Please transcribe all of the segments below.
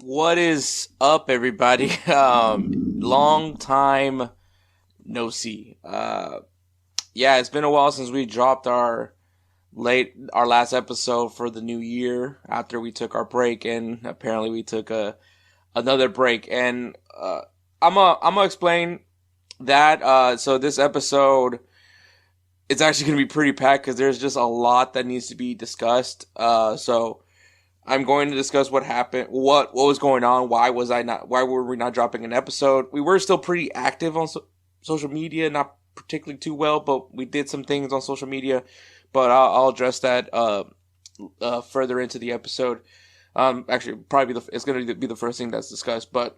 What is up, everybody? Long time no see. Yeah, it's been a while since we dropped our last episode for the new year after we took our break, and apparently we took another break. And I'm gonna explain that. So this episode, it's actually gonna be pretty packed because there's just a lot that needs to be discussed. So I'm going to discuss what happened, what was going on, why were we not dropping an episode? We were still pretty active on social media, not particularly too well, but we did some things on social media. But I'll address that further into the episode. Actually, probably it's going to be the first thing that's discussed. But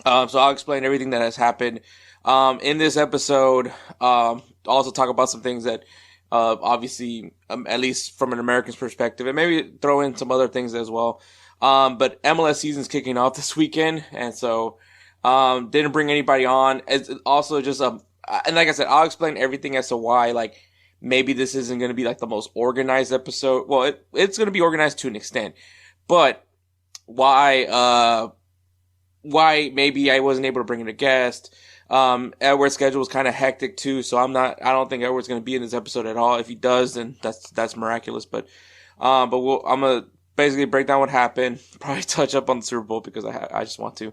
so I'll explain everything that has happened in this episode. Also talk about some things that. Obviously, at least from an American's perspective, and maybe throw in some other things as well. But MLS season's kicking off this weekend, and so didn't bring anybody on. It's also just and like I said, I'll explain everything as to why. Like maybe this isn't going to be like the most organized episode. Well, it's going to be organized to an extent, but why maybe I wasn't able to bring in a guest. Edward's schedule was kind of hectic too, so I don't think Edward's going to be in this episode at all. If he does, then that's miraculous. But I'm going to basically break down what happened, probably touch up on the Super Bowl because I just want to.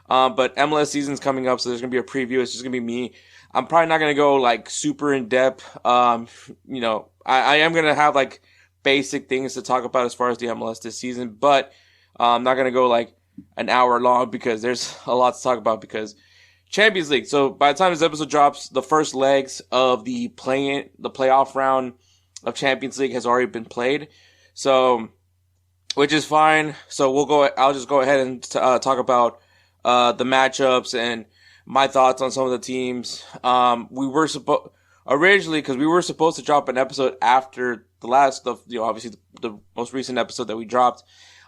But MLS season's coming up, so there's going to be a preview. It's just going to be me. I'm probably not going to go like super in depth. I am going to have like basic things to talk about as far as the MLS this season, but I'm not going to go like an hour long because there's a lot to talk about because Champions League. So by the time this episode drops, the first legs of the playoff round of Champions League has already been played. So, which is fine. So I'll just go ahead and talk about the matchups and my thoughts on some of the teams. We were originally, because we were supposed to drop an episode after the last of, obviously the most recent episode that we dropped.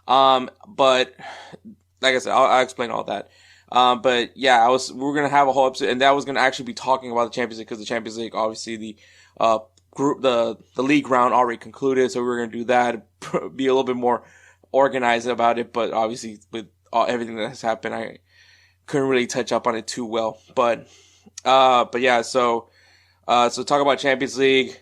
But like I said, I'll explain all that. But yeah, we were going to have a whole episode, and that was going to actually be talking about the Champions League, because the Champions League, obviously the league round already concluded, so we were going to do that, be a little bit more organized about it, but obviously with everything that has happened, I couldn't really touch up on it too well, but yeah, so talk about Champions League,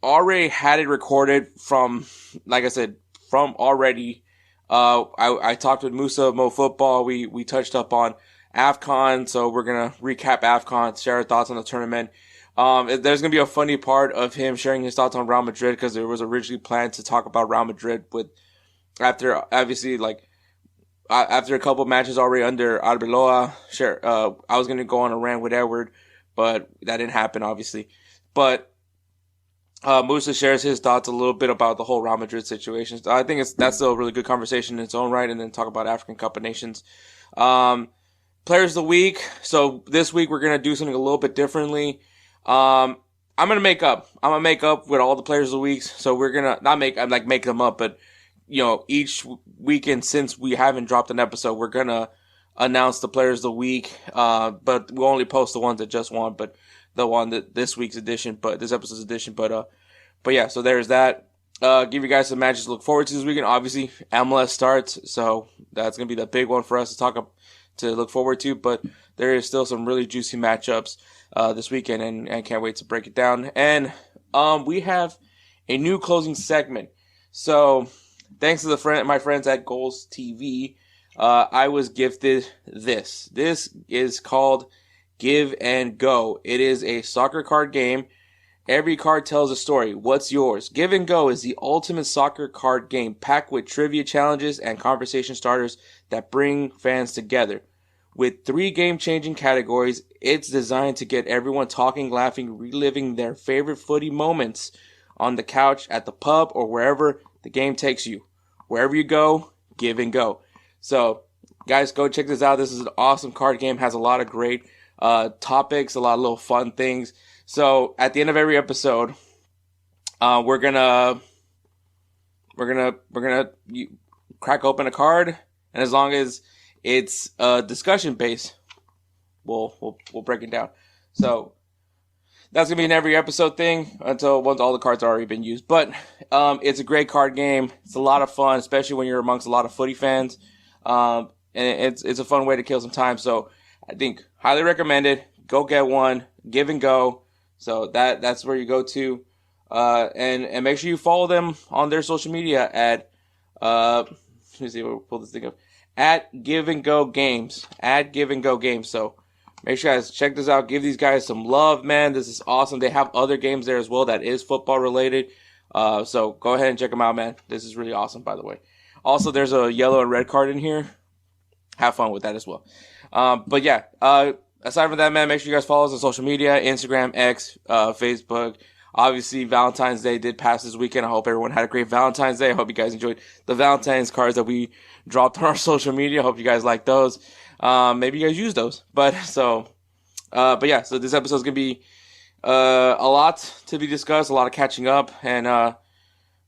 already had it recorded from, like I said, from already. I talked with Musa of Mo Football. We touched up on AFCON, so we're gonna recap AFCON, share our thoughts on the tournament. There's gonna be a funny part of him sharing his thoughts on Real Madrid, because there was originally planned to talk about Real Madrid after a couple of matches already under Arbeloa. I was gonna go on a rant with Edward, but that didn't happen, obviously. But Musa shares his thoughts a little bit about the whole Real Madrid situation. I think that's still a really good conversation in its own right, and then talk about African Cup of Nations. Players of the week. So this week we're gonna do something a little bit differently. I'm gonna make up with all the players of the week. So we're gonna not make them up, but each weekend since we haven't dropped an episode, we're gonna announce the players of the week. But we'll only post the ones that just won, but the one that this episode's edition, but yeah, so there's that. Give you guys some matches to look forward to this weekend. Obviously, MLS starts, so that's gonna be the big one for us to look forward to, but there is still some really juicy matchups, this weekend, and can't wait to break it down. And, we have a new closing segment. So, thanks to my friends at Goals TV, I was gifted this. This is called Give and Go. It is a soccer card game. Every card tells a story. What's yours? Give and Go is the ultimate soccer card game packed with trivia challenges and conversation starters that bring fans together. With 3 game-changing categories, it's designed to get everyone talking, laughing, reliving their favorite footy moments on the couch, at the pub, or wherever the game takes you. Wherever you go, Give and Go. So, guys, go check this out. This is an awesome card game. Has a lot of great topics, a lot of little fun things. So at the end of every episode, we're gonna crack open a card, and as long as it's discussion based, we'll break it down. So that's gonna be an every episode thing until once all the cards have already been used. But it's a great card game. It's a lot of fun, especially when you're amongst a lot of footy fans. And it's a fun way to kill some time. So I think highly recommended. Go get one. Give and go. So that's where you go to. And make sure you follow them on their social media at let me see, we'll pull this thing up. At Give and Go Games. At Give and Go Games. So make sure you guys check this out. Give these guys some love, man. This is awesome. They have other games there as well that is football related. So go ahead and check them out, man. This is really awesome, by the way. Also, there's a yellow and red card in here. Have fun with that as well. But yeah, aside from that, man, make sure you guys follow us on social media, Instagram, X, Facebook. Obviously, Valentine's Day did pass this weekend. I hope everyone had a great Valentine's Day. I hope you guys enjoyed the Valentine's cards that we dropped on our social media. I hope you guys like those. Maybe you guys use those. But yeah, so this episode is going to be a lot to be discussed, a lot of catching up. And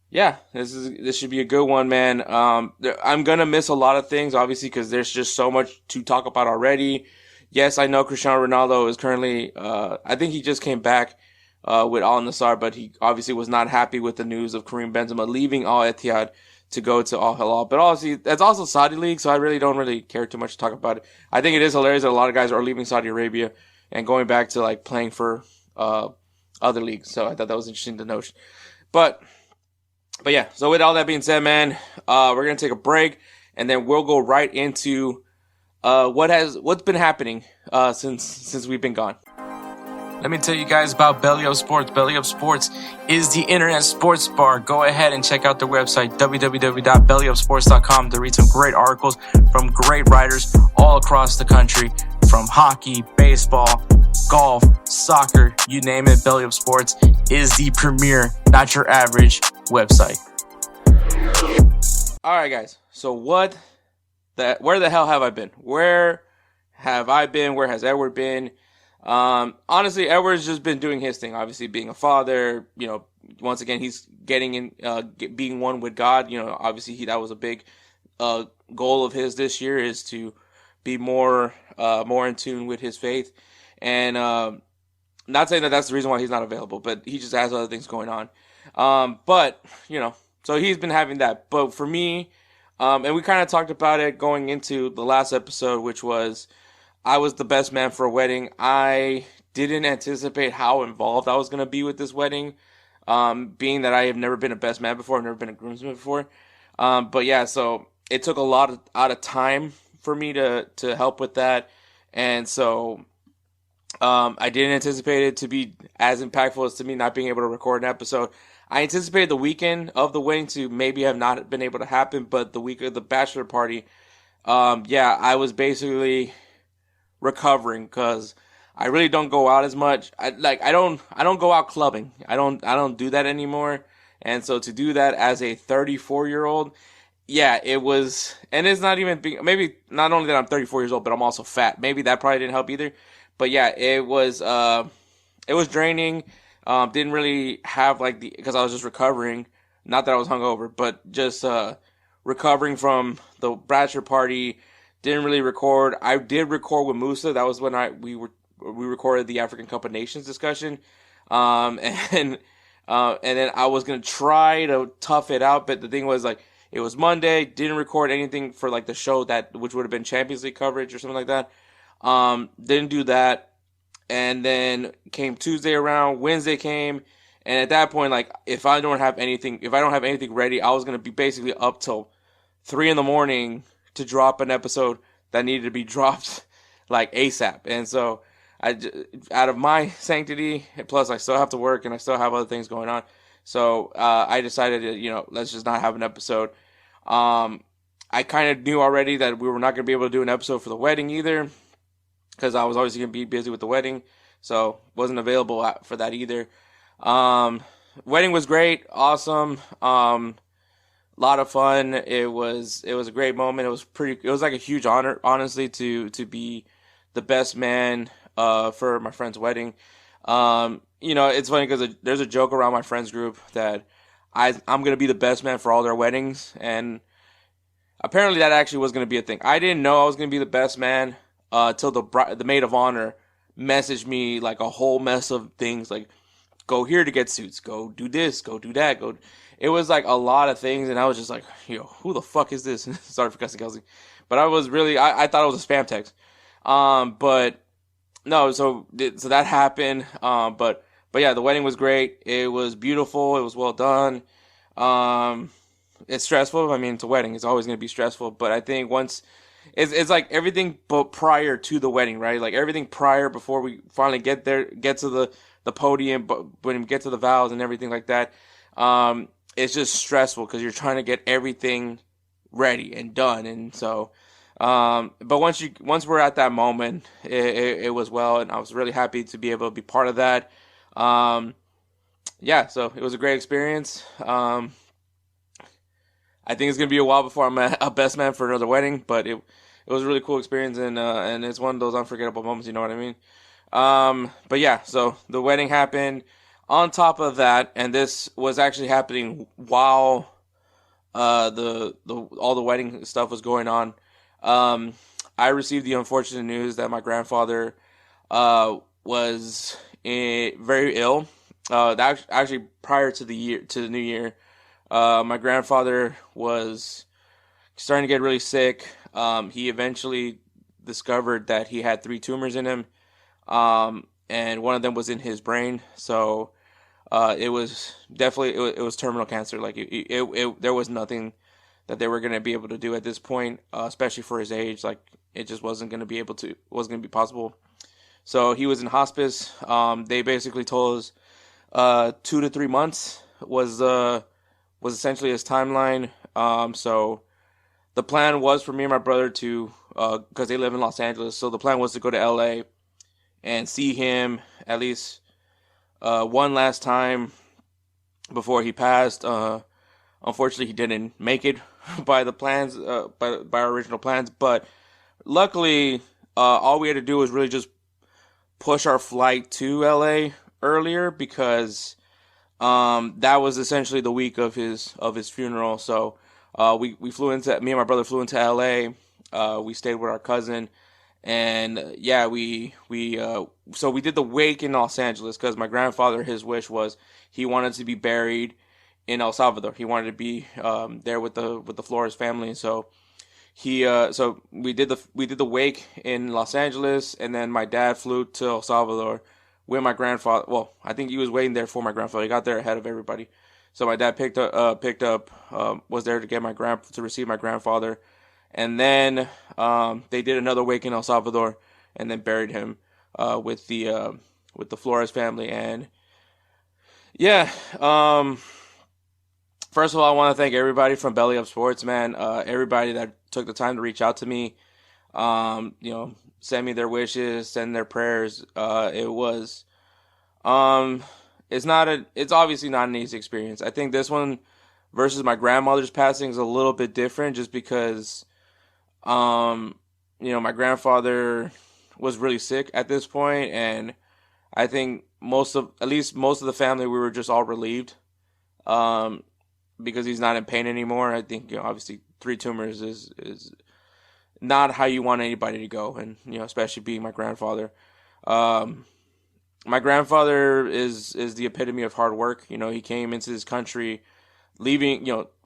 yeah, this should be a good one, man. I'm going to miss a lot of things, obviously, because there's just so much to talk about already. Yes, I know Cristiano Ronaldo is currently, I think he just came back with Al Nassr, but he obviously was not happy with the news of Karim Benzema leaving Al Ittihad to go to Al Hilal. But obviously, that's also Saudi League, so I really don't care too much to talk about it. I think it is hilarious that a lot of guys are leaving Saudi Arabia and going back to like playing for other leagues. So I thought that was interesting to note. But yeah, so with all that being said, man, we're gonna take a break and then we'll go right into what's been happening since we've been gone. Let me tell you guys about Belly Up Sports. Belly Up Sports is the internet sports bar. Go ahead and check out their website, www.bellyupsports.com, to read some great articles from great writers all across the country, from hockey, baseball, golf, soccer, you name it. Belly Up Sports is the premier, not your average website. All right, guys. So where the hell have I been? Where have I been? Where has Edward been? Honestly, Edward's just been doing his thing. Obviously, being a father, once again, he's getting in, being one with God. Obviously, that was a big goal of his this year, is to be more in tune with his faith. And not saying that that's the reason why he's not available, but he just has other things going on. But so he's been having that. But for me, and we kind of talked about it going into the last episode, which was, I was the best man for a wedding. I didn't anticipate how involved I was going to be with this wedding, being that I have never been a best man before. I've never been a groomsman before. But yeah, so it took a lot out of time for me to help with that. And so I didn't anticipate it to be as impactful as to me not being able to record an episode. I anticipated the weekend of the wedding to maybe have not been able to happen, but the week of the bachelor party, I was basically recovering because I really don't go out as much. I don't go out clubbing. I don't do that anymore. And so to do that as a 34-year-old, yeah, it was, and it's not even maybe not only that I'm 34 years old, but I'm also fat. Maybe that probably didn't help either. But yeah, it was draining. Didn't really have because I was just recovering. Not that I was hungover, but just recovering from the bachelor party. Didn't really record. I did record with Musa. That was when we recorded the African Cup of Nations discussion. And then I was gonna try to tough it out, but the thing was it was Monday. Didn't record anything for the show which would have been Champions League coverage or something like that. Didn't do that. And then came Tuesday around, Wednesday came, and at that point, if I don't have anything ready, I was gonna be basically up till 3 a.m. to drop an episode that needed to be dropped ASAP. And so out of my sanctity, plus I still have to work and I still have other things going on. So I decided to, let's just not have an episode. I kind of knew already that we were not going to be able to do an episode for the wedding either, because I was always going to be busy with the wedding. So wasn't available for that either. Wedding was great. Awesome. Lot of fun. It was a great moment. It was like a huge honor, honestly, to be the best man for my friend's wedding. It's funny because there's a joke around my friends group that I'm gonna be the best man for all their weddings, and apparently that actually was gonna be a thing. I didn't know I was gonna be the best man till the maid of honor messaged me like a whole mess of things, like go here to get suits, go do this, go do that, go. It was like a lot of things, and I was just like, yo, who the fuck is this? Sorry for cussing Kelsey, but I thought it was a spam text. But no, so that happened. But yeah, the wedding was great. It was beautiful. It was well done. Um, it's stressful. I mean, it's a wedding. It's always going to be stressful. But I think once it's like everything but prior to the wedding, right? Like everything prior before we finally get there, get to the podium, but when we get to the vows and everything like that, it's just stressful because you're trying to get everything ready and done. And so, but once we're at that moment, it was well, and I was really happy to be able to be part of that. Um, yeah, so it was a great experience. I think it's gonna be a while before I'm a best man for another wedding, but it was a really cool experience, and it's one of those unforgettable moments. You know what I mean? But yeah, so the wedding happened. On top of that, and this was actually happening while the all the wedding stuff was going on. Um, I received the unfortunate news that my grandfather was very ill. That actually prior to the new year, my grandfather was starting to get really sick. He eventually discovered that he had three tumors in him, and one of them was in his brain. So it was definitely it was terminal cancer. Like there was nothing that they were going to be able to do at this point, especially for his age. Like it just wasn't going to be wasn't going to be possible. So he was in hospice. They basically told us 2 to 3 months was essentially his timeline. So the plan was for me and my brother to, because they live in Los Angeles, so the plan was to go to LA and see him at least one last time before he passed. Unfortunately, he didn't make it by the plans, by our original plans. But luckily, all we had to do was really just push our flight to LA earlier because that was essentially the week of his funeral. So we flew into me and my brother flew into LA. We stayed with our cousin, and yeah, so we did the wake in Los Angeles because my grandfather, his wish was he wanted to be buried in El Salvador. He wanted to be there with the Flores family. So so we did the wake in Los Angeles, and then my dad flew to El Salvador with my grandfather. Well, I think he was waiting there for my grandfather. He got there ahead of everybody. So my dad was there to get to receive my grandfather, and then they did another wake in El Salvador, and then buried him with the Flores family. And yeah, first of all, I want to thank everybody from Belly Up Sports, man. Everybody that took the time to reach out to me, send me their wishes, send their prayers. It's obviously not an easy experience. I think this one versus my grandmother's passing is a little bit different just because, my grandfather was really sick at this point, and I think at least most of the family, we were just all relieved, because he's not in pain anymore. I think, obviously 3 tumors is not how you want anybody to go, and especially being my grandfather. My grandfather is the epitome of hard work. He came into this country,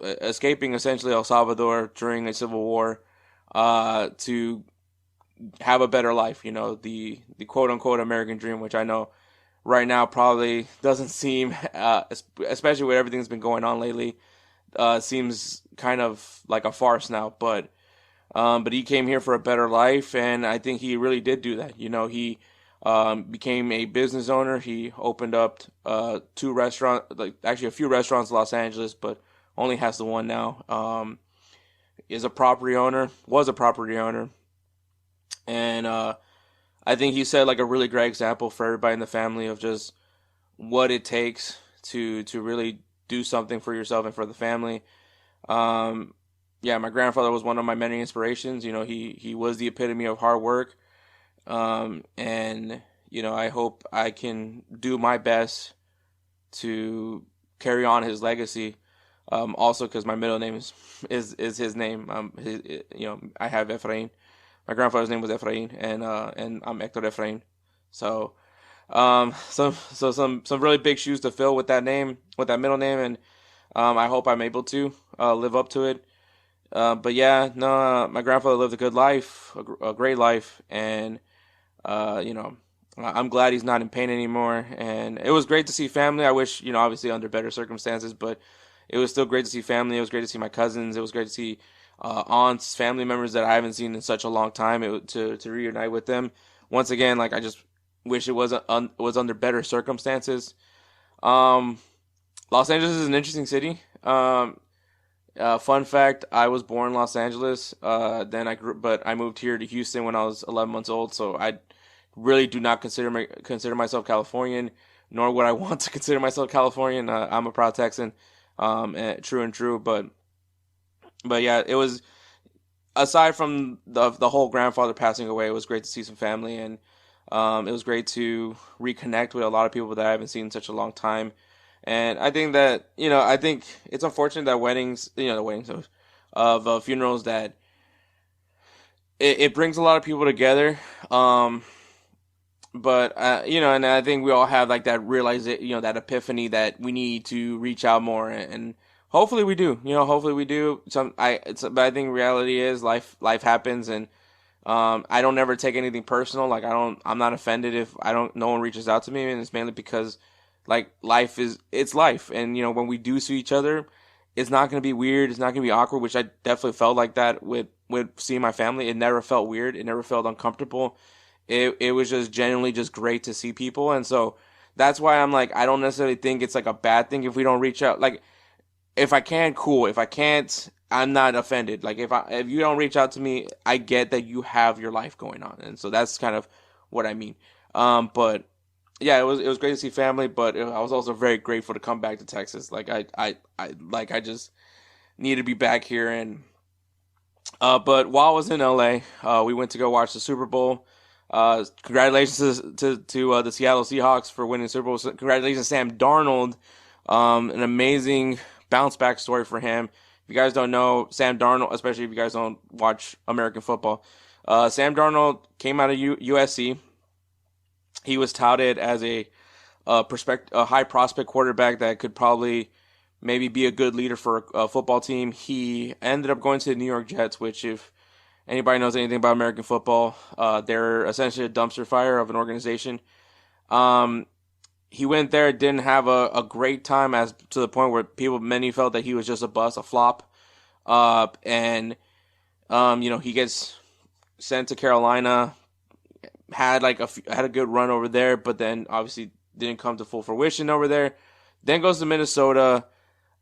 escaping essentially El Salvador during a civil war, to have a better life. The quote unquote American dream, which I know right now probably doesn't seem, especially with everything that's been going on lately, seems kind of like a farce now. But he came here for a better life, and I think he really did do that. He became a business owner. He opened up 2 restaurants, actually a few restaurants in Los Angeles, but only has the one now. Was a property owner, and I think he set a really great example for everybody in the family of just what it takes to really do something for yourself and for the family. My grandfather was one of my many inspirations. He was the epitome of hard work. And I hope I can do my best to carry on his legacy. Also because my middle name is his name. I have Efrain. My grandfather's name was Efrain, and I'm Hector Efrain. So some really big shoes to fill with that name, with that middle name, and I hope I'm able to live up to it. But yeah, no, my grandfather lived a good life, a great life, and you know, I'm glad he's not in pain anymore. And it was great to see family. I wish, you know, obviously under better circumstances, but it was still great to see family. It was great to see my cousins. It was great to see aunts, family members that I haven't seen in such a long time. To reunite with them once again. Like I just wish it was under better circumstances. Um, Los Angeles is an interesting city. Fun fact: I was born in Los Angeles. Then but I moved here to Houston when I was 11 months old. So I really do not consider myself Californian, nor would I want to consider myself Californian. I'm a proud Texan, true and true. But yeah, it was aside from the whole grandfather passing away. It was great to see some family, and it was great to reconnect with a lot of people that I haven't seen in such a long time. And I think that, you know, I think it's unfortunate that weddings, you know, the weddings of funerals, that it brings a lot of people together. But you know, and I think we all have like that realization, you know, that epiphany that we need to reach out more, and hopefully we do. You know, hopefully we do. But I think reality is life happens, and I don't ever take anything personal. Like I'm not offended if no one reaches out to me, and it's mainly because like it's life, and you know, when we do see each other, it's not gonna be weird. It's not gonna be awkward, which I definitely felt like that with seeing my family. It never felt weird. It never felt uncomfortable. It was just genuinely just great to see people, and so that's why I'm like, I don't necessarily think it's like a bad thing if we don't reach out. Like if I can, cool. If I can't, I'm not offended. Like if you don't reach out to me, I get that you have your life going on, and so that's kind of what I mean. But yeah, it was great to see family, but I was also very grateful to come back to Texas. Like I just need to be back here, and but while I was in LA, we went to go watch the Super Bowl. Congratulations to the Seattle Seahawks for winning the Super Bowl. Congratulations, Sam Darnold. An amazing bounce back story for him. If you guys don't know, Sam Darnold, especially if you guys don't watch American football, Sam Darnold came out of USC. He was touted as a high prospect quarterback that could probably maybe be a good leader for a football team. He ended up going to the New York Jets, which, if anybody knows anything about American football, they're essentially a dumpster fire of an organization. He went there, didn't have a great time, as to the point where many felt that he was just a bust, a flop. And you know, he gets sent to Carolina, had a good run over there, but then obviously didn't come to full fruition over there. Then goes to Minnesota.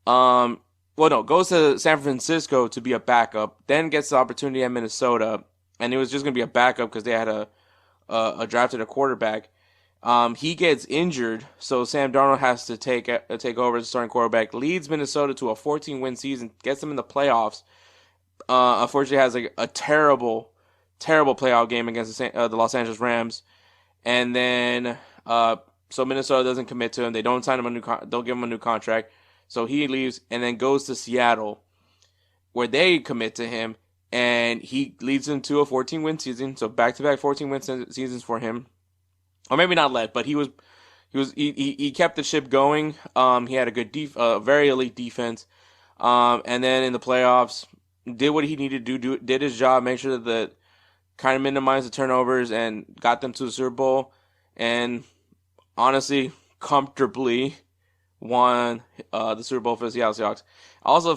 Goes to San Francisco to be a backup. Then gets the opportunity at Minnesota, and it was just gonna be a backup because they had a drafted a quarterback. He gets injured, so Sam Darnold has to take over as starting quarterback. Leads Minnesota to a 14-win season, gets them in the playoffs. Unfortunately, has a terrible playoff game against the Los Angeles Rams, and then so Minnesota doesn't commit to him. They don't sign him don't give him a new contract, so he leaves and then goes to Seattle, where they commit to him, and he leads them to a 14-win season. So back-to-back 14-win seasons for him. Or maybe not led, but he kept the ship going. He had a good very elite defense. And then in the playoffs, did what he needed to do, did his job, make sure that kind of minimized the turnovers and got them to the Super Bowl. And honestly, comfortably won the Super Bowl for the Seattle Seahawks. Also, a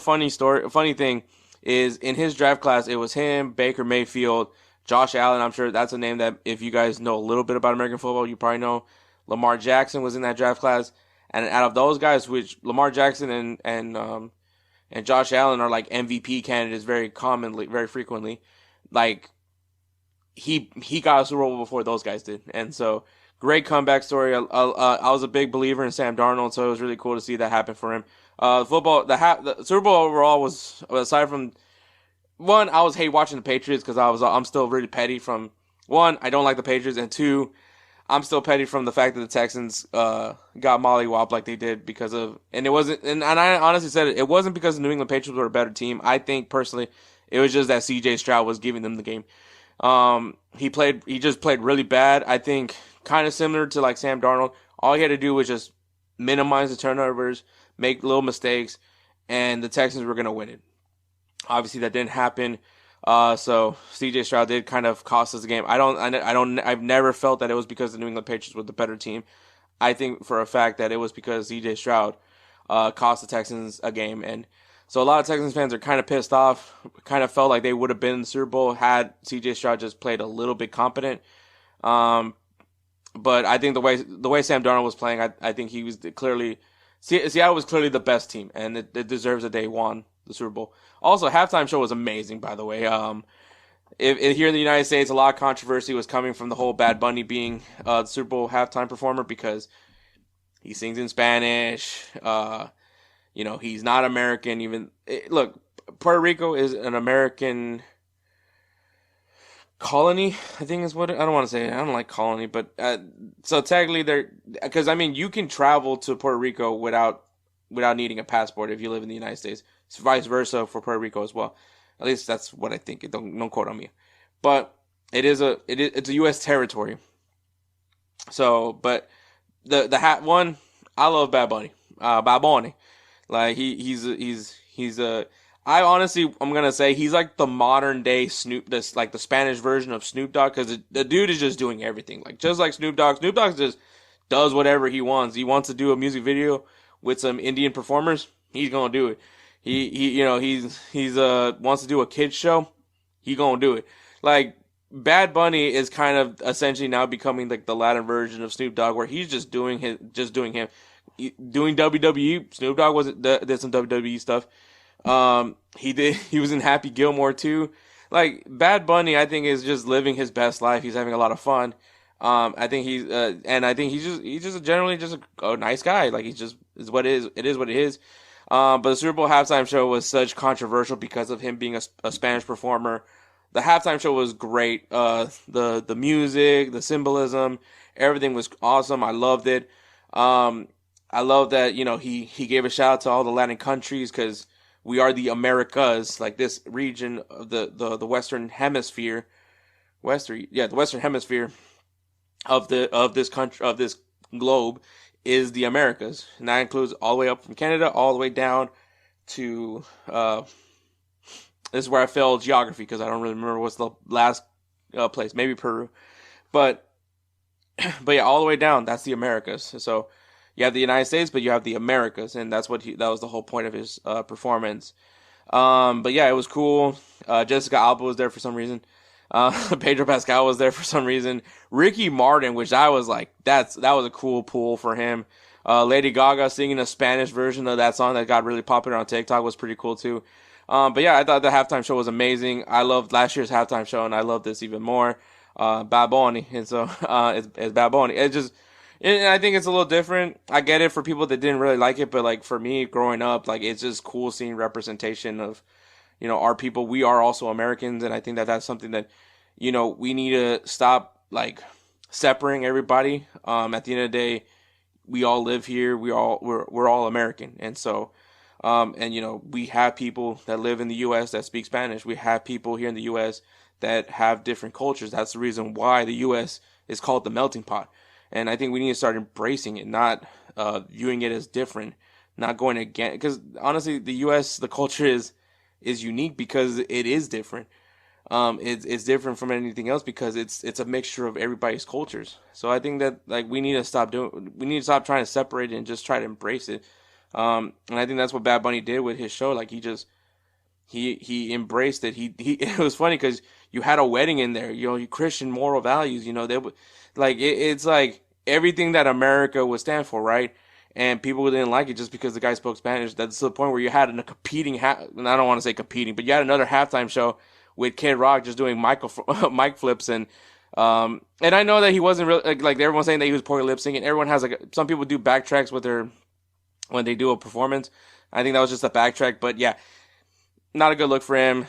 funny thing is, in his draft class, it was him, Baker Mayfield, Josh Allen. I'm sure that's a name that, if you guys know a little bit about American football, you probably know. Lamar Jackson was in that draft class, and out of those guys, which Lamar Jackson and Josh Allen are like MVP candidates very frequently, like he got a Super Bowl before those guys did, and so great comeback story. I was a big believer in Sam Darnold, so it was really cool to see that happen for him. The Super Bowl overall was, aside from one, I was hate watching the Patriots because I'm still really petty from one, I don't like the Patriots, and two, I'm still petty from the fact that the Texans got mollywopped like they did and it wasn't, and I honestly said it wasn't because the New England Patriots were a better team. I think personally it was just that CJ Stroud was giving them the game. He just played really bad. I think kind of similar to like Sam Darnold. All he had to do was just minimize the turnovers, make little mistakes, and the Texans were going to win it. Obviously, that didn't happen. So C.J. Stroud did kind of cost us the game. I've never felt that it was because the New England Patriots were the better team. I think for a fact that it was because C.J. Stroud cost the Texans a game, and so a lot of Texans fans are kind of pissed off. Kind of felt like they would have been in the Super Bowl had C.J. Stroud just played a little bit competent. But I think the way Sam Darnold was playing, I think he was clearly Seattle was clearly the best team, and it deserves that they won the Super Bowl. Also, halftime show was amazing, by the way. If here in the United States, a lot of controversy was coming from the whole Bad Bunny being the Super Bowl halftime performer because he sings in Spanish. He's not American. Look, Puerto Rico is an American colony, I think is what I don't want to say. I don't like colony, but so technically because you can travel to Puerto Rico without needing a passport if you live in the United States. It's vice versa for Puerto Rico as well. At least that's what I think. Don't quote on me, but it's a U.S. territory. So, but the hat one, I love Bad Bunny. Bad Bunny, like I honestly, I'm gonna say he's like the modern day Snoop, this like the Spanish version of Snoop Dogg, because the dude is just doing everything, like just like Snoop Dogg. Snoop Dogg just does whatever he wants. He wants to do a music video with some Indian performers, he's gonna do it. He wants to do a kids show, he gonna do it. Like Bad Bunny is kind of essentially now becoming like the Latin version of Snoop Dogg, where he's just doing him. Doing WWE. Snoop Dogg did some WWE stuff. He was in Happy Gilmore too. Like Bad Bunny, I think is just living his best life. He's having a lot of fun. I think he's just generally just a nice guy. Like he's just is what it is. It is what it is. But the Super Bowl halftime show was such controversial because of him being a Spanish performer. The halftime show was great. The music, the symbolism, everything was awesome. I loved it. I love that, he gave a shout out to all the Latin countries because we are the Americas, like this region of the Western Hemisphere, the Western Hemisphere of this country, of this globe is the Americas. And that includes all the way up from Canada, all the way down to, this is where I failed geography because I don't really remember what's the last place, maybe Peru. But yeah, all the way down, that's the Americas. So, you have the United States, but you have the Americas, and that was the whole point of his performance. But yeah, it was cool. Jessica Alba was there for some reason. Pedro Pascal was there for some reason. Ricky Martin, which I was like, that was a cool pull for him. Lady Gaga singing a Spanish version of that song that got really popular on TikTok was pretty cool too. But yeah, I thought the halftime show was amazing. I loved last year's halftime show, and I love this even more. Bad Bunny, and so it's Bad Bunny. And I think it's a little different. I get it for people that didn't really like it, but like for me growing up, like it's just cool seeing representation of, our people. We are also Americans, and I think that that's something that, we need to stop like separating everybody. At the end of the day, we all live here. We're all American, and so, we have people that live in the U.S. that speak Spanish. We have people here in the U.S. that have different cultures. That's the reason why the U.S. is called the melting pot. And I think we need to start embracing it, not viewing it as different, not going against. Because honestly, the U.S. the culture is unique because it is different. It's different from anything else because it's a mixture of everybody's cultures. So I think that like we need to stop trying to separate it and just try to embrace it. And I think that's what Bad Bunny did with his show. Like he embraced it. It was funny because you had a wedding in there. Christian moral values. They would. Like, it's like everything that America would stand for, right? And people didn't like it just because the guy spoke Spanish. That's the point where you had a competing, and I don't want to say competing, but you had another halftime show with Kid Rock just doing mic flips. And I know that he wasn't really, like everyone's saying that he was poorly lip syncing. Everyone has, some people do backtracks when they do a performance. I think that was just a backtrack, but yeah, not a good look for him.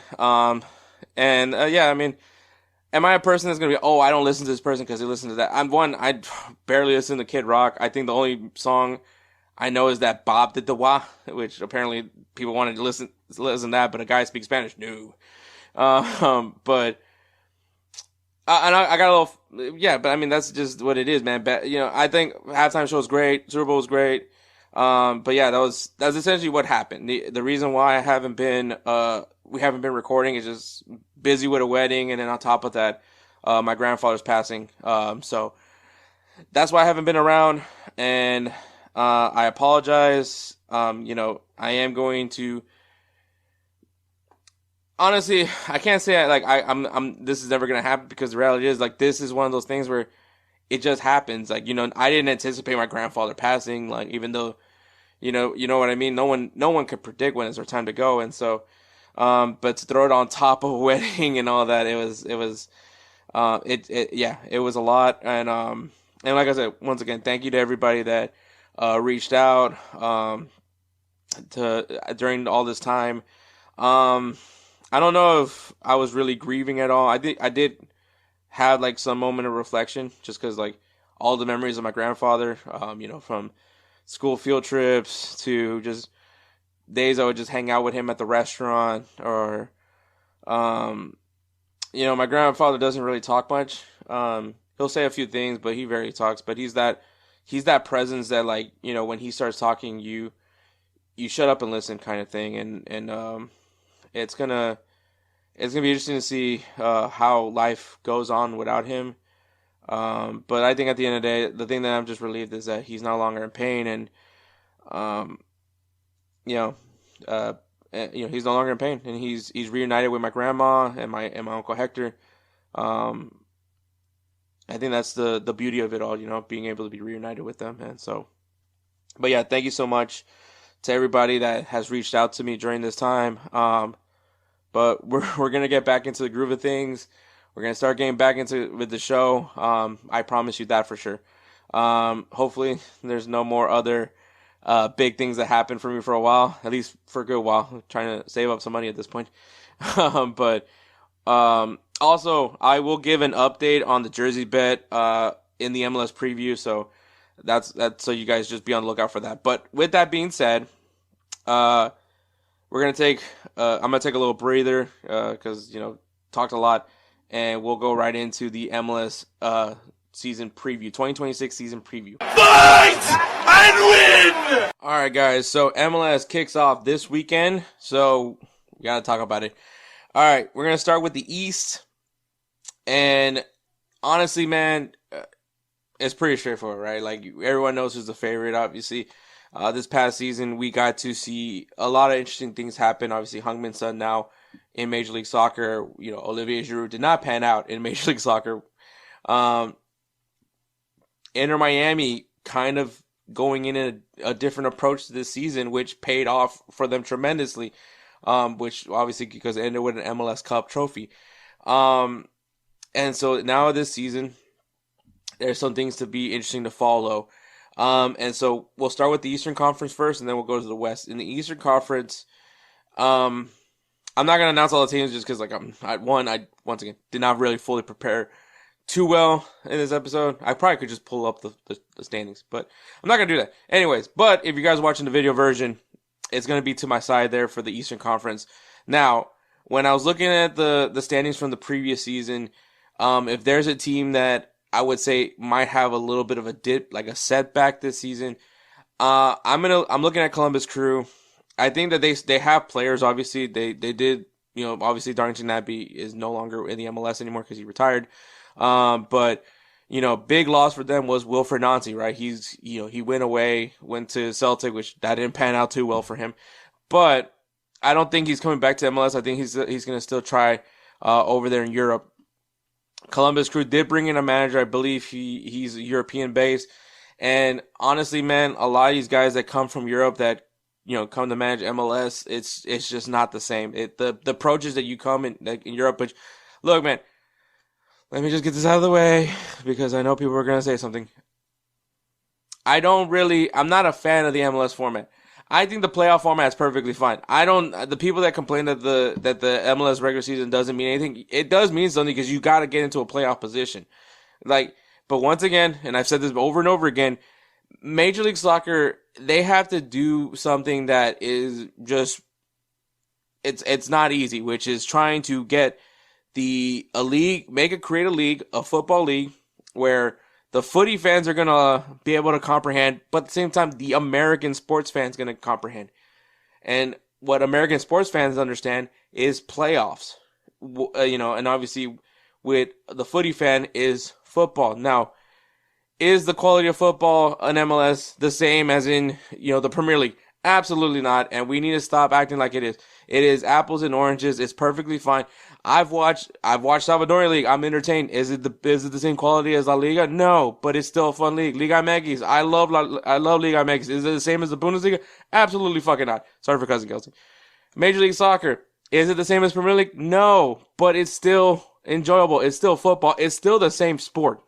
Am I a person that's going to be, I don't listen to this person because he listens to that? I barely listen to Kid Rock. I think the only song I know is that Bob did the Wah, which apparently people wanted to listen to that, but a guy speaks Spanish. No. But And I got a little, yeah, but I mean that's just what it is, man. But, I think halftime show was great, Super Bowl was great. But yeah, that's essentially what happened. The reason why we haven't been recording is just busy with a wedding, and then on top of that, my grandfather's passing. So that's why I haven't been around, and I apologize. I am going to. Honestly, I can't say I'm. This is never gonna happen because the reality is like this is one of those things where it just happens. Like I didn't anticipate my grandfather passing. Like even though, you know what I mean. No one could predict when it's our time to go, and so, but to throw it on top of a wedding and all that, it was a lot. And like I said, once again, thank you to everybody that reached out to during all this time. I don't know if I was really grieving at all. I did have like some moment of reflection, just because like all the memories of my grandfather, from school field trips to just days I would just hang out with him at the restaurant, or my grandfather doesn't really talk much. He'll say a few things, but he rarely talks. But he's that presence that, like, when he starts talking, you shut up and listen, kind of thing. And it's gonna be interesting to see how life goes on without him. But I think at the end of the day, the thing that I'm just relieved is that he's no longer in pain, and he's no longer in pain, and he's reunited with my grandma and my uncle Hector. I think that's the beauty of it all, being able to be reunited with them. And so, but yeah, thank you so much to everybody that has reached out to me during this time. But we're gonna get back into the groove of things. We're gonna start getting back with the show. I promise you that for sure. Hopefully there's no more other big things that happen for me for a while, at least for a good while. I'm trying to save up some money at this point. But also, I will give an update on the jersey bet in the MLS preview, so that's so you guys just be on the lookout for that. But with that being said, I'm gonna take a little breather because talked a lot, and we'll go right into the MLS season preview, 2026 season preview. Fight and win! All right, guys. So MLS kicks off this weekend, so we gotta talk about it. All right, we're gonna start with the East. And honestly, man, it's pretty straightforward, right? Like, everyone knows who's the favorite, obviously. This past season, we got to see a lot of interesting things happen. Obviously, Heung-Min Son now in Major League Soccer. Olivier Giroud did not pan out in Major League Soccer. Inter Miami kind of going in a different approach to this season, which paid off for them tremendously. Which obviously because it ended with an MLS Cup trophy. And so now this season, there's some things to be interesting to follow. And so we'll start with the Eastern Conference first, and then we'll go to the West. In the Eastern Conference, I'm not gonna announce all the teams just because I once again did not really fully prepare too well in this episode. I probably could just pull up the standings, but I'm not gonna do that. Anyways, but if you guys are watching the video version, it's gonna be to my side there for the Eastern Conference. Now, when I was looking at the standings from the previous season, if there's a team that I would say might have a little bit of a dip, like a setback this season, I'm looking at Columbus Crew. I think that they have players. Obviously, they did. Obviously, Darlington Nagbe is no longer in the MLS anymore because he retired. But big loss for them was Wilfred Nancy, right? He went to Celtic, which that didn't pan out too well for him. But I don't think he's coming back to MLS. I think he's going to still try over there in Europe. Columbus Crew did bring in a manager. I believe he's European based. And honestly, man, a lot of these guys that come from Europe that come to manage MLS, it's just not the same. The approaches that you come in Europe. But look, man, let me just get this out of the way because I know people are going to say something. I'm not a fan of the MLS format. I think the playoff format is perfectly fine. The people that complain that the MLS regular season doesn't mean anything, it does mean something because you got to get into a playoff position. But once again, and I've said this over and over again, Major League Soccer, they have to do something that is just, it's not easy, which is trying to get create a league, a football league, where the footy fans are gonna be able to comprehend, but at the same time, the American sports fans gonna comprehend. And what American sports fans understand is playoffs. And obviously, with the footy fan is football. Now, is the quality of football in MLS the same as in the Premier League? Absolutely not, and we need to stop acting like it is. It is apples and oranges. It's perfectly fine. I've watched Salvadorian League. I'm entertained. Is it the same quality as La Liga? No, but it's still a fun league. Liga MX. I love Liga MX. Is it the same as the Bundesliga? Absolutely fucking not. Sorry for cousin Kelsey. Major League Soccer. Is it the same as Premier League? No, but it's still enjoyable. It's still football. It's still the same sport.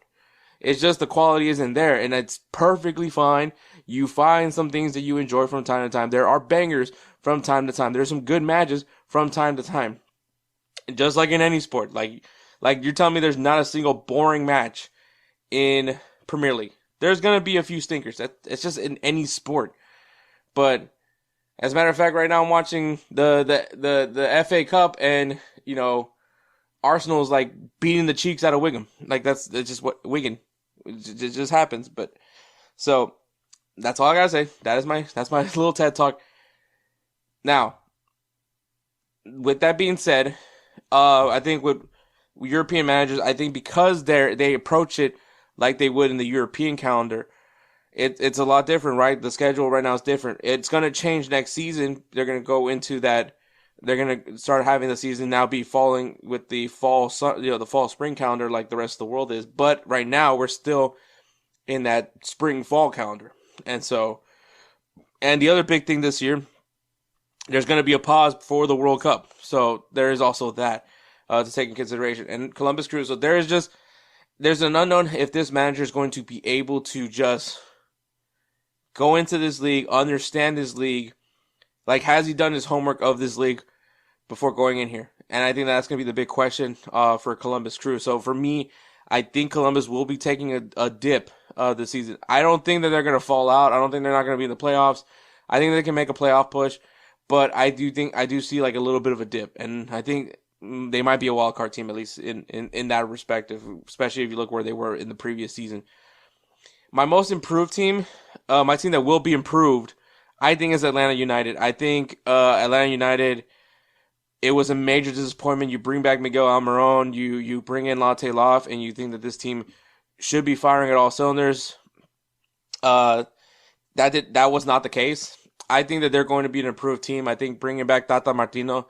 It's just the quality isn't there, and it's perfectly fine. You find some things that you enjoy from time to time. There are bangers from time to time. There's some good matches from time to time. Just like in any sport. Like you're telling me there's not a single boring match in Premier League. There's going to be a few stinkers. It's just in any sport. But as a matter of fact, right now I'm watching the FA Cup, and Arsenal's like beating the cheeks out of Wigan. Like that's just what Wigan. It just happens. But so that's all I gotta say. That's my little TED talk. Now, with that being said, I think with European managers, I think because they approach it like they would in the European calendar, it's a lot different, right? The schedule right now is different. It's gonna change next season. They're gonna go into that. They're gonna start having the season now be falling with the fall spring calendar like the rest of the world is. But right now we're still in that spring fall calendar, and the other big thing this year, there's going to be a pause for the World Cup. So there is also that to take in consideration. And Columbus Crew, so there's an unknown if this manager is going to be able to just go into this league, understand this league. Like, has he done his homework of this league before going in here? And I think that's going to be the big question for Columbus Crew. So for me, I think Columbus will be taking a dip this season. I don't think that they're going to fall out. I don't think they're not going to be in the playoffs. I think they can make a playoff push. But I do see like a little bit of a dip. And I think they might be a wild card team, at least in that respect, especially if you look where they were in the previous season. My most improved team, my team that will be improved, I think is Atlanta United. I think Atlanta United, it was a major disappointment. You bring back Miguel Almiron, you bring in Latte Loft, and you think that this team should be firing at all cylinders. That was not the case. I think that they're going to be an improved team. I think bringing back Tata Martino,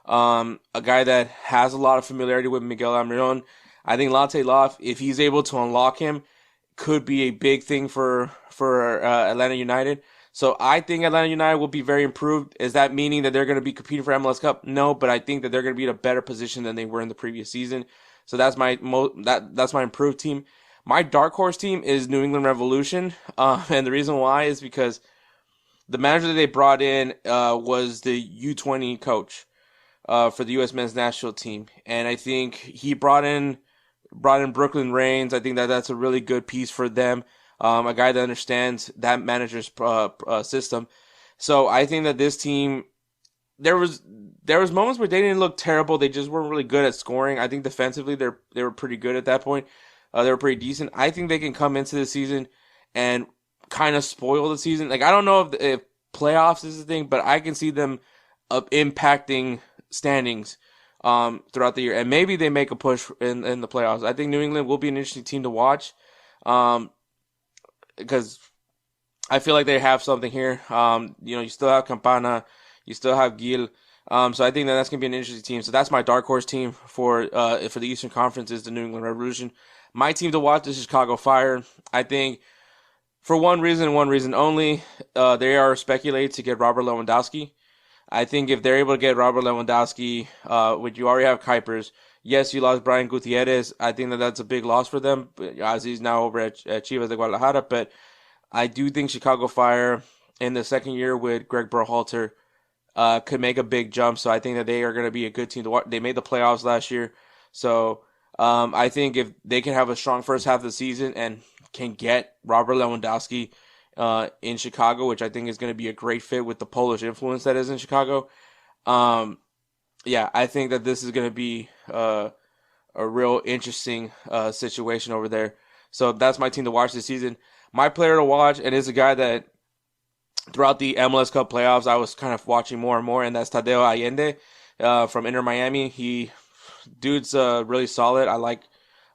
a guy that has a lot of familiarity with Miguel Almiron, I think Latte Loft, if he's able to unlock him, could be a big thing for Atlanta United. So I think Atlanta United will be very improved. Is that meaning that they're going to be competing for MLS Cup? No, but I think that they're going to be in a better position than they were in the previous season. So that's my that's my improved team. My dark horse team is New England Revolution, and the reason why is because the manager that they brought in was the U20 coach for the U.S. men's national team, and I think he brought in Brooklyn Reigns. I think that's a really good piece for them. A guy that understands that manager's system. So I think that this team, there was moments where they didn't look terrible. They just weren't really good at scoring. I think defensively they were pretty good at that point. They were pretty decent. I think they can come into the season and kind of spoil the season. Like, I don't know if playoffs is the thing, but I can see them impacting standings throughout the year, and maybe they make a push in the playoffs. I think New England will be an interesting team to watch. Because I feel like they have something here. You still have Campana, you still have Gil. So I think that's going to be an interesting team. So that's my dark horse team for the Eastern Conference is the New England Revolution. My team to watch is Chicago Fire. I think for one reason only, they are speculated to get Robert Lewandowski. I think if they're able to get Robert Lewandowski, which you already have Kuipers, yes, you lost Brian Gutierrez. I think that's a big loss for them, as he's now over at Chivas de Guadalajara. But I do think Chicago Fire in the second year with Greg Berhalter could make a big jump. So I think that they are going to be a good team to watch. They made the playoffs last year. So I think if they can have a strong first half of the season and can get Robert Lewandowski in Chicago, which I think is going to be a great fit with the Polish influence that is in Chicago. Yeah, I think that this is going to be a real interesting situation over there. So that's my team to watch this season. My player to watch, and is a guy that throughout the MLS Cup playoffs I was kind of watching more and more, and that's Tadeo Allende from Inter Miami. Dude's really solid. I like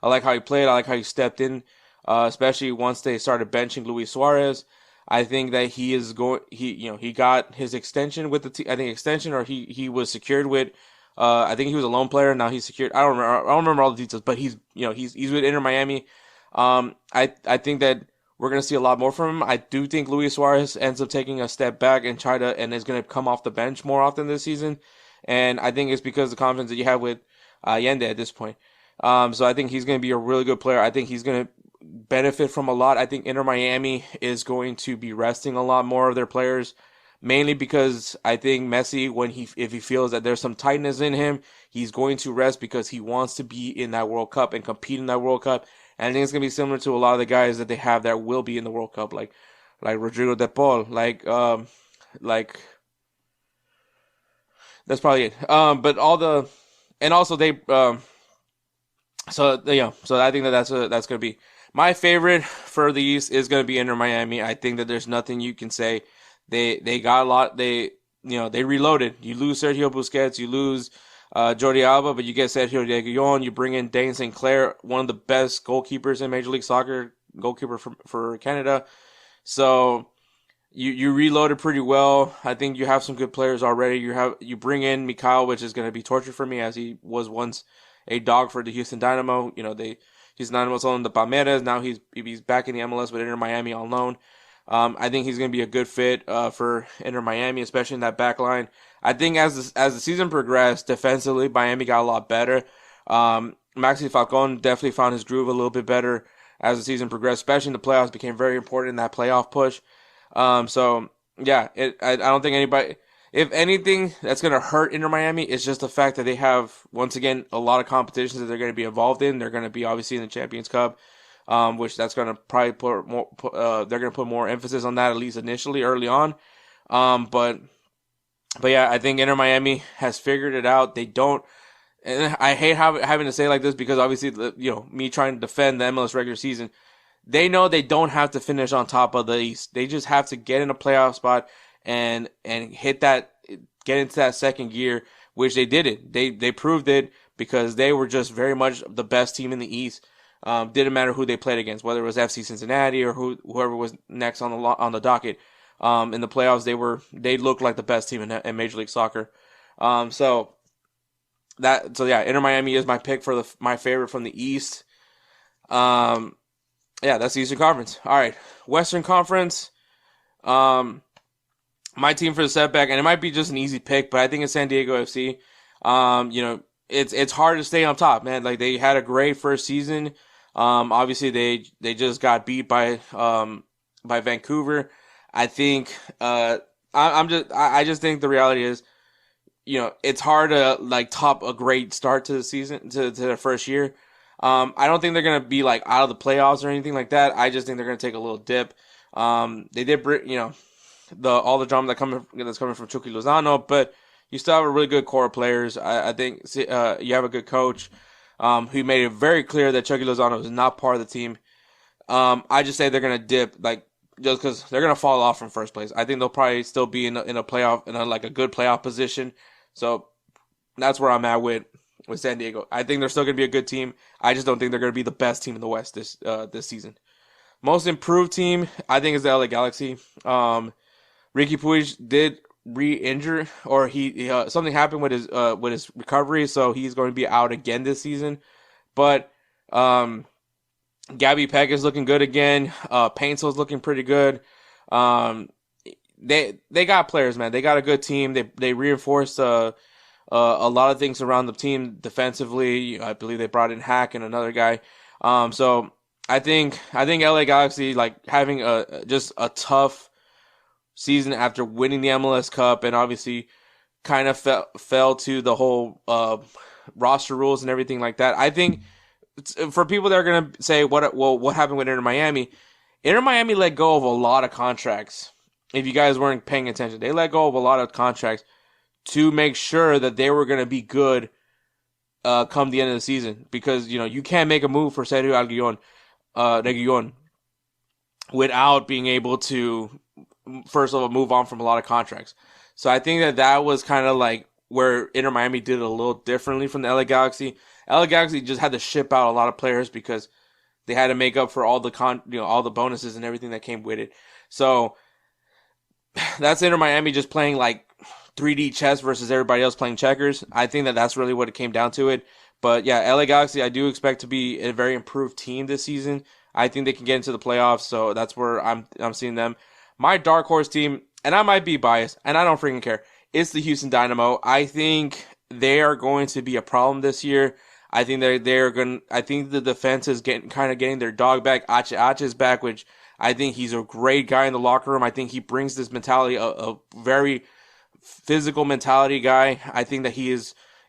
how he played. I like how he stepped in, especially once they started benching Luis Suarez. I think that he is going. He got his extension with the team. I think extension, or he was secured with. I think he was a loan player. Now he's secured. I don't remember all the details, but he's with Inter Miami. I think that we're gonna see a lot more from him. I do think Luis Suarez ends up taking a step back and is gonna come off the bench more often this season. And I think it's because of the confidence that you have with Allende at this point. So I think he's going to be a really good player. I think he's going to benefit from a lot. I think Inter Miami is going to be resting a lot more of their players, mainly because I think Messi, if he feels that there's some tightness in him, he's going to rest because he wants to be in that World Cup and compete in that World Cup. And I think it's going to be similar to a lot of the guys that they have that will be in the World Cup, like Rodrigo De Paul, like that's probably it. But all the, and also they, so I think that's going to be my favorite for the East is going to be Inter Miami. I think that there's nothing you can say. They got a lot. They reloaded. You lose Sergio Busquets, you lose Jordi Alba, but you get Sergio Reguilon. You bring in Dane St. Clair, one of the best goalkeepers in Major League Soccer, goalkeeper for Canada. So you reloaded pretty well. I think you have some good players already. You bring in Mikhail, which is going to be torture for me, as he was once a dog for the Houston Dynamo. Houston Dynamo sold him to Palmeiras. Now he's back in the MLS with Inter Miami on loan. I think he's going to be a good fit for Inter Miami, especially in that back line. I think as the season progressed, defensively, Miami got a lot better. Maxi Falcon definitely found his groove a little bit better as the season progressed, especially in the playoffs, became very important in that playoff push. I don't think anybody, if anything, that's going to hurt Inter Miami is just the fact that they have, once again, a lot of competitions that they're going to be involved in. They're going to be obviously in the Champions Cup, which that's going to probably they're going to put more emphasis on that, at least initially, early on. But yeah, I think Inter Miami has figured it out. They don't, and I hate having to say it like this because obviously, me trying to defend the MLS regular season, they know they don't have to finish on top of the East. They just have to get in a playoff spot and hit that, get into that second gear, which they did it. They proved it because they were just very much the best team in the East. Didn't matter who they played against, whether it was FC Cincinnati or whoever was next on the docket. In the playoffs, they looked like the best team in Major League Soccer. Inter Miami is my pick for my favorite from the East. That's the Eastern Conference. All right, Western Conference. My team for the setback, and it might be just an easy pick, but I think it's San Diego FC. It's hard to stay on top, man. Like, they had a great first season. Obviously they just got beat by Vancouver. I think I just think the reality is, it's hard to top a great start to the season to their first year. I don't think they're gonna be out of the playoffs or anything like that. I just think they're gonna take a little dip. They did, all the drama that's coming from Chucky Lozano, but you still have a really good core of players. I think you have a good coach who made it very clear that Chucky Lozano is not part of the team. I just say they're gonna dip, just because they're gonna fall off from first place. I think they'll probably still be in a playoff, in a good playoff position. So that's where I'm at with San Diego. I think they're still gonna be a good team. I just don't think they're gonna be the best team in the West this season. Most improved team, I think, is the LA Galaxy. Ricky Puig did re-injure, or he something happened with his recovery, so he's going to be out again this season. But Gabby Peck is looking good again. Painsel's looking pretty good. They got players, man. They got a good team. They reinforced a lot of things around the team defensively. I believe they brought in Hack and another guy. So I think LA Galaxy, having just a tough season after winning the MLS Cup, and obviously kind of fell to the whole roster rules and everything like that. I think for people that are going to say what happened with Inter Miami let go of a lot of contracts. If you guys weren't paying attention, they let go of a lot of contracts to make sure that they were going to be good come the end of the season, because you can't make a move for Sergio Reguilon without being able to, first of all, move on from a lot of contracts. So I think that was kind of like where Inter Miami did it a little differently from the LA Galaxy. LA Galaxy just had to ship out a lot of players because they had to make up for all the all the bonuses and everything that came with it. So that's Inter Miami just playing like 3D chess versus everybody else playing checkers. I think that's really what it came down to it. But yeah, LA Galaxy, I do expect to be a very improved team this season. I think they can get into the playoffs, so that's where I'm seeing them. My dark horse team, and I might be biased, and I don't freaking care, it's the Houston Dynamo. I think they are going to be a problem this year. I think I think the defense is getting their dog back. Ache is back, which I think he's a great guy in the locker room. I think he brings this mentality, a very physical mentality guy. I think that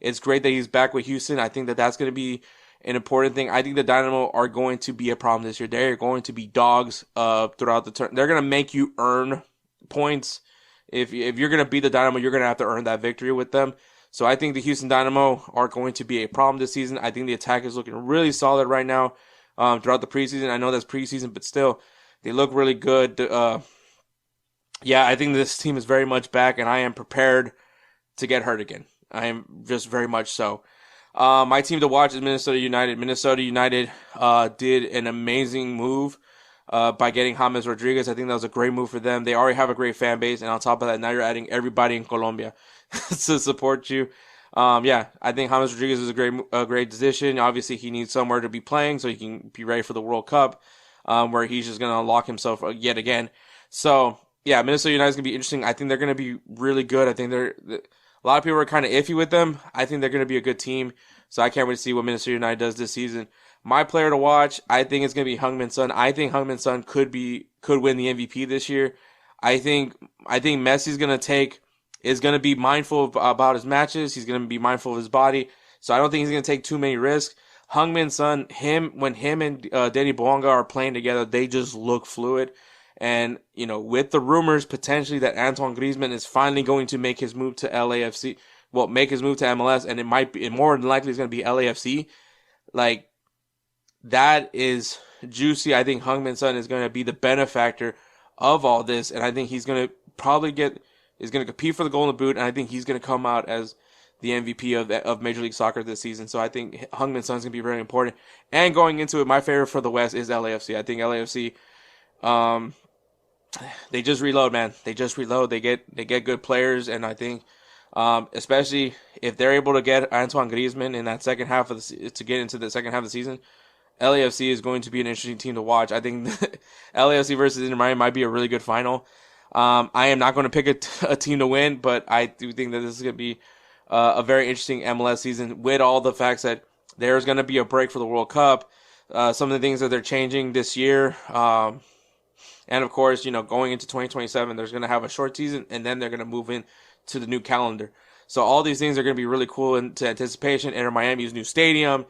it's great that he's back with Houston. I think that that's going to be an important thing. I think the Dynamo are going to be a problem this year. They're going to be dogs throughout the turn. They're going to make you earn points. If you're going to beat the Dynamo, you're going to have to earn that victory with them. So I think the Houston Dynamo are going to be a problem this season. I think the attack is looking really solid right now throughout the preseason. I know that's preseason, but still, they look really good. Yeah, I think this team is very much back, and I am prepared to get hurt again. I am just very much so. My team to watch is Minnesota United. Minnesota United did an amazing move by getting James Rodriguez. I think that was a great move for them. They already have a great fan base, and on top of that, now you're adding everybody in Colombia to support you. Yeah, I think James Rodriguez is a great decision. Obviously, he needs somewhere to be playing so he can be ready for the World Cup, where he's just going to unlock himself yet again. So, yeah, Minnesota United is going to be interesting. I think they're going to be really good. I think a lot of people are kind of iffy with them. I think they're going to be a good team. So I can't wait to see what Minnesota United does this season. My player to watch, I think it's going to be Heung-min Son. I think Heung-min Son could win the MVP this year. I think Messi's is going to be mindful about his matches. He's going to be mindful of his body. So I don't think he's going to take too many risks. Heung-min Son, when him and Danny Boanga are playing together, they just look fluid. And, with the rumors potentially that Antoine Griezmann is finally going to make his move to LAFC, make his move to MLS, and it more than likely is going to be LAFC, like, that is juicy. I think Heung-min Son is going to be the benefactor of all this, and I think he's going to compete for the Golden Boot, and I think he's going to come out as the MVP of Major League Soccer this season. So I think Heung-min Son is going to be very important. And going into it, my favorite for the West is LAFC. I think LAFC, they just reload, man. They just reload. They get good players, and I think, especially if they're able to get Antoine Griezmann in that second half to get into the second half of the season, LAFC is going to be an interesting team to watch. I think LAFC versus Inter Miami might be a really good final. I am not going to pick a team to win, but I do think that this is going to be a very interesting MLS season with all the facts that there's going to be a break for the World Cup. Some of the things that they're changing this year. And of course, going into 2027, there's going to have a short season, and then they're going to move in to the new calendar. So all these things are going to be really cool into anticipation. Inter Miami's new stadium.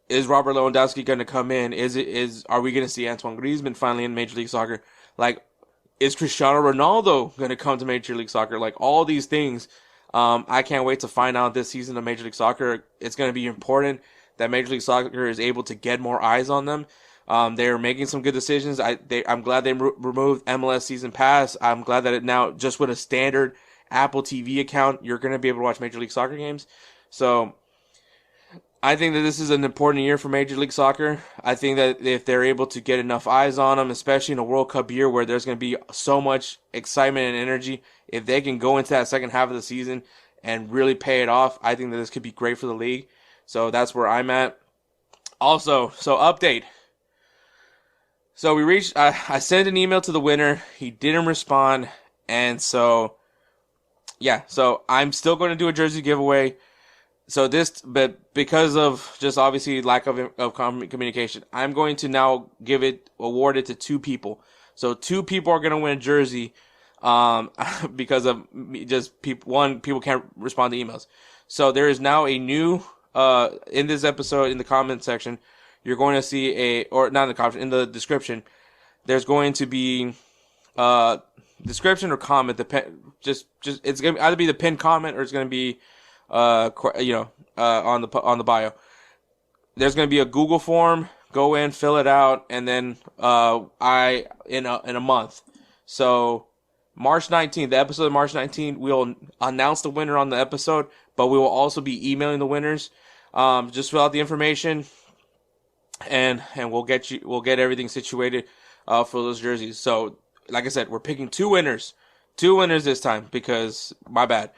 Is Robert Lewandowski going to come in? Are we going to see Antoine Griezmann finally in Major League Soccer? Like, is Cristiano Ronaldo going to come to Major League Soccer? Like, all these things, I can't wait to find out this season of Major League Soccer. It's going to be important that Major League Soccer is able to get more eyes on them. They're making some good decisions. I'm glad they removed MLS Season Pass. I'm glad that it now, just with a standard Apple TV account, you're going to be able to watch Major League Soccer games. So I think that this is an important year for Major League Soccer. I think that if they're able to get enough eyes on them, especially in a World Cup year where there's going to be so much excitement and energy, if they can go into that second half of the season and really pay it off, I think that this could be great for the league. So that's where I'm at. Also, update. So I sent an email to the winner. He didn't respond. And so I'm still going to do a jersey giveaway. But because of just obviously lack of communication, I'm going to now award it to two people. So two people are going to win a jersey, because of people can't respond to emails. So there is now a new, in this episode, in the comment section, you're going to see in the description, there's going to be, description or comment, it's going to either be the pinned comment or it's going to be, on the bio. There's going to be a Google form. Go in, fill it out, and then in a month. So March 19th, the episode of March 19th, we'll announce the winner on the episode, but we will also be emailing the winners. Just fill out the information, and we'll get everything situated for those jerseys. So, like I said, we're picking two winners this time because my bad.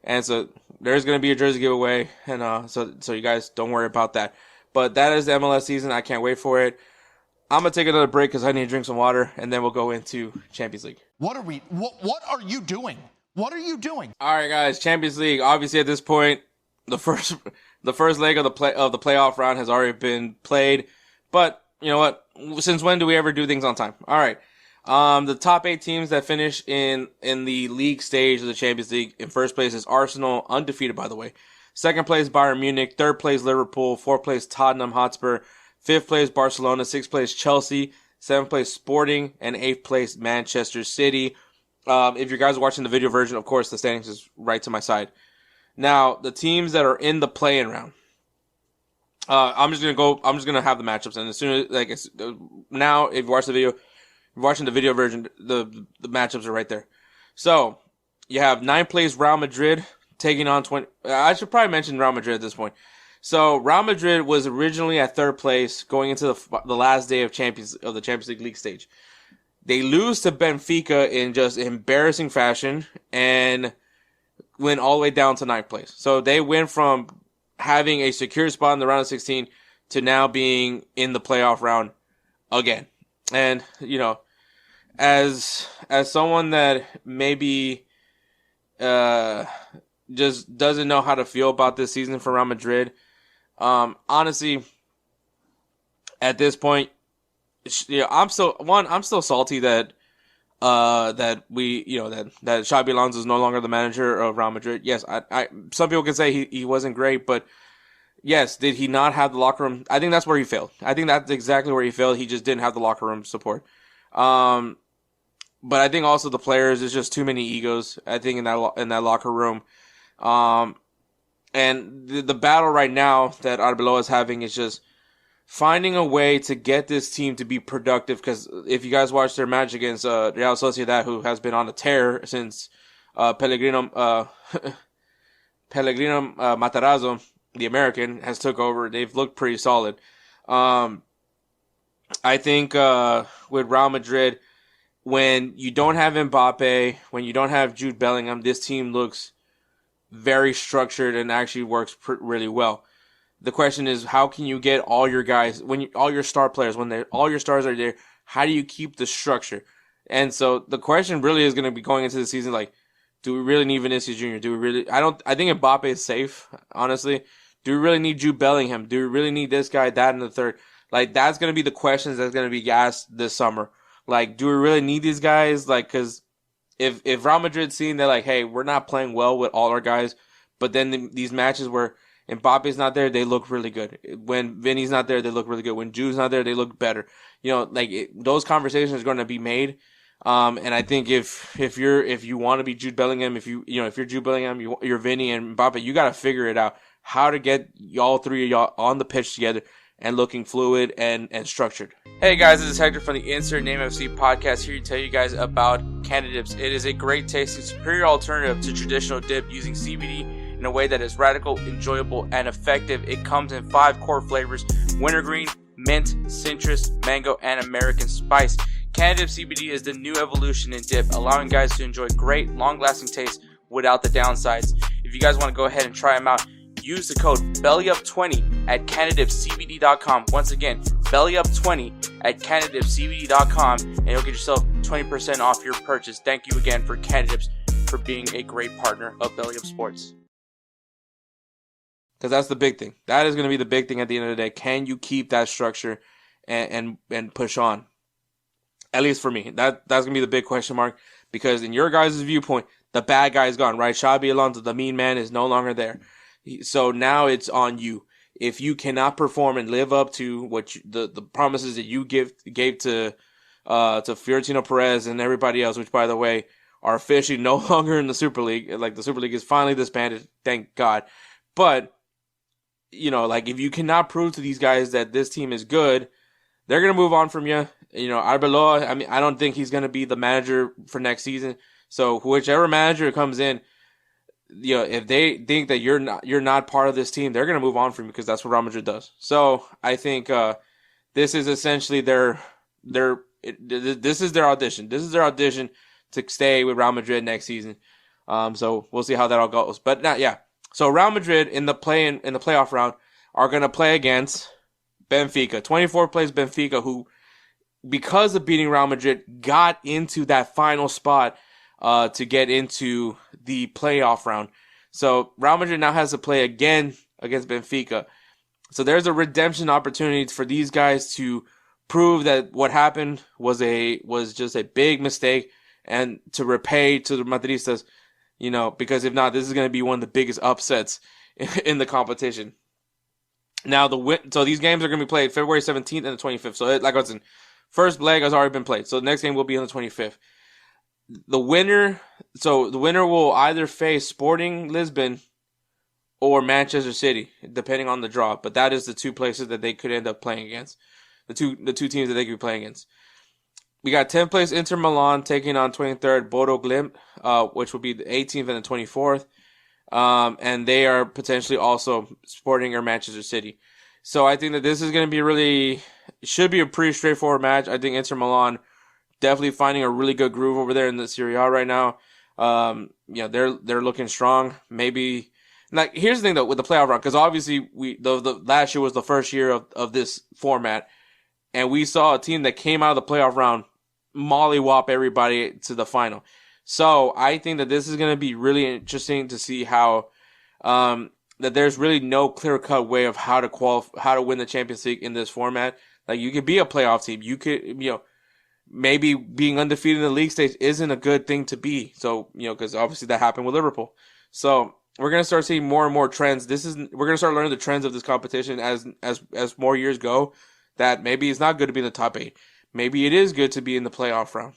And so there's gonna be a jersey giveaway, and so you guys don't worry about that. But that is the MLS season. I can't wait for it. I'm gonna take another break because I need to drink some water, and then we'll go into Champions League. What are you doing? What are you doing? All right, guys. Champions League. Obviously, at this point, the first leg of the playoff round has already been played. But you know what? Since when do we ever do things on time? All right. The top 8 teams that finish in the league stage of the Champions League. In first place is Arsenal, undefeated by the way. Second place Bayern Munich. Third place Liverpool. Fourth place Tottenham Hotspur. Fifth place Barcelona. Sixth place Chelsea. Seventh place Sporting. And eighth place Manchester City. If you guys are watching the video version, of course, the standings is right to my side. Now, the teams that are in the play-in round. I'm just gonna have the matchups, and as soon as now, if you watch the video, if you're watching the video version, the matchups are right there. So you have 9th place Real Madrid taking on 20. I should probably mention Real Madrid at this point. So Real Madrid was originally at 3rd place going into the last day of the Champions League stage. They lose to Benfica in just embarrassing fashion and went all the way down to 9th place. So they went from having a secure spot in the round of 16 to now being in the playoff round again. And, you know, as someone that maybe just doesn't know how to feel about this season for Real Madrid, honestly, at this point, I'm still salty that that Xabi Alonso is no longer the manager of Real Madrid. Yes, some people can say he wasn't great, but yes, did he not have the locker room? I think that's where he failed. I think that's exactly where he failed. He just didn't have the locker room support. But I think also the players, there's just too many egos, I think, in that locker room. And the battle right now that Arbeloa is having is just finding a way to get this team to be productive, because if you guys watch their match against Real Sociedad, who has been on a tear since Pellegrino Matarazzo, the American, has took over, they've looked pretty solid. I think with Real Madrid, when you don't have Mbappe, when you don't have Jude Bellingham, this team looks very structured and actually works really well. The question is, how can you get all your guys, all your star players, all your stars are there, how do you keep the structure? And so the question really is going to be going into the season, like, do we really need Vinicius Jr.? I think Mbappe is safe, honestly. Do we really need Jude Bellingham? Do we really need this guy, that, and the third? Like, that's going to be the questions that's going to be asked this summer. Like, do we really need these guys? Like, because if Real Madrid's seeing that, like, hey, we're not playing well with all our guys, but then these matches where Mbappe's not there, they look really good. When Vinny's not there, they look really good. When Jude's not there, they look better. You know, like those conversations are going to be made. And I think if you want to be Jude Bellingham, if you're Jude Bellingham, you're Vinny and Mbappe, you got to figure it out how to get all three of y'all on the pitch together and looking fluid and structured. Hey guys, this is Hector from the Inter Miami and LAFC podcast, here to tell you guys about Canada Dips. It is a great tasting, superior alternative to traditional dip using CBD in a way that is radical, enjoyable, and effective. It comes in 5 core flavors: wintergreen, mint, citrus, mango, and American spice. Canada Dip CBD is the new evolution in dip, allowing guys to enjoy great, long-lasting taste without the downsides. If you guys want to go ahead and try them out, use the code BELLYUP20 at CanadaDipCBD.com. Once again, BELLYUP20 at CanadaDipCBD.com, and you'll get yourself 20% off your purchase. Thank you again for Canada Dips for being a great partner of Belly Up Sports. Because that's the big thing. That is going to be the big thing at the end of the day. Can you keep that structure and push on? At least for me. That's going to be the big question mark. Because in your guys' viewpoint, the bad guy is gone, right? Xabi Alonso, the mean man, is no longer there. So now it's on you. If you cannot perform and live up to what the promises that you gave to Florentino Perez and everybody else, which, by the way, are officially no longer in the Super League. Like, the Super League is finally disbanded, thank God. But, like, if you cannot prove to these guys that this team is good, they're going to move on from you. Arbeloa, I don't think he's going to be the manager for next season. So whichever manager comes in, if they think that you're not part of this team, they're going to move on from you, because that's what Real Madrid does. So I think this is essentially this is their audition. This is their audition to stay with Real Madrid next season. So we'll see how that all goes. But so Real Madrid in the playoff round are going to play against Benfica. 24th place Benfica, who, because of beating Real Madrid, got into that final spot to get into the playoff round. So Real Madrid now has to play again against Benfica. So there's a redemption opportunity for these guys to prove that what happened was just a big mistake, and to repay to the Madridistas, because if not, this is going to be one of the biggest upsets in the competition. Now, so these games are going to be played February 17th and the 25th. So, like I was saying, first leg has already been played. So the next game will be on the 25th. The winner will either face Sporting Lisbon or Manchester City, depending on the draw. But that is the two places that they could end up playing against. The two teams that they could be playing against. We got 10th place Inter Milan taking on 23rd Bodo Glimt, which will be the 18th and the 24th. And they are potentially also Sporting or Manchester City. So I think that this is going to be should be a pretty straightforward match. I think Inter Milan definitely finding a really good groove over there in the Serie A right now. They're looking strong. Maybe, like, here's the thing though with the playoff round, because obviously the last year was the first year of this format, and we saw a team that came out of the playoff round mollywop everybody to the final. So I think that this is going to be really interesting to see how that there's really no clear-cut way of how to win the Champions League in this format. Like, you could be a playoff team. You could, maybe being undefeated in the league stage isn't a good thing to be. So, because obviously that happened with Liverpool. So we're going to start seeing more and more trends. We're going to start learning the trends of this competition as more years go, that maybe it's not good to be in the top 8. Maybe it is good to be in the playoff round.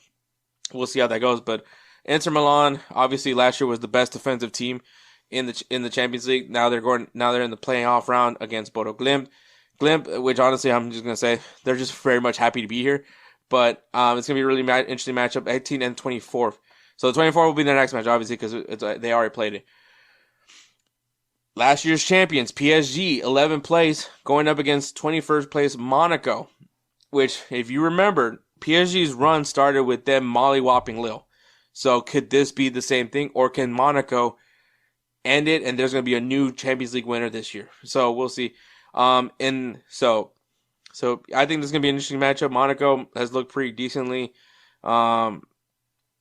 We'll see how that goes. But Inter Milan, obviously last year was the best defensive team in the Champions League. Now they're in the playoff round against Bodo Glimt. Which honestly I'm just gonna say they're just very much happy to be here. But it's gonna be a really interesting matchup, 18th and 24th. So the 24th will be their next match, obviously, because they already played it. Last year's champions, PSG, 11th place, going up against 21st place Monaco. Which, if you remember, PSG's run started with them mollywopping Lille. So could this be the same thing, or can Monaco end it and there's going to be a new Champions League winner this year? So we'll see. So I think this is going to be an interesting matchup. Monaco has looked pretty decently over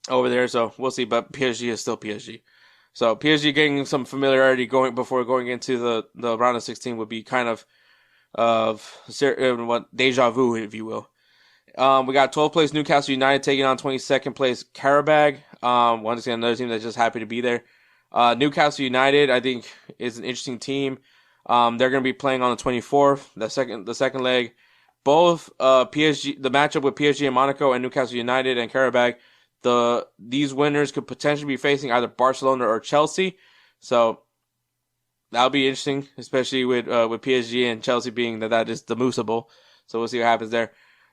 there, so we'll see. But PSG is still PSG. So PSG getting some familiarity before going into the round of 16 would be kind of deja vu, if you will. We got 12th place Newcastle United taking on 22nd place Karabag. Once again, another team that's just happy to be there. Newcastle United, I think, is an interesting team. They're going to be playing on the 24th, the second leg. Both PSG, the matchup with PSG and Monaco, and Newcastle United and Karabag, these winners could potentially be facing either Barcelona or Chelsea. So that'll be interesting, especially with PSG and Chelsea being that is the Musa Bowl. So we'll see what happens there.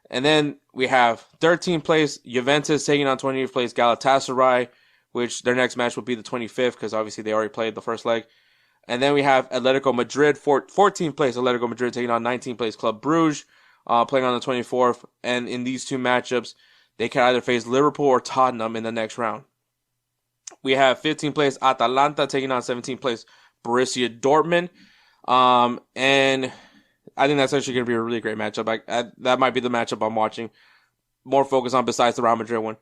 And then we have 13th place Juventus taking on 20th place Galatasaray, which their next match will be the 25th, because obviously they already played the first leg. And then we have Atletico Madrid, 14th place Atletico Madrid taking on 19th place Club Brugge, playing on the 24th. And in these two matchups, they can either face Liverpool or Tottenham in the next round. We have 15th place Atalanta taking on 17th place Borussia Dortmund. And I think that's actually going to be a really great matchup. That might be the matchup I'm watching. More focus on besides the Real Madrid one.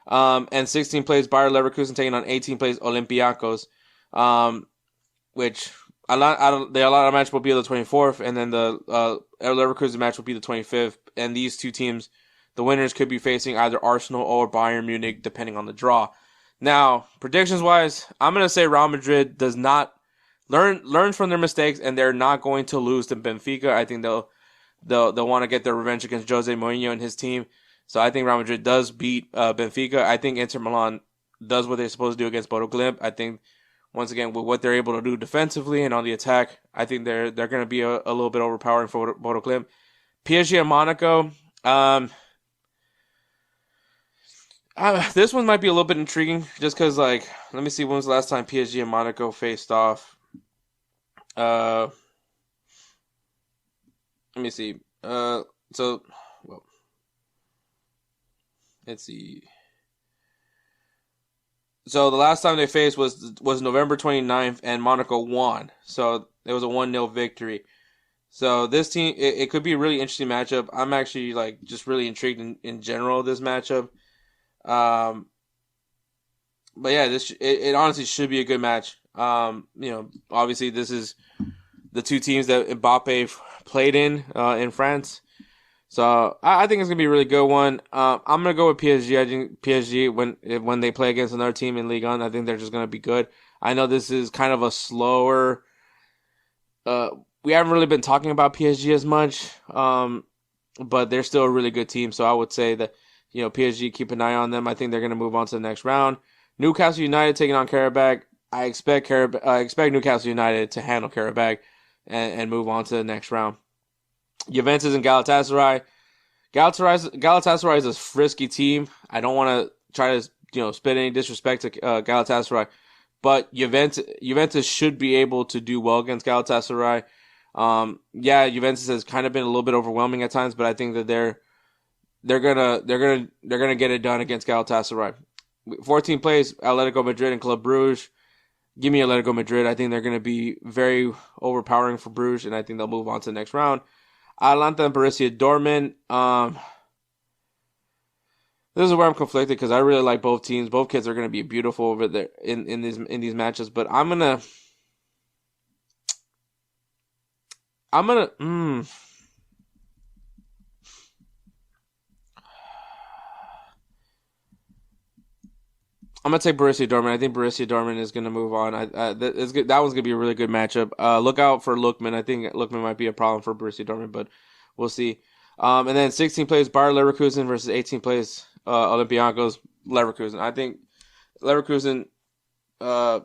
And 16th place Bayer Leverkusen taking on 18th place Olympiacos. Which the Atlanta match will be the 24th, and then the Leverkusen match will be the 25th. And these two teams, the winners could be facing either Arsenal or Bayern Munich, depending on the draw. Now, predictions-wise, I'm going to say Real Madrid does not learn from their mistakes, and they're not going to lose to Benfica. I think they'll want to get their revenge against Jose Mourinho and his team. So I think Real Madrid does beat Benfica. I think Inter Milan does what they're supposed to do against Bodo Glimt. I think once again with what they're able to do defensively and on the attack, I think they're going to be a little bit overpowering for Bodo Glimt. PSG and Monaco. This one might be a little bit intriguing just because, like, let me see, when was the last time PSG and Monaco faced off? Let me see. Let's see. So the last time they faced was November 29th, and Monaco won. So it was a 1-0 victory. So this team, it could be a really interesting matchup. I'm actually, like, just really intrigued in general of this matchup. But yeah, it honestly should be a good match. Obviously this is the two teams that Mbappe played in France. So I think it's gonna be a really good one. I'm gonna go with PSG. I think PSG when they play against another team in Ligue 1, I think they're just gonna be good. I know this is kind of a slower. We haven't really been talking about PSG as much, but they're still a really good team. So I would say that PSG, keep an eye on them. I think they're gonna move on to the next round. Newcastle United taking on Karabakh. I expect Newcastle United to handle Karabakh and move on to the next round. Juventus and Galatasaray. Galatasaray is a frisky team. I don't want to try to spit any disrespect to Galatasaray, but Juventus should be able to do well against Galatasaray. Juventus has kind of been a little bit overwhelming at times, but I think that they're gonna get it done against Galatasaray. 14th place, Atletico Madrid and Club Brugge. Give me Atletico Madrid. I think they're going to be very overpowering for Bruges, and I think they'll move on to the next round. Atalanta and Borussia Dortmund. This is where I'm conflicted because I really like both teams. Both kids are going to be beautiful over there in these matches, but I'm gonna take Borussia Dortmund. I think Borussia Dortmund is going to move on. That one's going to be a really good matchup. Look out for Lookman. I think Lookman might be a problem for Borussia Dortmund, but we'll see. And then 16th place Bayer Leverkusen versus 18th place Olympiacos Leverkusen. I think Leverkusen,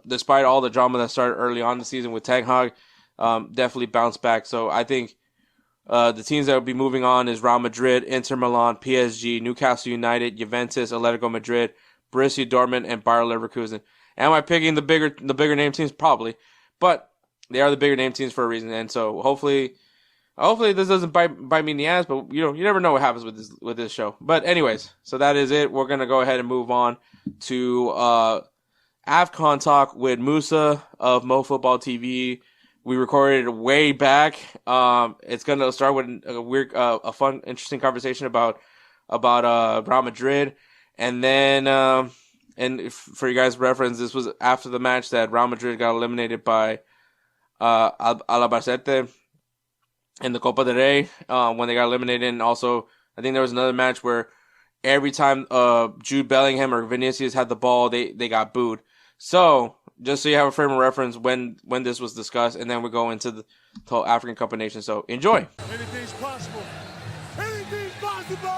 despite all the drama that started early on in the season with Ten Hag, definitely bounced back. So I think the teams that will be moving on is Real Madrid, Inter Milan, PSG, Newcastle United, Juventus, Atletico Madrid, Borussia Dortmund, and Bayer Leverkusen. Am I picking the bigger name teams? Probably, but they are the bigger name teams for a reason. And so hopefully this doesn't bite me in the ass. But you never know what happens with this show. But anyways, so that is it. We're gonna go ahead and move on to AFCON talk with Musa of Mo Football TV. We recorded it way back. It's gonna start with a fun, interesting conversation about Real Madrid. And then, for you guys' reference, this was after the match that Real Madrid got eliminated by Albacete in the Copa del Rey when they got eliminated. And also, I think there was another match where every time Jude Bellingham or Vinicius had the ball, they got booed. So, just so you have a frame of reference when this was discussed, and then we go into the whole African Cup of Nations. So, enjoy. Anything's possible. Anything's possible.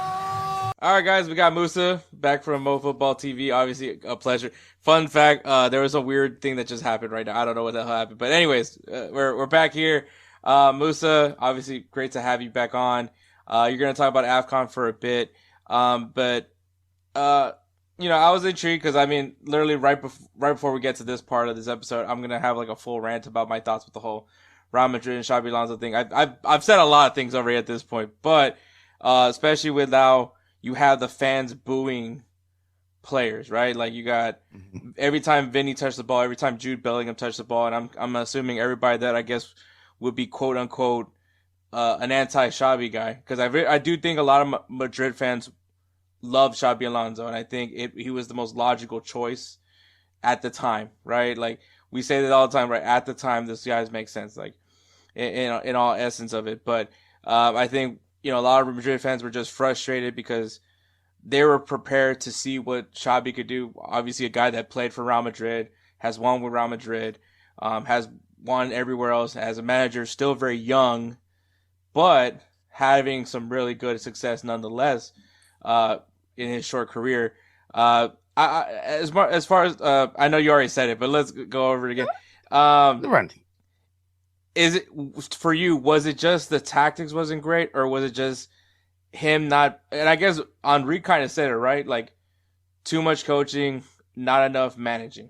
All right, guys, we got Musa back from Mo Football TV. Obviously, a pleasure. Fun fact: there was a weird thing that just happened right now. I don't know what the hell happened, but anyways, we're back here. Musa, obviously, great to have you back on. You're gonna talk about AFCON for a bit, but I was intrigued because literally right before we get to this part of this episode, I'm gonna have like a full rant about my thoughts with the whole Real Madrid and Xabi Alonso thing. I've said a lot of things already at this point, but especially with now. You have the fans booing players, right? Like you got every time Vinny touched the ball, every time Jude Bellingham touched the ball, and I'm assuming everybody that I guess would be quote unquote an anti-Xabi guy, because I do think a lot of Madrid fans love Xabi Alonso, and I think he was the most logical choice at the time, right? Like we say that all the time, right? At the time, this guys make sense, like in all essence of it, but I think. A lot of Madrid fans were just frustrated because they were prepared to see what Xabi could do. Obviously, a guy that played for Real Madrid, has won with Real Madrid, has won everywhere else, as a manager, still very young, but having some really good success nonetheless in his short career. I as far as I know you already said it, but let's go over it again. Um, Running. is it for you? Was it just the tactics wasn't great, or was it just him not? And I guess Henri kind of said it right, like too much coaching, not enough managing.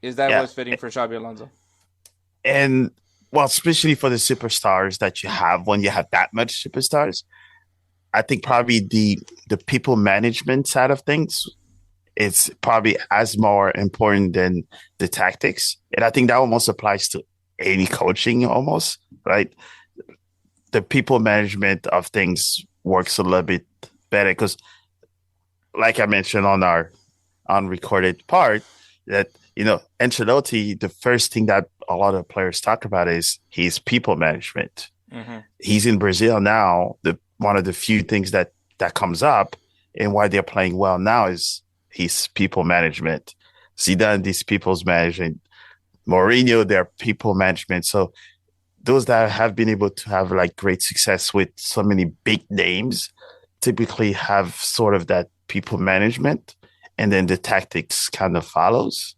Is that Yeah. what's fitting for Xabi Alonso? And well, especially for the superstars that you have when you have that much superstars, I think probably the people management side of things is probably as more important than the tactics. And I think that almost applies to any coaching almost, right? The people management of things works a little bit better because like I mentioned on our unrecorded part, that Ancelotti, the first thing that a lot of players talk about is his people management. Mm-hmm. He's in Brazil now. The one of the few things that comes up and why they're playing well now is his people management. Zidane, these people's management. Mourinho, their people management. So those that have been able to have like great success with so many big names typically have sort of that people management, and then the tactics kind of follows.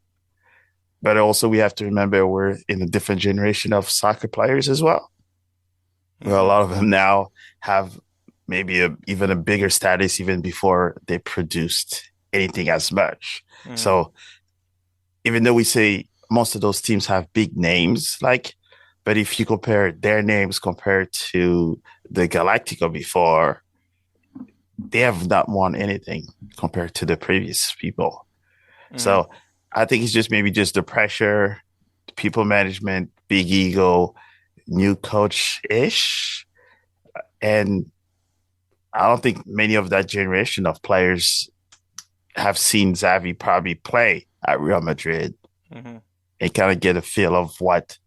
But also we have to remember we're in a different generation of soccer players as well. Mm-hmm. Where a lot of them now have maybe even a bigger status even before they produced anything as much. Mm-hmm. So even though we say most of those teams have big names, but if you compare their names compared to the Galactico before, they have not won anything compared to the previous people. Mm-hmm. So I think it's just maybe just the pressure, people management, big ego, new coach-ish. And I don't think many of that generation of players have seen Xavi probably play at Real Madrid and kind of get a feel of what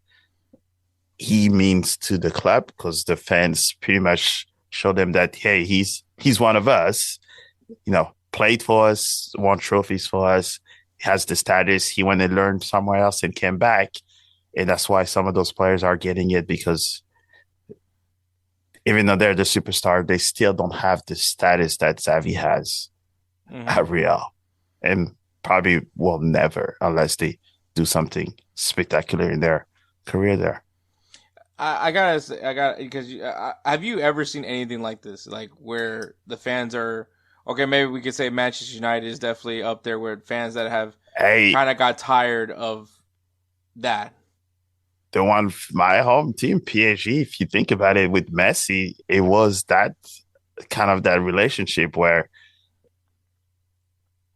he means to the club, because the fans pretty much show them that, hey, he's one of us, played for us, won trophies for us, has the status. He went and learned somewhere else and came back. And that's why some of those players are getting it, because even though they're the superstar, they still don't have the status that Xavi has at Real, and probably will never unless they do something spectacular in their career there. I gotta because have you ever seen anything like this? Like where the fans are okay? Maybe we could say Manchester United is definitely up there where fans that have kind of got tired of that. The one, my home team, PSG, if you think about it, with Messi, it was that kind of that relationship where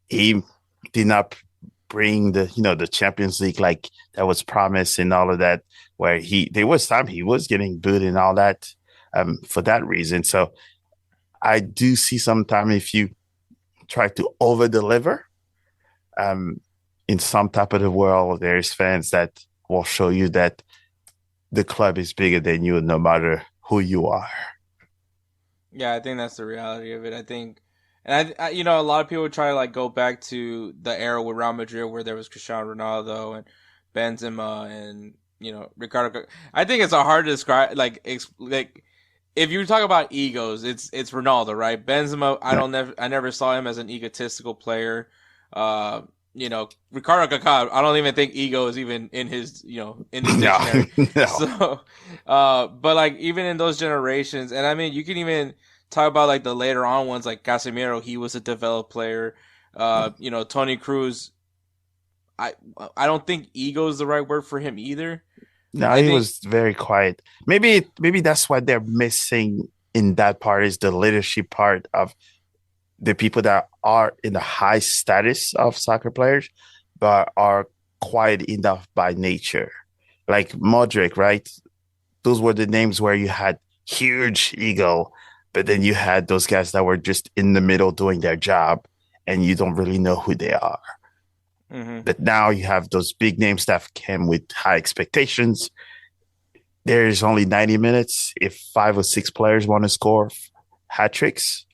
he did not bring the Champions League like that was promised and all of that, where there was time he was getting booed and all that for that reason. So I do see sometimes if you try to over deliver in some type of the world, there's fans that will show you that the club is bigger than you no matter who you are. Yeah, I think that's the reality of it. I think, and I a lot of people try to like go back to the era with Real Madrid where there was Cristiano Ronaldo and Benzema and Ricardo. I think it's hard to describe. Like if you talk about egos, it's Ronaldo, right? Benzema, I never saw him as an egotistical player. Ricardo Kaká, I don't even think ego is even in his dictionary. No. So, but like even in those generations, and I mean, you can even talk about like the later on ones, like Casemiro, he was a developed player. Toni Kroos, I don't think ego is the right word for him either. No, he was very quiet. Maybe that's what they're missing in that part, is the leadership part of the people that are in the high status of soccer players, but are quiet enough by nature. Like Modric, right? Those were the names where you had huge ego, but then you had those guys that were just in the middle doing their job, and you don't really know who they are. Mm-hmm. But now you have those big names that came with high expectations. There's only 90 minutes. If 5 or 6 players want to score hat tricks,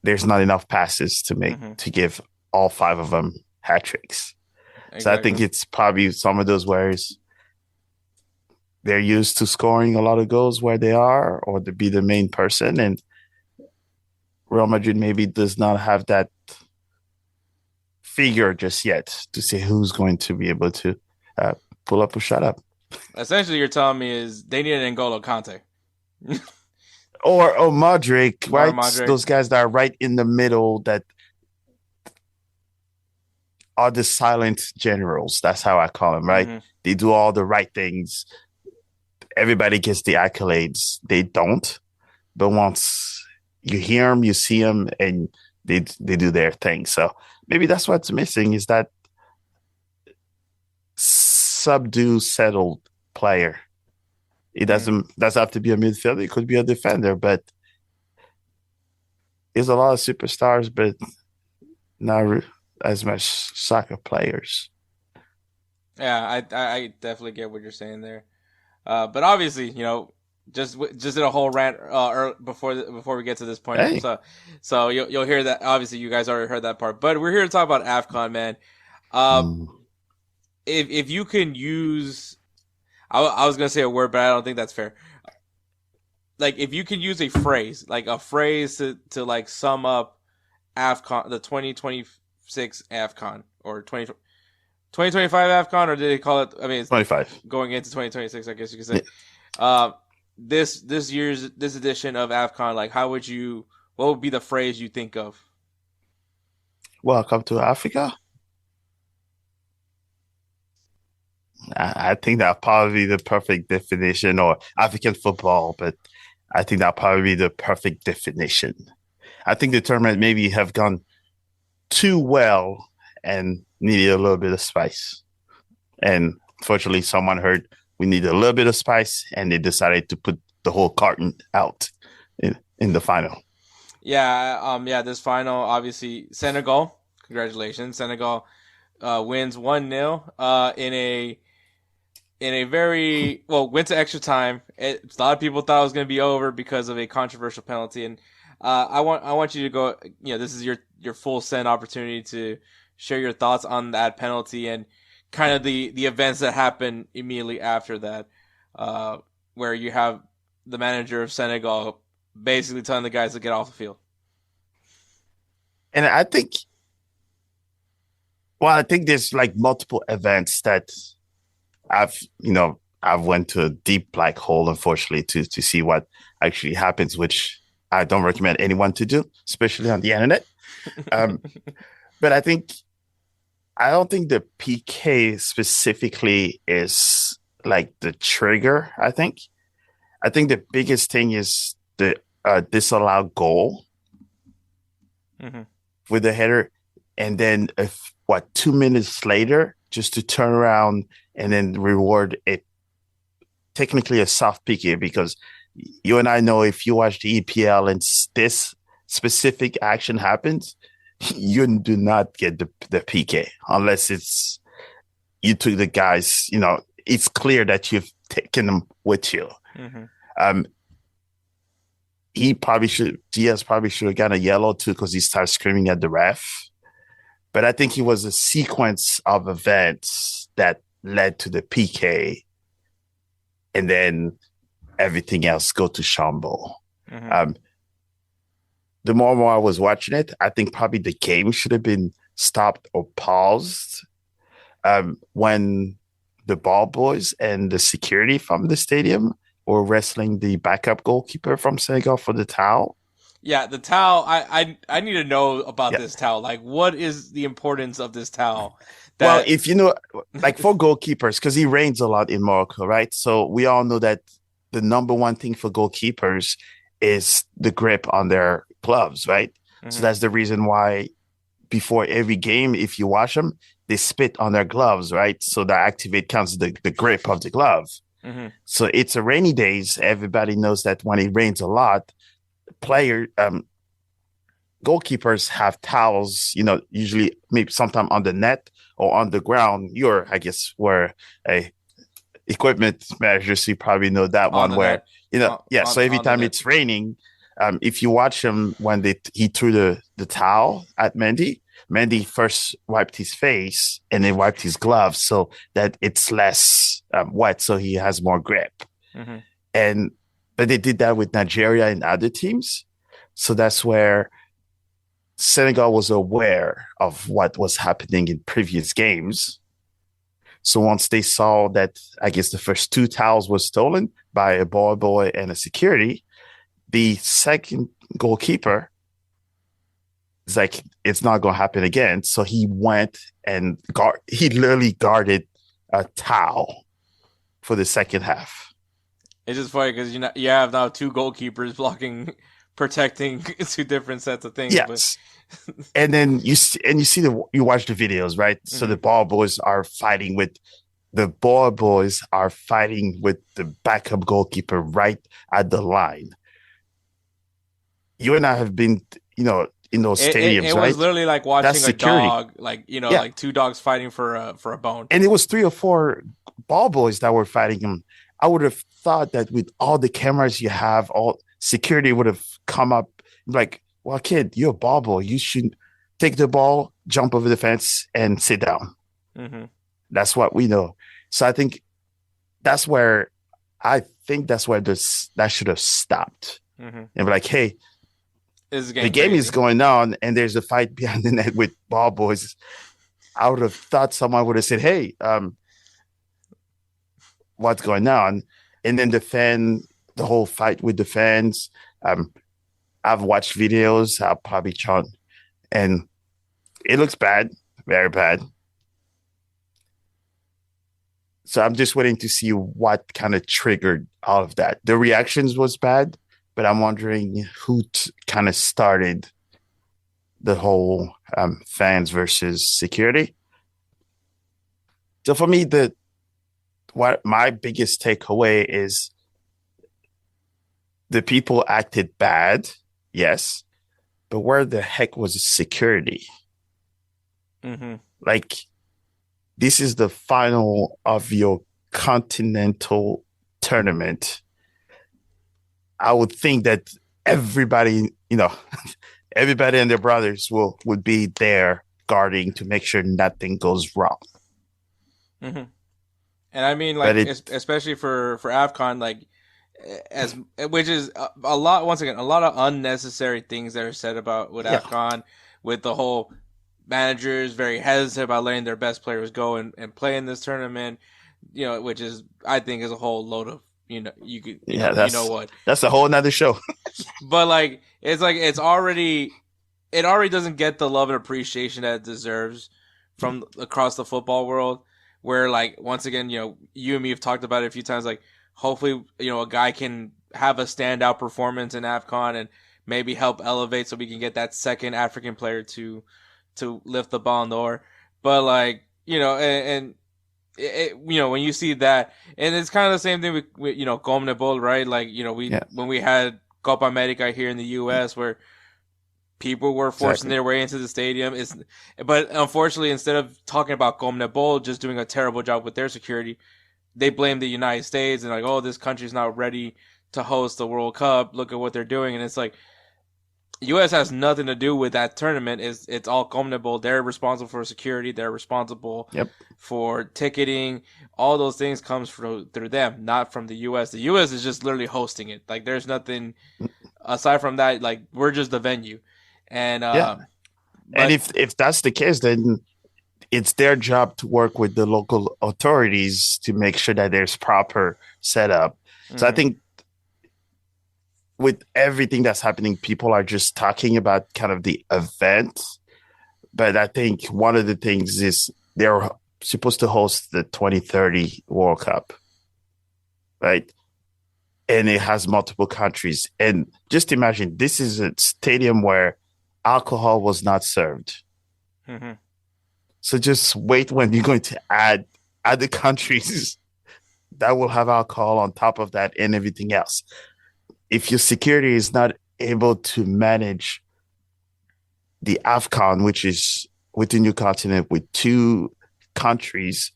there's not enough passes to make to give all 5 of them hat tricks. Exactly. So I think it's probably some of those where they're used to scoring a lot of goals where they are, or to be the main person. And Real Madrid maybe does not have that figure just yet to see who's going to be able to pull up or shut up. Essentially, you're telling me is they need an N'Golo Kante. Or Modric, Or right? Madrid. Those guys that are right in the middle that are the silent generals. That's how I call them, right? They do all the right things. Everybody gets the accolades. They don't. But once you hear them, you see them, and they do their thing. So maybe that's what's missing is that subdue, settled player. It doesn't have to be a midfielder. It could be a defender, but there's a lot of superstars, but not as much soccer players. Yeah, I definitely get what you're saying there. But obviously, just did a whole rant before we get to this point. Hey. So you'll hear that. Obviously, you guys already heard that part. But we're here to talk about AFCON, man. If you can use, I was gonna say a word, but I don't think that's fair. Like if you can use a phrase to like sum up AFCON, the 2026 AFCON or 2025 AFCON, or did they call it? I mean, it's 25 going into 2026. I guess you could say. This edition of AFCON, like what would be the phrase you think of? Welcome to Africa. I think that'll probably be the perfect definition, or African football, but I think that'll probably be the perfect definition. I think the tournament maybe have gone too well and needed a little bit of spice. And fortunately, someone heard we need a little bit of spice, and they decided to put the whole carton out in the final. Yeah, this final, obviously, Senegal. Congratulations, Senegal wins 1-0 in a very went to extra time. A lot of people thought it was going to be over because of a controversial penalty, and I want you to go. This is your full send opportunity to share your thoughts on that penalty and kind of the events that happened immediately after that, where you have the manager of Senegal basically telling the guys to get off the field. And I think there's like multiple events that I've went to a deep black hole, unfortunately, to see what actually happens, which I don't recommend anyone to do, especially on the internet. But I don't think the PK specifically is like the trigger. I think the biggest thing is the disallowed goal with the header, and then 2 minutes later, just to turn around and then reward it, technically a soft PK, because you and I know if you watch the EPL and this specific action happens, you do not get the PK unless it's you took the guys. It's clear that you've taken them with you. Diaz probably should have gotten a yellow too, because he started screaming at the ref. But I think it was a sequence of events that led to the PK, and then everything else go to shambles. The more I was watching it, I think probably the game should have been stopped or paused when the ball boys and the security from the stadium were wrestling the backup goalkeeper from Senegal for the towel. Yeah, the towel. I need to know about this towel. Like, what is the importance of this towel? Well, if you know, like for goalkeepers, because it rains a lot in Morocco, right? So we all know that the number one thing for goalkeepers is the grip on their gloves, right? So that's the reason why before every game, if you watch them, they spit on their gloves, right? So that counts the grip of the glove. So it's a rainy days. Everybody knows that when it rains a lot, goalkeepers have towels, usually maybe sometime on the net or on the ground. I guess, where a equipment manager, so you probably know that one where, so every time it's raining, if you watch him when he threw the towel at Mendy first wiped his face and then wiped his gloves so that it's less wet, so he has more grip. But they did that with Nigeria and other teams. So that's where Senegal was aware of what was happening in previous games. So once they saw that, I guess the first two towels were stolen by a ball boy and a security, the second goalkeeper is like, it's not going to happen again. So he went and he literally guarded a towel for the second half. It's just funny because you have now two goalkeepers protecting two different sets of things. Yes. And then you watch the videos, right? Mm-hmm. So the ball boys are fighting with the backup goalkeeper right at the line. You and I have been, in those stadiums, it right? Was literally like watching a dog, like two dogs fighting for a bone. And it was 3 or 4 ball boys that were fighting him. I would have thought that with all the cameras you have, all security would have come up like, well, kid, you're a ball boy. You should take the ball, jump over the fence, and sit down. Mm-hmm. That's what we know. So I think that's where that should have stopped. Mm-hmm. And be like, hey, the game is going on, and there's a fight behind the net with ball boys. I would have thought someone would have said, hey, what's going on? And then the whole fight with the fans. I've watched videos. I'll probably chant, and it looks bad, very bad. So I'm just waiting to see what kind of triggered all of that. The reactions was bad, but I'm wondering who kind of started the whole fans versus security. So for me, what my biggest takeaway is the people acted bad. Yes, but where the heck was the security? Mm-hmm. Like, this is the final of your continental tournament. I would think that everybody, everybody and their brothers would be there guarding to make sure nothing goes wrong. Mm-hmm. And I mean, like, especially for AFCON, like, which is a lot. Once again, a lot of unnecessary things that are said about with AFCON, with the whole managers very hesitant about letting their best players go and play in this tournament. Which is, I think, is a whole load of that's a whole nother show. But it already doesn't get the love and appreciation that it deserves from across the football world. Where, like, once again, you and me have talked about it a few times. Like, hopefully, a guy can have a standout performance in AFCON and maybe help elevate so we can get that second African player to lift the Ballon d'Or. But, like, when you see that, and it's kind of the same thing with CONMEBOL, right? Like, when we had Copa America here in the U.S. where people were forcing their way into the stadium. But unfortunately, instead of talking about CONMEBOL just doing a terrible job with their security, they blame the United States and like, oh, this country's not ready to host the World Cup. Look at what they're doing. And it's like, U.S. has nothing to do with that tournament. It's all CONMEBOL. They're responsible for security. They're responsible for ticketing. All those things comes through them, not from the U.S. The U.S. is just literally hosting it. Like, there's nothing aside from that. Like, we're just the venue. And and if that's the case, then it's their job to work with the local authorities to make sure that there's proper setup. Mm-hmm. So I think with everything that's happening, people are just talking about kind of the event. But I think one of the things is they're supposed to host the 2030 World Cup, right? And it has multiple countries. And just imagine, this is a stadium where alcohol was not served. Mm-hmm. So just wait when you're going to add other countries that will have alcohol on top of that and everything else. If your security is not able to manage the AFCON, which is within your continent with 2 countries,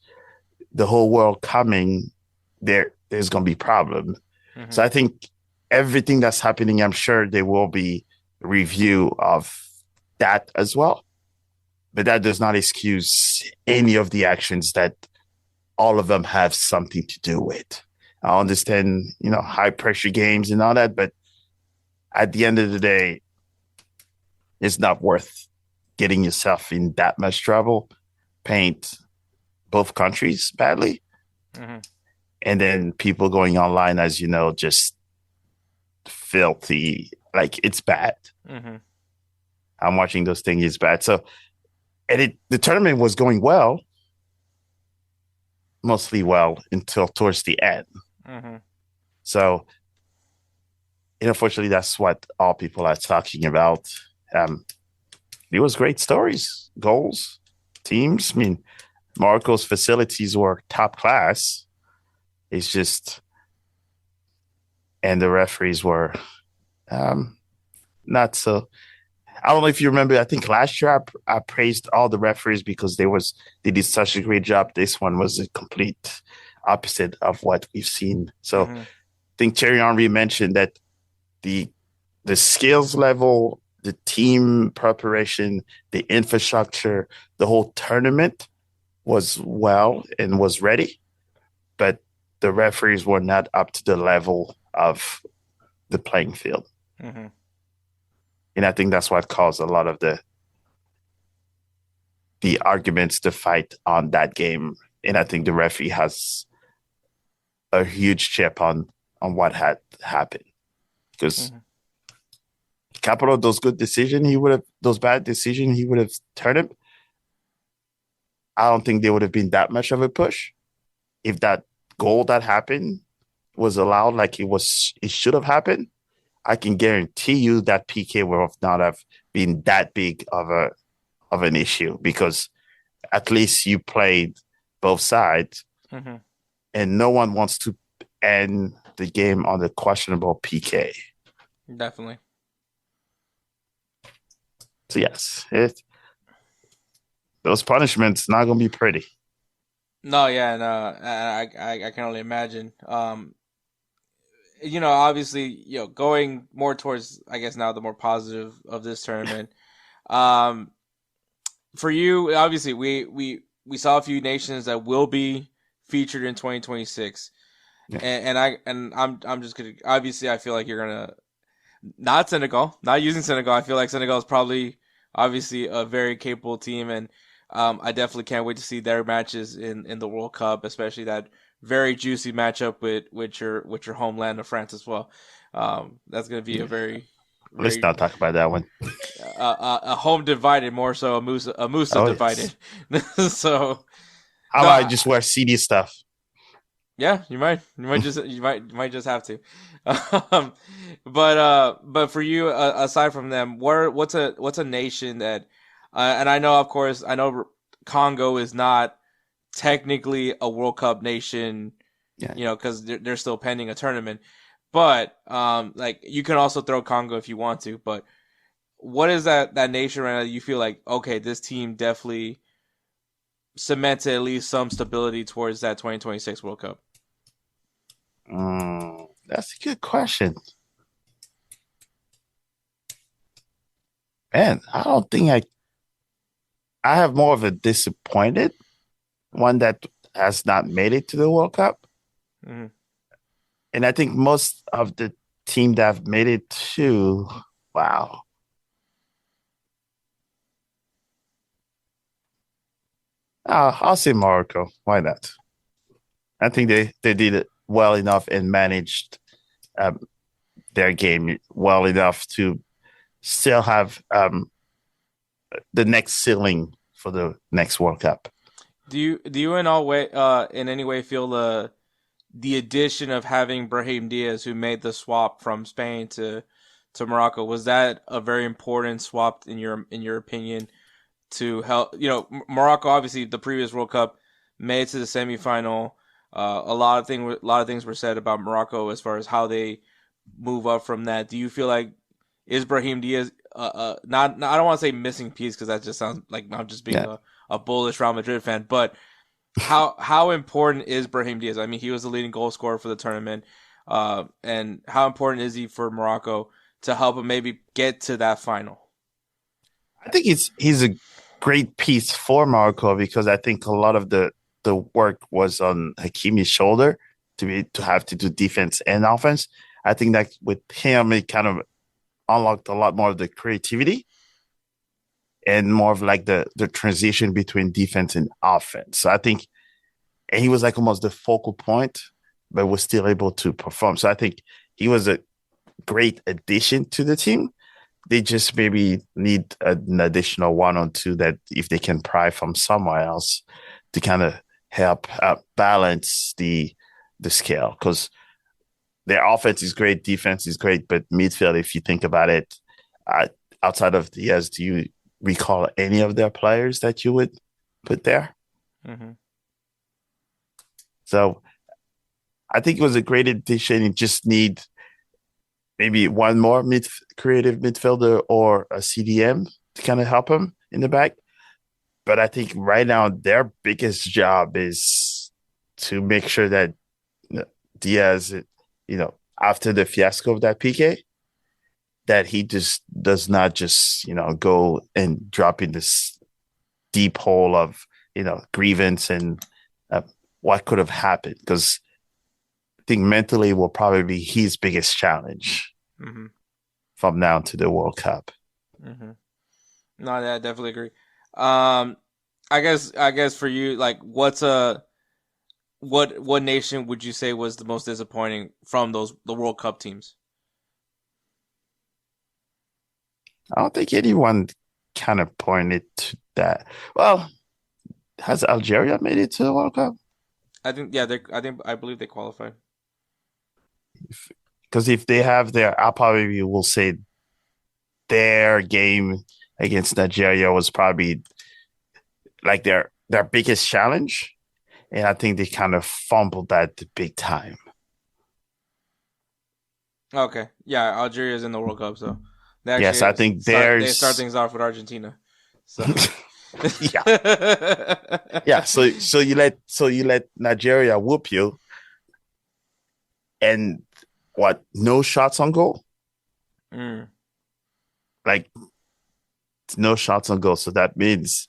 the whole world coming, there's going to be a problem. Mm-hmm. So I think everything that's happening, I'm sure there will be a review of that as well. But that does not excuse any of the actions that all of them have something to do with. I understand, high pressure games and all that, but at the end of the day, it's not worth getting yourself in that much trouble, paint both countries badly, and then people going online, as you know, just filthy. Like, it's bad. I'm watching those things. It's bad. So, and the tournament was going well, mostly well until towards the end. So, unfortunately, that's what all people are talking about. It was great stories, goals, teams. I mean, Morocco's facilities were top class. It's just, and the referees were not so. I don't know if you remember. I think last year I praised all the referees because they did such a great job. This one was a complete opposite of what we've seen. So I think Thierry Henry mentioned that the skills level, the team preparation, the infrastructure, the whole tournament was well and was ready, but the referees were not up to the level of the playing field. And I think that's what caused a lot of the arguments, the fight on that game. And I think the referee has a huge chip on what had happened. Because a couple of those good decisions, those bad decisions, he would have turned it. I don't think there would have been that much of a push if that goal that happened was allowed like it should have happened. I can guarantee you that PK would not have been that big of an issue, because at least you played both sides, and no one wants to end the game on the questionable PK. Definitely. So yes, those punishments not gonna be pretty. No, yeah, no, I can only imagine. Obviously, going more towards, I guess now the more positive of this tournament. For you, obviously, we saw a few nations that will be featured in 2026, and I'm just gonna, obviously, I feel like you're gonna, not Senegal, not using Senegal. I feel like Senegal is probably obviously a very capable team, and I definitely can't wait to see their matches in the World Cup, especially that very juicy matchup with your homeland of France as well. That's going to be a very Let's not talk about that one. A home divided, more so a Musa divided. Yes. So how about I just wear CD stuff? Yeah, you might just have to. But for you, aside from them, what's a nation that, and I know, of course, Congo is not technically a World Cup nation, because they're still pending a tournament. But like, you can also throw Congo if you want to. But what is that nation right now that you feel like, okay, this team definitely cemented at least some stability towards that 2026 World Cup? That's a good question. Man, I don't think I have more of a disappointed one that has not made it to the World Cup. And I think most of the team that have made it to, wow. I'll say Morocco. Why not? I think they did it well enough and managed their game well enough to still have the next ceiling for the next World Cup. Do you in any way feel the addition of having Brahim Diaz, who made the swap from Spain to Morocco, was that a very important swap in your opinion to help? Morocco, obviously the previous World Cup, made it to the semifinal. A lot of things were said about Morocco as far as how they move up from that. Do you feel like, is Brahim Diaz not I don't want to say missing piece, because that just sounds like I'm just being a bullish Real Madrid fan, but how important is Brahim Diaz? I mean, he was the leading goal scorer for the tournament, and how important is he for Morocco to help him maybe get to that final? I think he's a great piece for Morocco, because I think a lot of the work was on Hakimi's shoulder to have to do defense and offense. I think that with him, it kind of unlocked a lot more of the creativity and more of like the transition between defense and offense. So I think, and he was like almost the focal point, but was still able to perform. So I think he was a great addition to the team. They just maybe need an additional one or two that if they can pry from somewhere else to kind of help balance the scale, because their offense is great, defense is great, but midfield, if you think about it, outside of Diaz, do you recall any of their players that you would put there? Mm-hmm. So I think it was a great addition. You just need maybe one more creative midfielder or a CDM to kind of help him in the back. But I think right now their biggest job is to make sure that Diaz, after the fiasco of that PK, that he just does not just, go and drop in this deep hole of, grievance and what could have happened. Because I think mentally will probably be his biggest challenge from now to the World Cup. Mm-hmm. No, I definitely agree. I guess for you, like, what nation would you say was the most disappointing from the World Cup teams? I don't think anyone kind of pointed to that. Well, has Algeria made it to the World Cup? I think, I believe they qualified. Because if they have I probably will say their game against Nigeria was probably like their biggest challenge. And I think they kind of fumbled that big time. Okay. Yeah, Algeria's in the World Cup, so yes, I think they start things off with Argentina. So yeah. So you let Nigeria whoop you, and what? No shots on goal. Like no shots on goal. So that means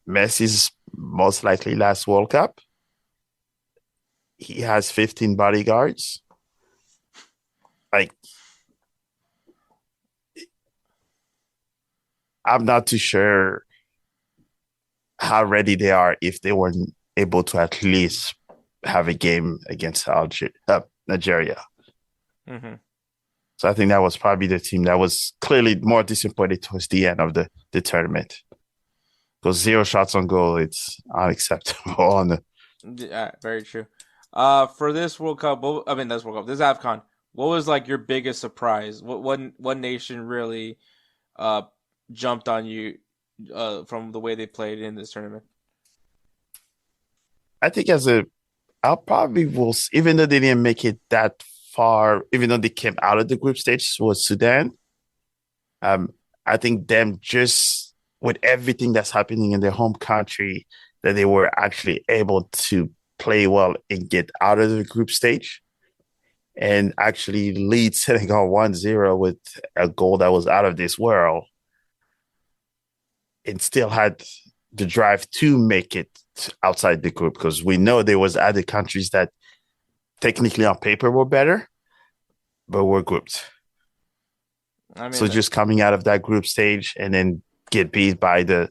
Messi's most likely last World Cup. He has 15 bodyguards. Like, I'm not too sure how ready they are if they weren't able to at least have a game against Nigeria. Mm-hmm. So I think that was probably the team that was clearly more disappointed towards the end of the tournament. Because 0 shots on goal, it's unacceptable. Yeah, very true. For this World Cup, this AFCON, what was like your biggest surprise? What nation really jumped on you from the way they played in this tournament? I think I'll probably will, even though they didn't make it that far, even though they came out of the group stage, was Sudan. I think them just with everything that's happening in their home country, that they were actually able to play well and get out of the group stage and actually lead Senegal 1-0 with a goal that was out of this world, and still had the drive to make it outside the group, because we know there was other countries that technically on paper were better, but were grouped. So just coming out of that group stage and then get beat by the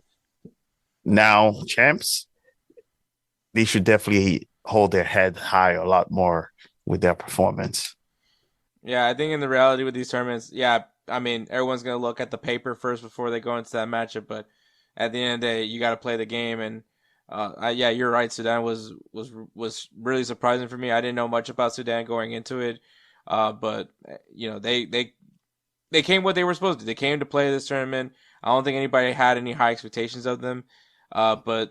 now champs, they should definitely hold their head high a lot more with their performance. Yeah, I think in the reality with these tournaments, everyone's going to look at the paper first before they go into that matchup, but at the end of the day, you got to play the game. And you're right. Sudan was really surprising for me. I didn't know much about Sudan going into it, but they came what they were supposed to. They came to play this tournament. I don't think anybody had any high expectations of them, but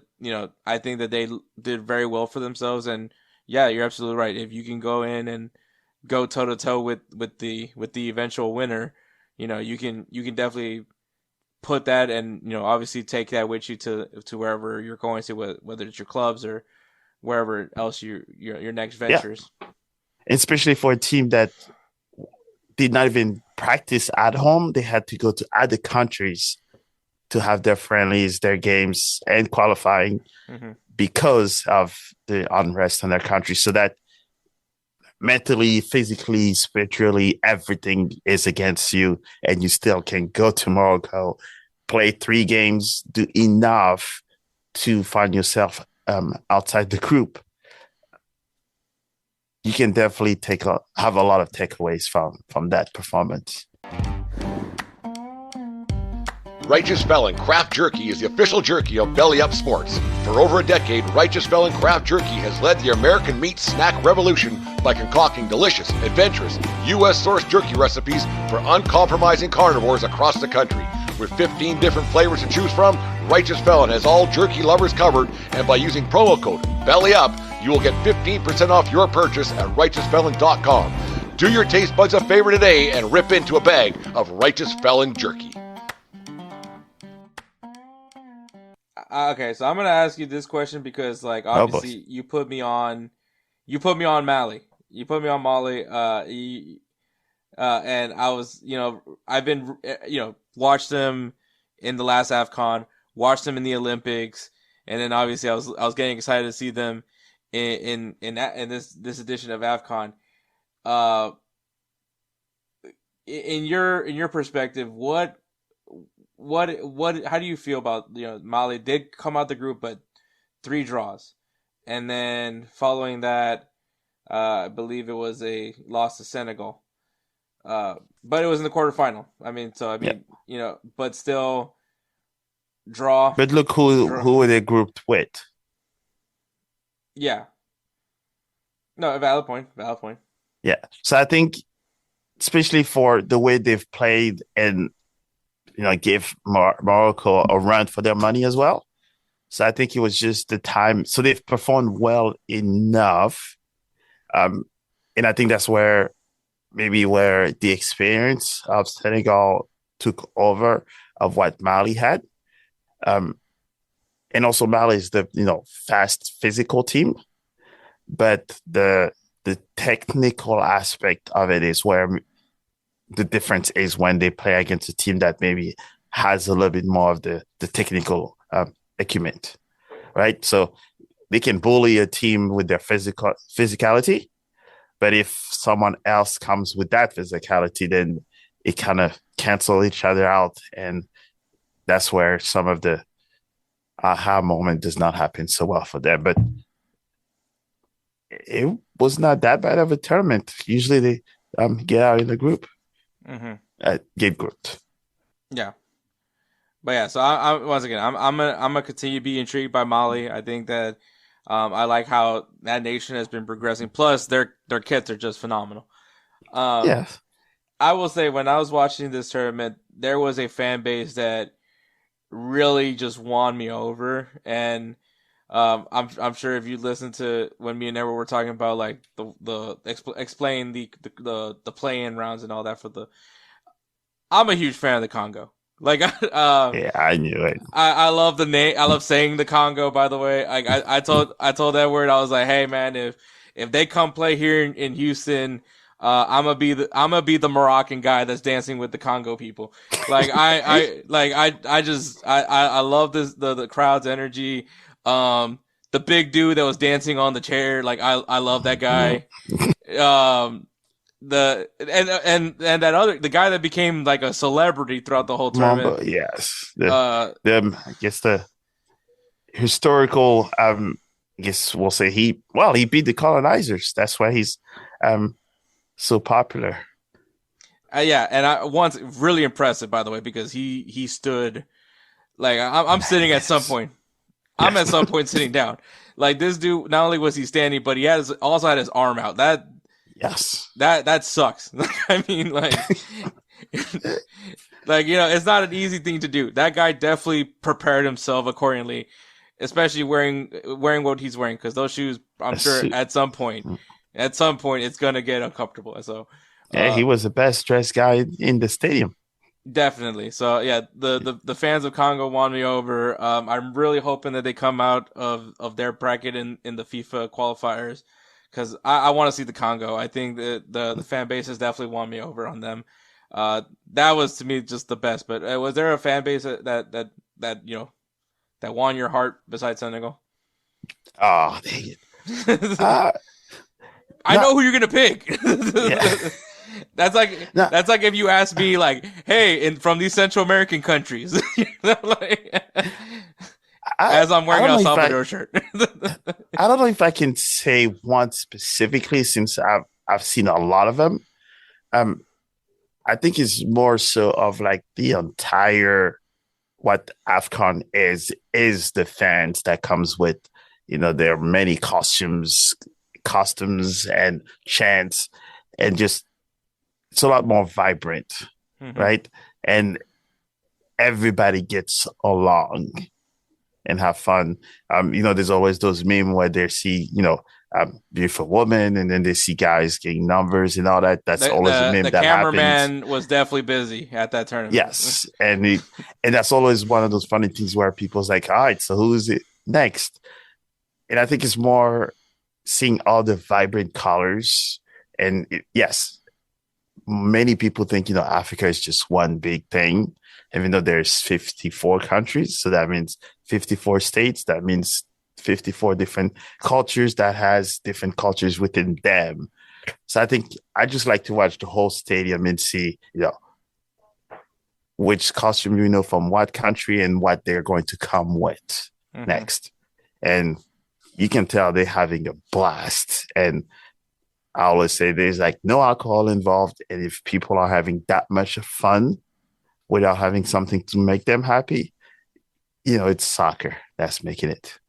I think that they did very well for themselves. And yeah, you're absolutely right. If you can go in and go toe to toe with the eventual winner, you can definitely put that and obviously take that with you to wherever you're going to, whether it's your clubs or wherever else your next ventures. Yeah. Especially for a team that did not even practice at home, they had to go to other countries to have their friendlies, their games, and qualifying because of the unrest in their country. So that mentally, physically, spiritually, everything is against you, and you still can go to Morocco play 3 games, do enough to find yourself outside the group, you can definitely have a lot of takeaways from that performance. Righteous Felon Craft Jerky is the official jerky of Belly Up Sports. For over a decade, Righteous Felon Craft Jerky has led the American meat snack revolution by concocting delicious, adventurous, U.S.-sourced jerky recipes for uncompromising carnivores across the country. With 15 different flavors to choose from, Righteous Felon has all jerky lovers covered, and by using promo code BELLYUP, you will get 15% off your purchase at righteousfelon.com. Do your taste buds a favor today and rip into a bag of Righteous Felon jerky. Okay, so I'm gonna ask you this question because, like, obviously you put me on Mali. You put me on Mali. And I was, I've been, watched them in the last AFCON, watched them in the Olympics, and then obviously I was getting excited to see them in this edition of AFCON. In your perspective, how do you feel about, Mali did come out the group, but 3 draws, and then following that, I believe it was a loss to Senegal, but it was in the quarterfinal. But still draw. But look who they grouped with. Yeah. No, valid point. Yeah. So I think, especially for the way they've played and give Morocco a run for their money as well. So I think it was just the time. So they've performed well enough. And I think that's where the experience of Senegal took over of what Mali had. And also Mali is the, fast physical team. But the technical aspect of it is where the difference is when they play against a team that maybe has a little bit more of the technical acumen, right? So they can bully a team with their physicality, but if someone else comes with that physicality, then it kind of cancel each other out, and that's where some of the aha moment does not happen so well for them. But it was not that bad of a tournament. Usually they get out in the group. Get grouped. Yeah, but yeah. So I once again, I'm gonna continue to be intrigued by Mali. I think that I like how that nation has been progressing. Plus, their kits are just phenomenal. Yes, I will say when I was watching this tournament, there was a fan base that really just won me over, and I'm sure if you listen to when me and Edward were talking about like explain the play-in rounds and all that I'm a huge fan of the Congo. Like, yeah, I knew it. I love the name. I love saying the Congo. By the way, I told Edward, I was like, hey man, if they come play here in Houston, I'm gonna be the Moroccan guy that's dancing with the Congo people. Like I love this the crowd's energy. The big dude that was dancing on the chair, like I love that guy. The guy that became like a celebrity throughout the whole tournament. Mambo, yes. I guess the historical I guess we'll say he beat the colonizers. That's why he's so popular. Yeah, and I once really impressive, by the way, because he stood like I'm sitting at some point. I'm at some point sitting down. Like this dude, not only was he standing, but he also had his arm out. That sucks. I mean, like, it's not an easy thing to do. That guy definitely prepared himself accordingly, especially wearing what he's wearing, because those shoes, I'm sure at some point it's gonna get uncomfortable. So yeah, he was the best dressed guy in the stadium. Definitely. So yeah, the fans of Congo won me over. I'm really hoping that they come out of their bracket in the FIFA qualifiers, because I want to see the Congo. I think that the fan base has definitely won me over on them. That was to me just the best. But was there a fan base that won your heart besides Senegal? Oh, dang it! I know who you're gonna pick. That's like No, if you ask me like, hey, from these Central American countries, like, as I'm I wearing don't a know El if Salvador shirt. I don't know if I can say one specifically since I've seen a lot of them. Um, I think it's more so of like the entire what AFCON is the fans that comes with, there are many costumes and chants, and just it's a lot more vibrant, Mm-hmm. right? And everybody gets along and have fun. There's always those memes where they see, beautiful woman, and then they see guys getting numbers and all that. That's always a The meme that happens. cameraman was definitely busy at that tournament. Yes, and that's always one of those funny things where people's like, all right, so who is it next? And I think it's more seeing all the vibrant colors. And yes, many people think, Africa is just one big thing, even though there's 54 countries. So that means 54 states. That means 54 different cultures that has different cultures within them. So I think I just like to watch the whole stadium and see, which costume from what country and what they're going to come with next. And you can tell they're having a blast. And I always say there's like no alcohol involved. And if people are having that much fun without having something to make them happy, it's soccer that's making it.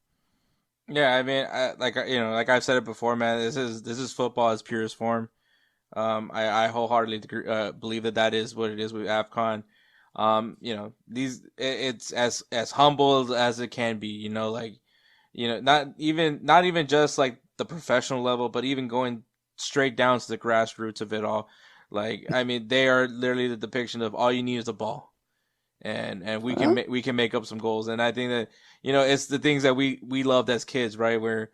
Yeah, I mean, like I've said it before, man. This is football as purest form. I wholeheartedly believe that is what it is with AFCON. It's as humble as it can be. Not even just like the professional level, but even going straight down to the grassroots of it all. Like, I mean, they are literally the depiction of all you need is a ball, and we can make up some goals. And I think that it's the things that we loved as kids, right? Where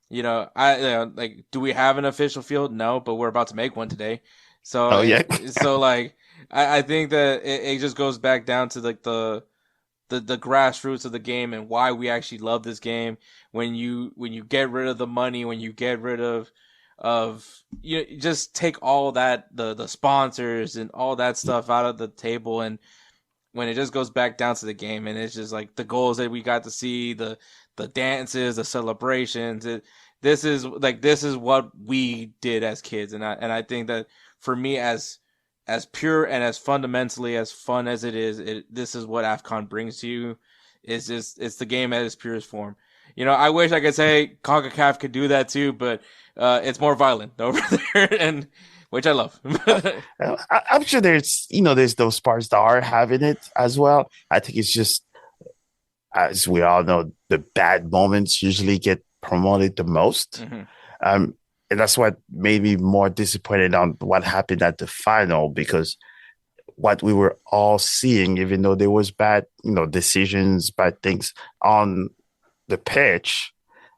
like, do we have an official field? No, but we're about to make one today. So Oh, yeah. so like I think that it just goes back down to like the grassroots of the game and why we actually love this game. When you get rid of the money, when you get rid of just take all that the sponsors and all that stuff out of the table, and when it just goes back down to the game, and it's just like the goals that we got to see, the dances, the celebrations. This is what we did as kids, and I think that for me, as pure and as fundamentally as fun as it is, this is what AFCON brings to you. It's the game at its purest form. I wish I could say CONCACAF could do that too, but it's more violent over there, and which I love. I'm sure there's those parts that are having it as well. I think it's just, as we all know, the bad moments usually get promoted the most. Mm-hmm. And that's what made me more disappointed on what happened at the final, because what we were all seeing, even though there was bad, decisions, bad things on the pitch,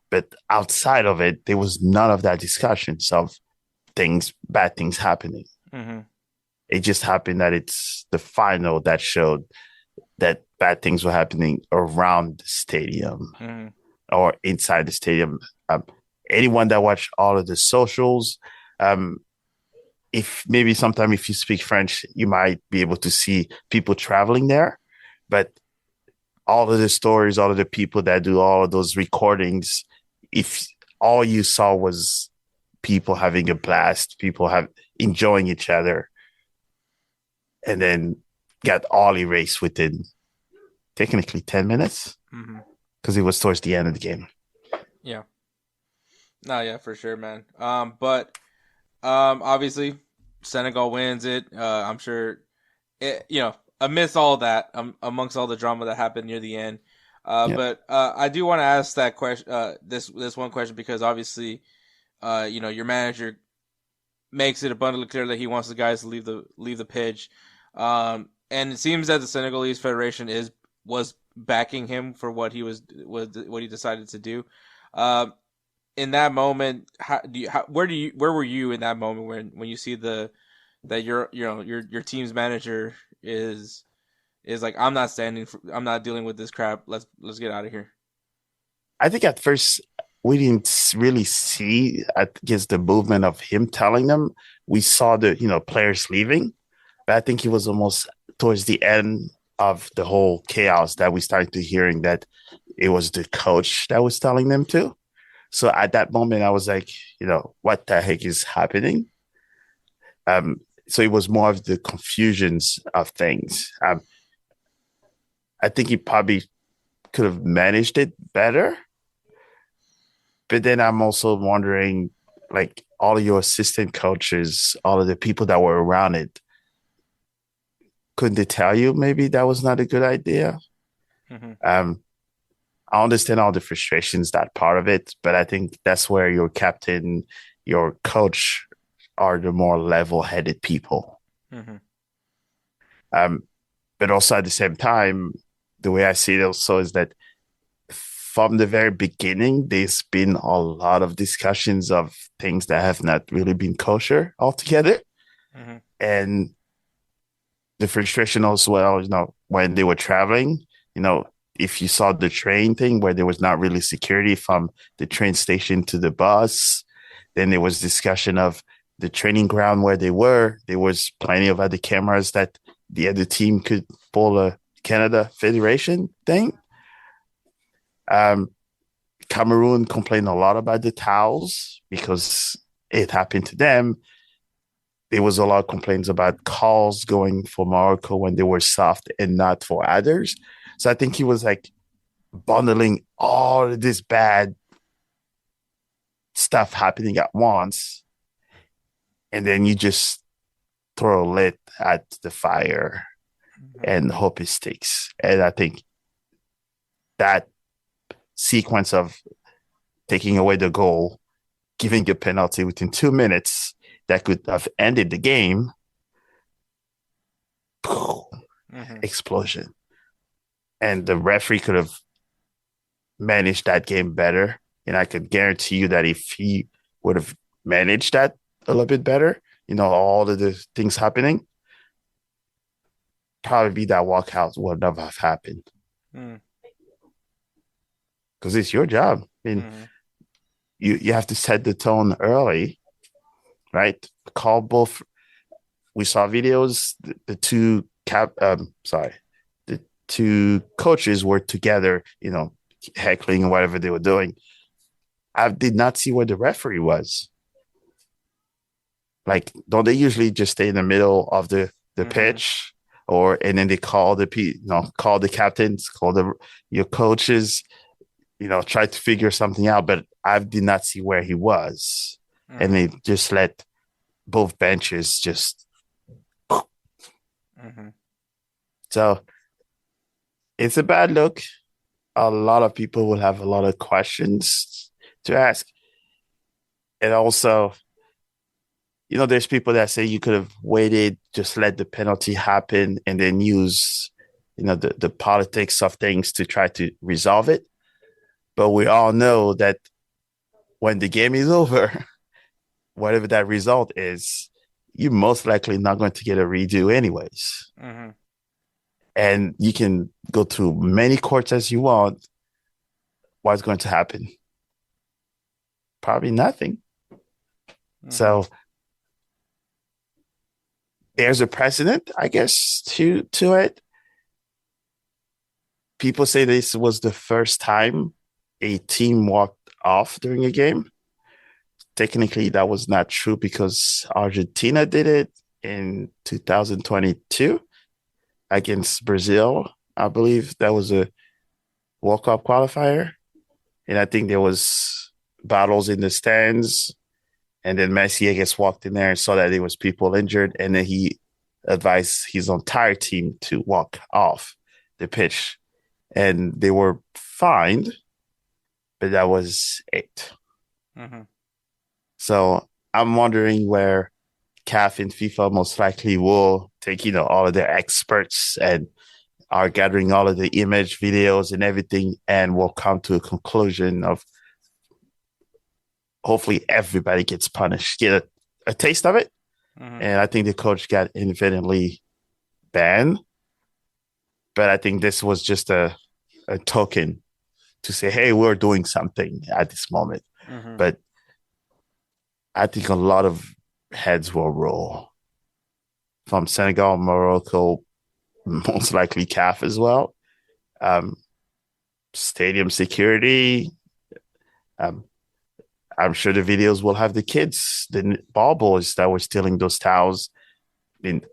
but outside of it, there was none of that discussions of bad things happening. Mm-hmm. It just happened that it's the final that showed that bad things were happening around the stadium or inside the stadium. Anyone that watched all of the socials, if maybe sometime if you speak French, you might be able to see people traveling there. But all of the stories, all of the people that do all of those recordings, if all you saw was people having a blast, people enjoying each other, and then got all erased within technically 10 minutes because it was towards the end of the game. Yeah. No, yeah, for sure, man. But obviously Senegal wins it. I'm sure amidst all that, amongst all the drama that happened near the end. But I do want to ask that question, this one question, because obviously, your manager makes it abundantly clear that he wants the guys to leave the pitch. And it seems that the Senegalese Federation was backing him for what he decided to do. In that moment, where were you in that moment when you see that your team's manager is like, I'm not dealing with this crap. Let's get out of here. I think at first we didn't really see, I guess, the movement of him telling them. We saw the, players leaving, but I think it was almost towards the end of the whole chaos that we started to hearing that it was the coach that was telling them to. So at that moment, I was like, what the heck is happening? So it was more of the confusions of things. I think he probably could have managed it better. But then I'm also wondering, like, all of your assistant coaches, all of the people that were around it, couldn't they tell you maybe that was not a good idea? Mm-hmm. I understand all the frustrations, that part of it, but I think that's where your captain, your coach are the more level-headed people. Mm-hmm. But also at the same time, the way I see it also is that from the very beginning, there's been a lot of discussions of things that have not really been kosher altogether. Mm-hmm. And the frustration as well, when they were traveling, if you saw the train thing where there was not really security from the train station to the bus, then there was discussion of the training ground where they were. There was plenty of other cameras that the other team could pull a Canada Federation thing. Cameroon complained a lot about the towels because it happened to them. There was a lot of complaints about calls going for Morocco when they were soft and not for others. So I think he was like bundling all of this bad stuff happening at once. And then you just throw a lid at the fire and hope it sticks. And I think that sequence of taking away the goal, giving a penalty within 2 minutes that could have ended the game, explosion. And the referee could have managed that game better. And I could guarantee you that if he would have managed that a little bit better, all of the things happening, probably that walkout would never have happened. Because it's your job. I mean, you have to set the tone early, right? Call both. We saw videos. The two coaches were together, heckling and whatever they were doing. I did not see where the referee was. Like, don't they usually just stay in the middle of the pitch, and then they call call the captains, call your coaches, try to figure something out. But I did not see where he was, and they just let both benches just. So it's a bad look. A lot of people will have a lot of questions to ask. And also, there's people that say you could have waited, just let the penalty happen, and then use, the politics of things to try to resolve it. But we all know that when the game is over, whatever that result is, you're most likely not going to get a redo anyways. And you can go through many courts as you want. What's going to happen? Probably nothing. So there's a precedent, I guess, to it. People say this was the first time a team walked off during a game. Technically, that was not true because Argentina did it in 2022 against Brazil. I believe that was a World Cup qualifier. And I think there was battles in the stands. And then Messi, I guess, walked in there and saw that there was people injured. And then he advised his entire team to walk off the pitch. And they were fined, but that was it. So I'm wondering where CAF and FIFA most likely will take, all of their experts and are gathering all of the image, videos, and everything, and will come to a conclusion of hopefully everybody gets punished, get a taste of it. And I think the coach got infinitely banned. But I think this was just a token to say, hey, we're doing something at this moment. Mm-hmm. But I think a lot of heads will roll from Senegal, Morocco, most likely CAF as well. Stadium security. I'm sure the videos will have the kids, the ball boys that were stealing those towels. I mean,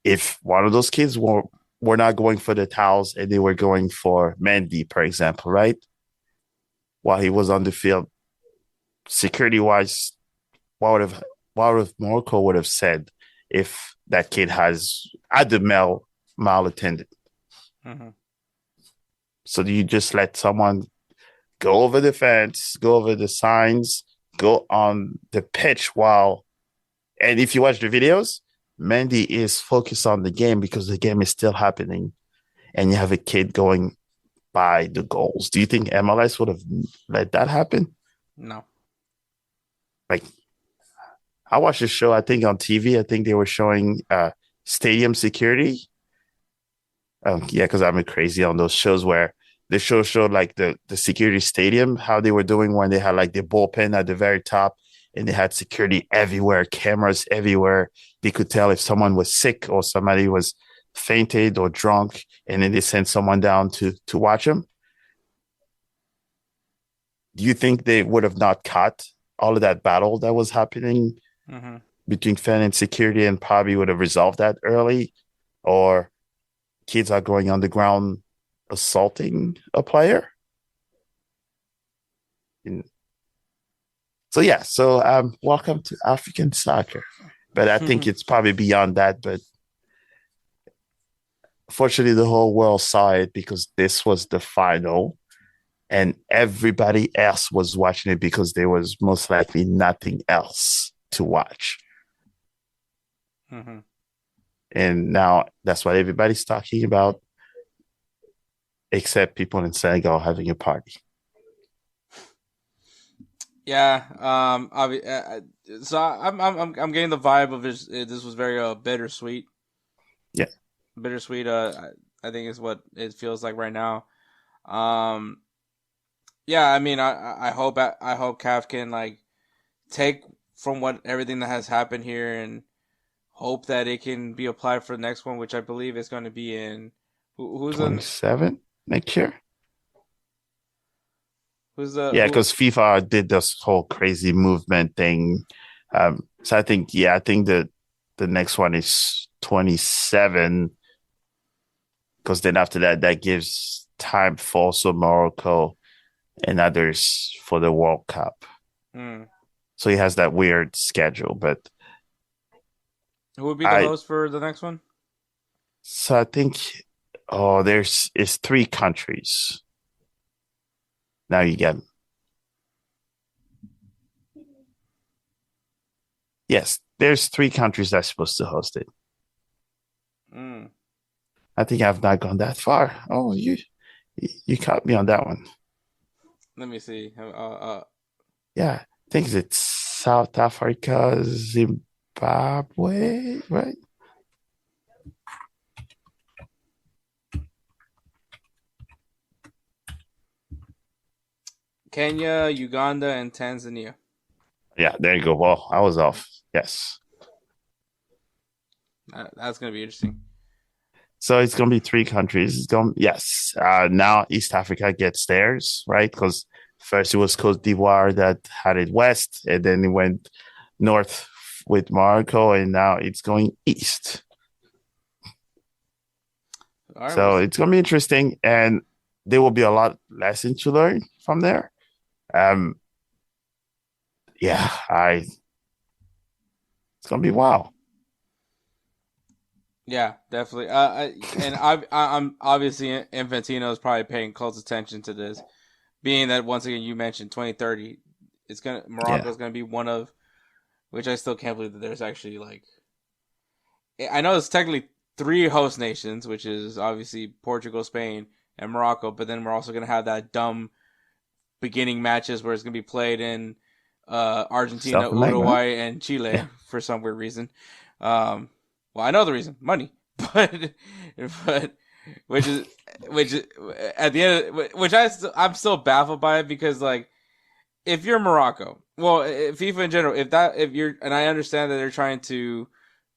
if one of those kids were not going for the towels and they were going for Mendy, for example, right? While he was on the field, security wise, what would Morocco would have said if that kid has had the male attendant? Mm-hmm. So do you just let someone go over the fence, go over the signs, go on the pitch and if you watch the videos, Mendy is focused on the game because the game is still happening and you have a kid going by the goals. Do you think MLS would have let that happen? No. Like, I watched the show, I think on TV, I think they were showing stadium security. Yeah, because I'm crazy on those shows where the show showed like the security stadium, how they were doing when they had like the bullpen at the very top and they had security everywhere, cameras everywhere. They could tell if someone was sick or somebody was fainted or drunk, and then they sent someone down to watch them. Do you think they would have not caught all of that battle that was happening between fan and security and probably would have resolved that early? Or kids are going on the ground assaulting a player? So welcome to African soccer. But I think it's probably beyond that. But fortunately, the whole world saw it because this was the final. And everybody else was watching it because there was most likely nothing else to watch. Mm-hmm. And now that's what everybody's talking about, except people in Senegal having a party. Yeah. So I'm getting the vibe of this. This was very bittersweet. Yeah. Bittersweet. I think is what it feels like right now. Yeah. I mean, I hope CAF can like take from everything that has happened here and hope that it can be applied for the next one, which I believe is going to be in who's 27 next year. Because FIFA did this whole crazy movement thing. So I think the next one is 27. Because then after that gives time for also Morocco and others for the World Cup. So he has that weird schedule, but who would be the host for the next one? So I think it's 3 countries. Now you get yes, there's 3 countries that's supposed to host it. I think I've not gone that far. Oh, you caught me on that one. Let me see. Yeah, I think it's South Africa, Zimbabwe, right? Kenya, Uganda, and Tanzania. Yeah, there you go. Well, I was off. Yes. That's going to be interesting. So it's going to be 3 countries. Now East Africa gets theirs, right? Because first it was Cote d'Ivoire that had it west, and then it went north with Morocco, and now it's going east. Right, so it's going to be interesting, and there will be a lot lesson to learn from there. It's going to be wow. Yeah, definitely. I'm obviously Infantino is probably paying close attention to this, being that once again you mentioned 2030, Morocco is gonna be one of, which I still can't believe that there's actually like, I know it's technically 3 host nations, which is obviously Portugal, Spain, and Morocco, but then we're also gonna have that dumb beginning matches where it's gonna be played in Argentina, Uruguay, and Chile for some weird reason. Well, I know the reason, money, but which is at the end, which I'm still baffled by it because like if you're Morocco, well, FIFA in general, if you're, and I understand that they're trying to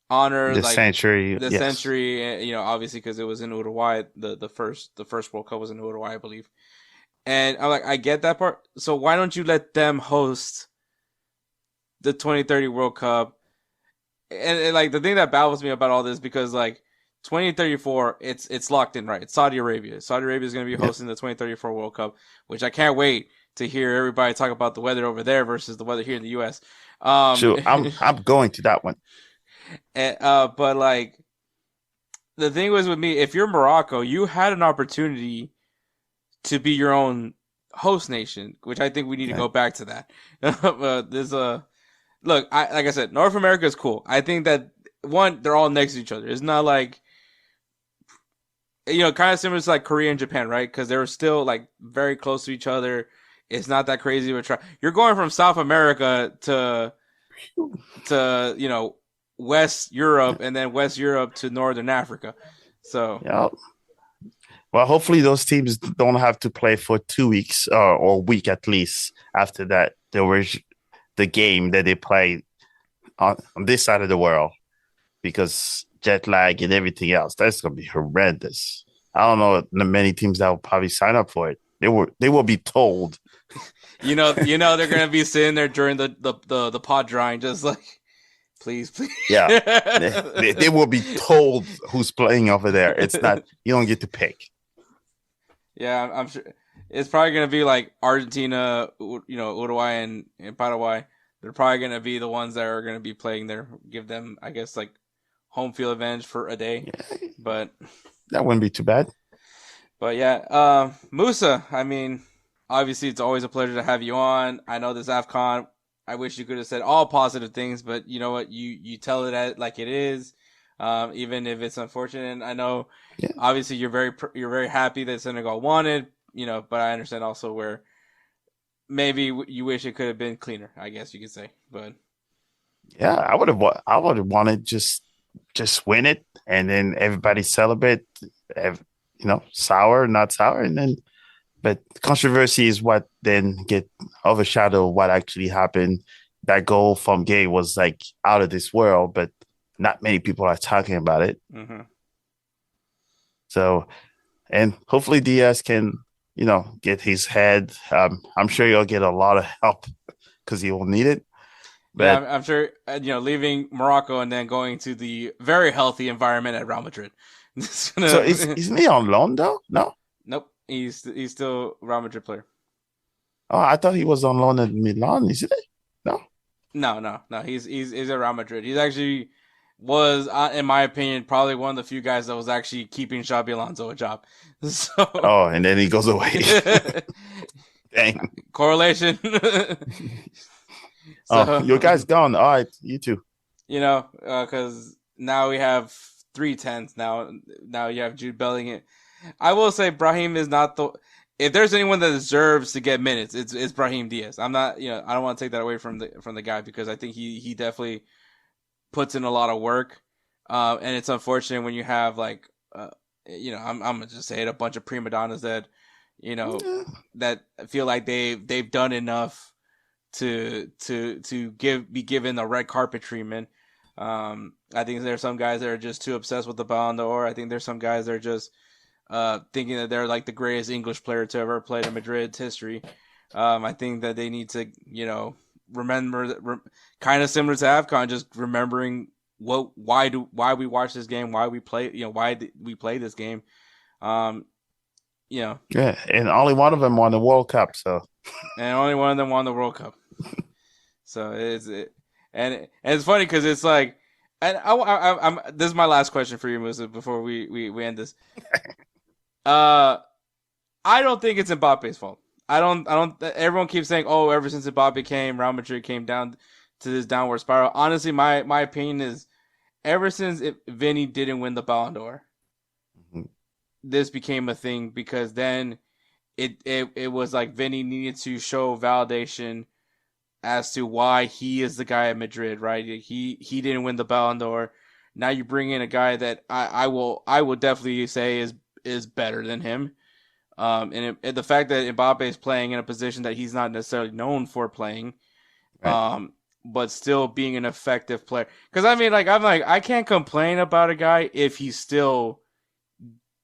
honor The like century, the yes. century, obviously because it was in Uruguay, the first World Cup was in Uruguay, I believe, and I'm like, I get that part. So why don't you let them host the 2030 World Cup? And like the thing that baffles me about all this because like 2034, it's locked in, right? It's Saudi Arabia. Saudi Arabia is going to be hosting the 2034 World Cup, which I can't wait to hear everybody talk about the weather over there versus the weather here in the U.S. So I'm going to that one. But like the thing was with me, if you're Morocco, you had an opportunity to be your own host nation, which I think we need to go back to that. There's a look, like I said, North America is cool. I think that one, they're all next to each other. It's not like, kind of similar to like Korea and Japan, right? Because they're still like very close to each other. It's not that crazy of a try. You're going from South America to West Europe and then West Europe to Northern Africa. So yeah. Well, hopefully those teams don't have to play for 2 weeks or a week at least after that. There was the game that they play on this side of the world because jet lag and everything else. That's going to be horrendous. I don't know many teams that will probably sign up for it. They will be told. They're going to be sitting there during the pod drying, just like, please. Yeah, they will be told who's playing over there. It's not, you don't get to pick. Yeah, I'm sure it's probably going to be like Argentina, Uruguay and Paraguay. They're probably going to be the ones that are going to be playing there. Give them, I guess, like home field advantage for a day. Yeah. But that wouldn't be too bad. But yeah, Musa, I mean, obviously it's always a pleasure to have you on. I know this AFCON, I wish you could have said all positive things, but you know what? You tell it like it is. Even if it's unfortunate. And I know, obviously, you're very happy that Senegal won it, but I understand also where maybe you wish it could have been cleaner, I guess you could say. But yeah, I would have wanted just win it and then everybody celebrate, sour, not sour, and then. But controversy is what then get overshadow what actually happened. That goal from Gay was like out of this world, but not many people are talking about it. Mm-hmm. So, and hopefully Diaz can, get his head. I'm sure he'll get a lot of help because he will need it. But yeah, I'm sure, leaving Morocco and then going to the very healthy environment at Real Madrid. So isn't he on loan though? No? Nope. He's still a Real Madrid player. Oh, I thought he was on loan at Milan. Is it? No. No. He's at Real Madrid. He's actually was, in my opinion, probably one of the few guys that was actually keeping Xabi Alonso a job. So. Oh, and then he goes away. Dang. Correlation. Your guy's gone. All right, you too. Because now we have 3 10s. Now you have Jude Bellingham. I will say Brahim is not the. If there's anyone that deserves to get minutes, it's Brahim Diaz. I'm not, I don't want to take that away from the guy because I think he definitely puts in a lot of work. And it's unfortunate when you have like, I'm gonna just say it, a bunch of prima donnas that, that feel like they've done enough to be given a red carpet treatment. I think there's some guys that are just too obsessed with the Ballon d'Or. I think there's some guys that are just thinking that they're like the greatest English player to ever play in Madrid's history. I think that they need to, remember, kind of similar to AFCON, just remembering why we watch this game, why we play, why we play this game. Yeah, and only one of them won the World Cup, so. And only one of them won the World Cup. So and it's funny because it's like, and I'm this is my last question for you, Musa, before we end this. I don't think it's Mbappe's fault. I don't. Everyone keeps saying, "Oh, ever since Mbappe came, Real Madrid came down to this downward spiral." Honestly, my opinion is, ever since Vinny didn't win the Ballon d'Or, this became a thing because then it was like Vinny needed to show validation as to why he is the guy at Madrid, right? He didn't win the Ballon d'Or. Now you bring in a guy that I will definitely say is better than him. And the fact that Mbappe is playing in a position that he's not necessarily known for playing, Right. but still being an effective player. Because I can't complain about a guy if he's still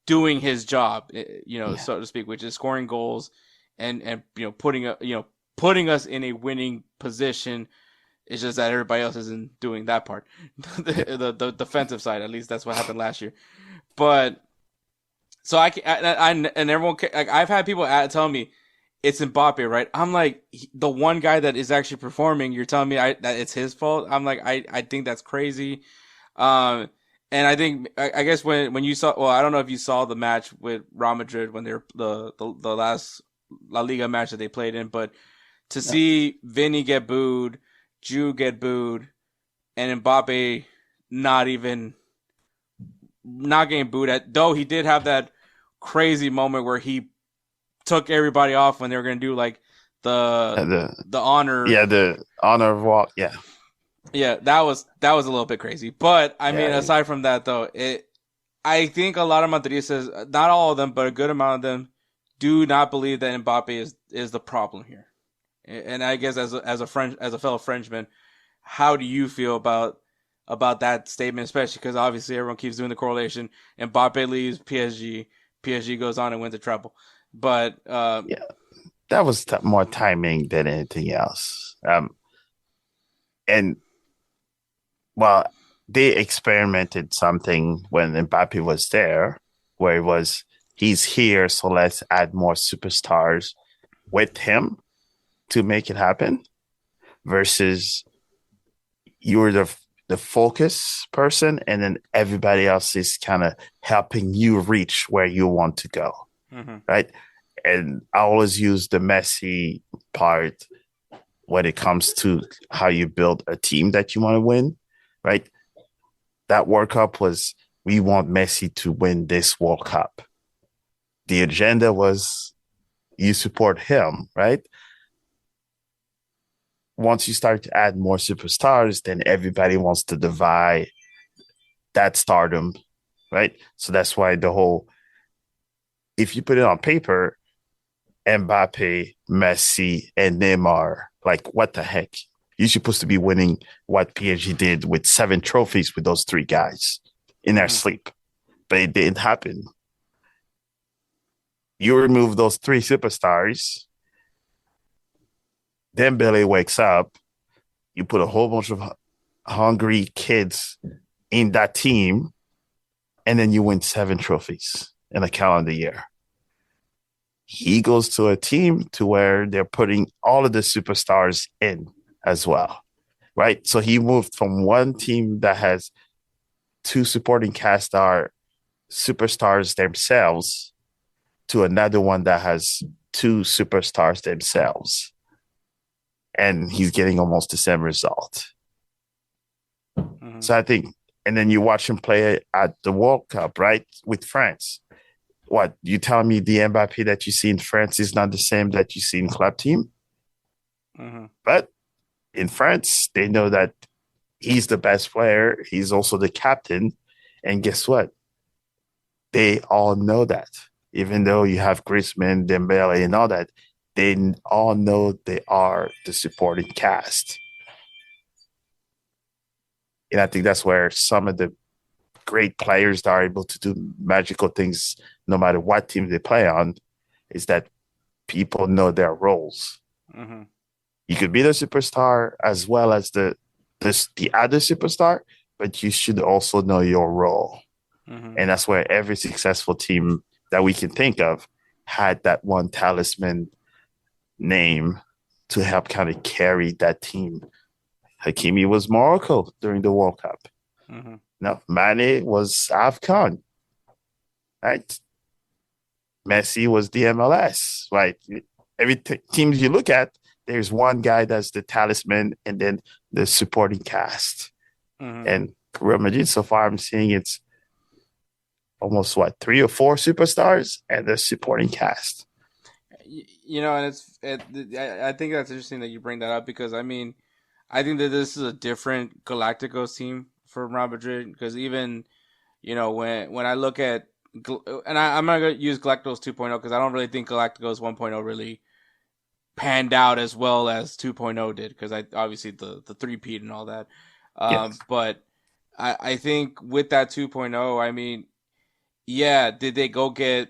doing his job, Yeah. so to speak, which is scoring goals and putting us in a winning position. It's just that everybody else isn't doing that part, the defensive side. At least that's what happened last year. But so I and everyone, like, I've had people tell me it's Mbappe, right? I'm like, the one guy that is actually performing. You're telling me that it's his fault? I'm like, I think that's crazy. Um, and I think I guess when you saw, well, I don't know if you saw the match with Real Madrid when they're the last La Liga match that they played in, but to see Vinny get booed, Jude get booed, and Mbappe not getting booed at, though he did have that crazy moment where he took everybody off when they were gonna do like the honor. Yeah, the honor walk. Yeah. Yeah, that was a little bit crazy. But I mean, Yeah. aside from that though, I think a lot of Madridistas, not all of them, but a good amount of them, do not believe that Mbappe is the problem here. And I guess as a fellow Frenchman, how do you feel about that statement, especially because obviously everyone keeps doing the correlation. Mbappe leaves PSG goes on and wins the treble. But Yeah, that was more timing than anything else. And well, they experimented something when Mbappe was there, where it was he's here, so let's add more superstars with him to make it happen. Versus you're the focus person, and then everybody else is kind of helping you reach where you want to go, right? And I always use the Messi part when it comes to how you build a team that you want to win, right? That World Cup was, we want Messi to win this World Cup. The agenda was you support him, right? Once you start to add more superstars, then everybody wants to divide that stardom, right? So that's why if you put it on paper, Mbappe, Messi, and Neymar, like, what the heck? You're supposed to be winning what PSG did with 7 trophies with those 3 guys in their sleep. But it didn't happen. You remove those 3 superstars, Dembele wakes up, you put a whole bunch of hungry kids in that team, and then you win 7 trophies in a calendar year. He goes to a team to where they're putting all of the superstars in as well, right? So he moved from one team that has 2 supporting cast are superstars themselves to another one that has 2 superstars themselves. And he's getting almost the same result. So I think, and then you watch him play at the World Cup, right? With France. What, you tell me the Mbappe that you see in France is not the same that you see in club team? But in France, they know that he's the best player. He's also the captain. And guess what? They all know that. Even though you have Griezmann, Dembele, and all that, they all know they are the supporting cast. And I think that's where some of the great players that are able to do magical things, no matter what team they play on, is that people know their roles. You could be the superstar as well as the other superstar, but you should also know your role. And that's where every successful team that we can think of had that one talisman name to help kind of carry that team. Hakimi was Morocco during the World Cup. No, Mane was AFCON, right? Messi was the MLS, right? Every team you look at, there's one guy that's the talisman and then the supporting cast. And Real Madrid, so far, I'm seeing it's almost 3 or 4 superstars and the supporting cast. And I think that's interesting that you bring that up because I mean, I think that this is a different Galacticos team for Real Madrid because even, when I look at and I'm not going to use Galacticos 2.0 because I don't really think Galacticos 1.0 really panned out as well as 2.0 did, because obviously the 3-peat and all that. Yes. But I think with that 2.0, I mean, yeah, did they go get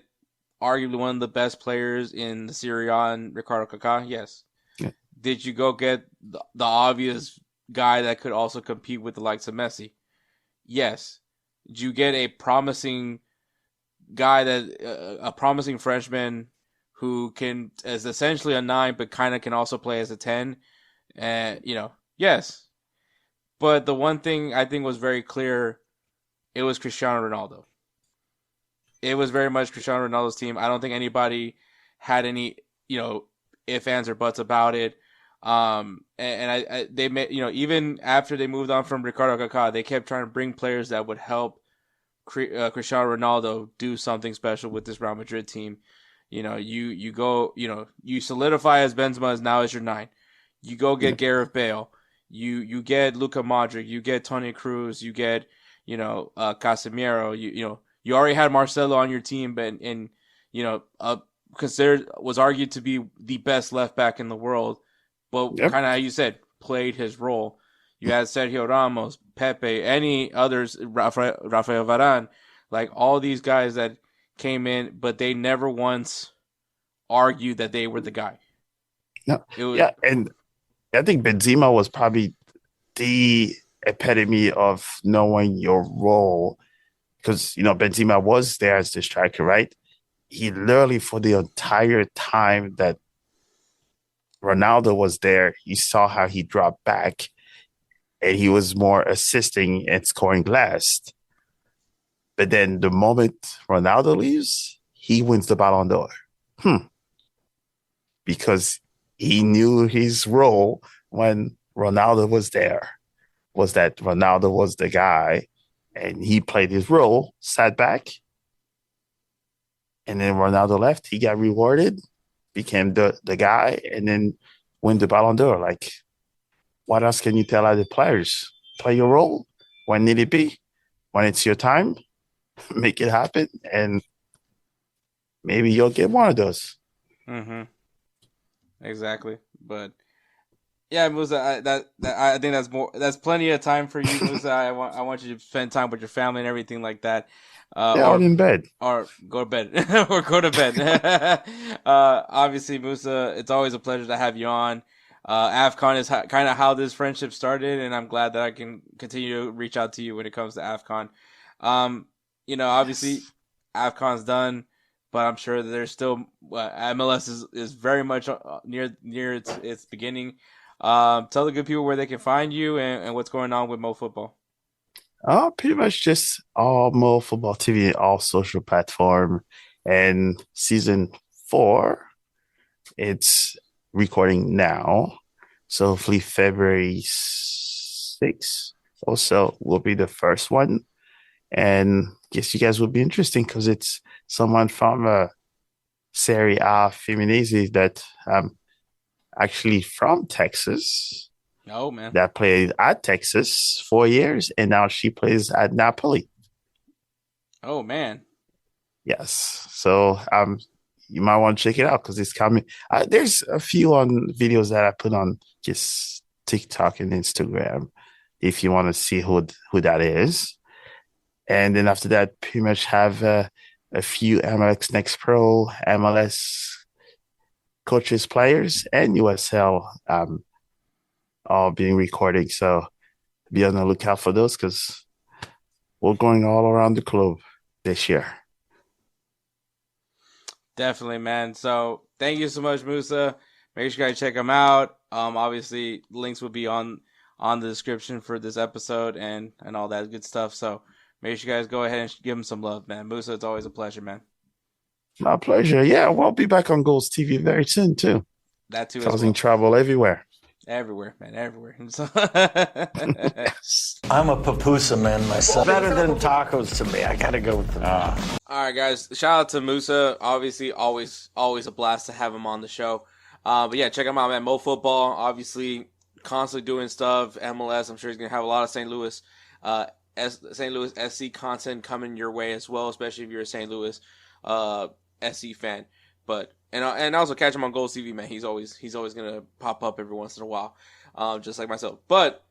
arguably one of the best players in the Serie A in Ricardo Kaká? Yes. Yeah. Did you go get the obvious guy that could also compete with the likes of Messi? Yes. Did you get a promising guy a promising Frenchman who is essentially a 9 but kind of can also play as a 10? And yes. But the one thing I think was very clear, it was Cristiano Ronaldo. It was very much Cristiano Ronaldo's team. I don't think anybody had any, ifs, ands, or buts about it. They made, even after they moved on from Ricardo Kaká, they kept trying to bring players that would help Cristiano Ronaldo do something special with this Real Madrid team. You go, you solidify as Benzema as now as your 9. You go get Gareth Bale. You get Luka Modric. You get Toni Kroos. You get, Casemiro. You already had Marcelo on your team, but considered, was argued to be the best left back in the world, but kind of how you said, played his role. You had Sergio Ramos, Pepe, any others, Rafael Varane, like all these guys that came in, but they never once argued that they were the guy. No, and I think Benzema was probably the epitome of knowing your role, because Benzema was there as the striker, right? He literally, for the entire time that Ronaldo was there, you saw how he dropped back, and he was more assisting and scoring last. But then the moment Ronaldo leaves, he wins the Ballon d'Or. Because he knew his role when Ronaldo was there, was that Ronaldo was the guy, and he played his role, sat back, and then Ronaldo left. He got rewarded, became the guy, and then win the Ballon d'Or. Like, what else can you tell other players? Play your role when need it be. When it's your time, make it happen, and maybe you'll get one of those. Mm-hmm. Exactly, but yeah, Musa, I think that's plenty of time for you, Musa. I want you to spend time with your family and everything like that. Or in bed, or go to bed, or go to bed. Obviously, Musa, it's always a pleasure to have you on. AFCON is kind of how this friendship started, and I'm glad that I can continue to reach out to you when it comes to AFCON. Obviously, AFCON's done, but I'm sure that there's still MLS is very much near its beginning. Tell the good people where they can find you and what's going on with Mo Football. Pretty much just all Mo Football TV, all social platform, and season 4. It's recording now, so hopefully February 6th or so will be the first one, and guess you guys will be interesting because it's someone from Serie A Feminese that actually from Texas. Oh, man. That played at Texas 4 years, and now she plays at Napoli. Oh, man. Yes. So you might want to check it out because it's coming. There's a few on videos that I put on just TikTok and Instagram if you want to see who that is. And then after that, pretty much have a few MLS Next Pro, MLS coaches, players, and USL all being recorded. So be on the lookout for those because we're going all around the globe this year. Definitely, man. So thank you so much, Musa. Make sure you guys check him out. Obviously, links will be on the description for this episode and all that good stuff. So make sure you guys go ahead and give him some love, man. Musa, it's always a pleasure, man. My pleasure. Yeah, we'll be back on Goals TV very soon, too. That, too, causing trouble everywhere. Everywhere, man, everywhere. I'm a pupusa man myself. Better than tacos to me. I gotta go with them. All right, guys. Shout out to Musa. Obviously, always a blast to have him on the show. But yeah, check him out, man. Mo Football, obviously, constantly doing stuff. MLS, I'm sure he's gonna have a lot of St. Louis St. Louis SC content coming your way as well, especially if you're a St. Louis SC fan. But and also catch him on Gold TV, man. He's always gonna pop up every once in a while, just like myself. But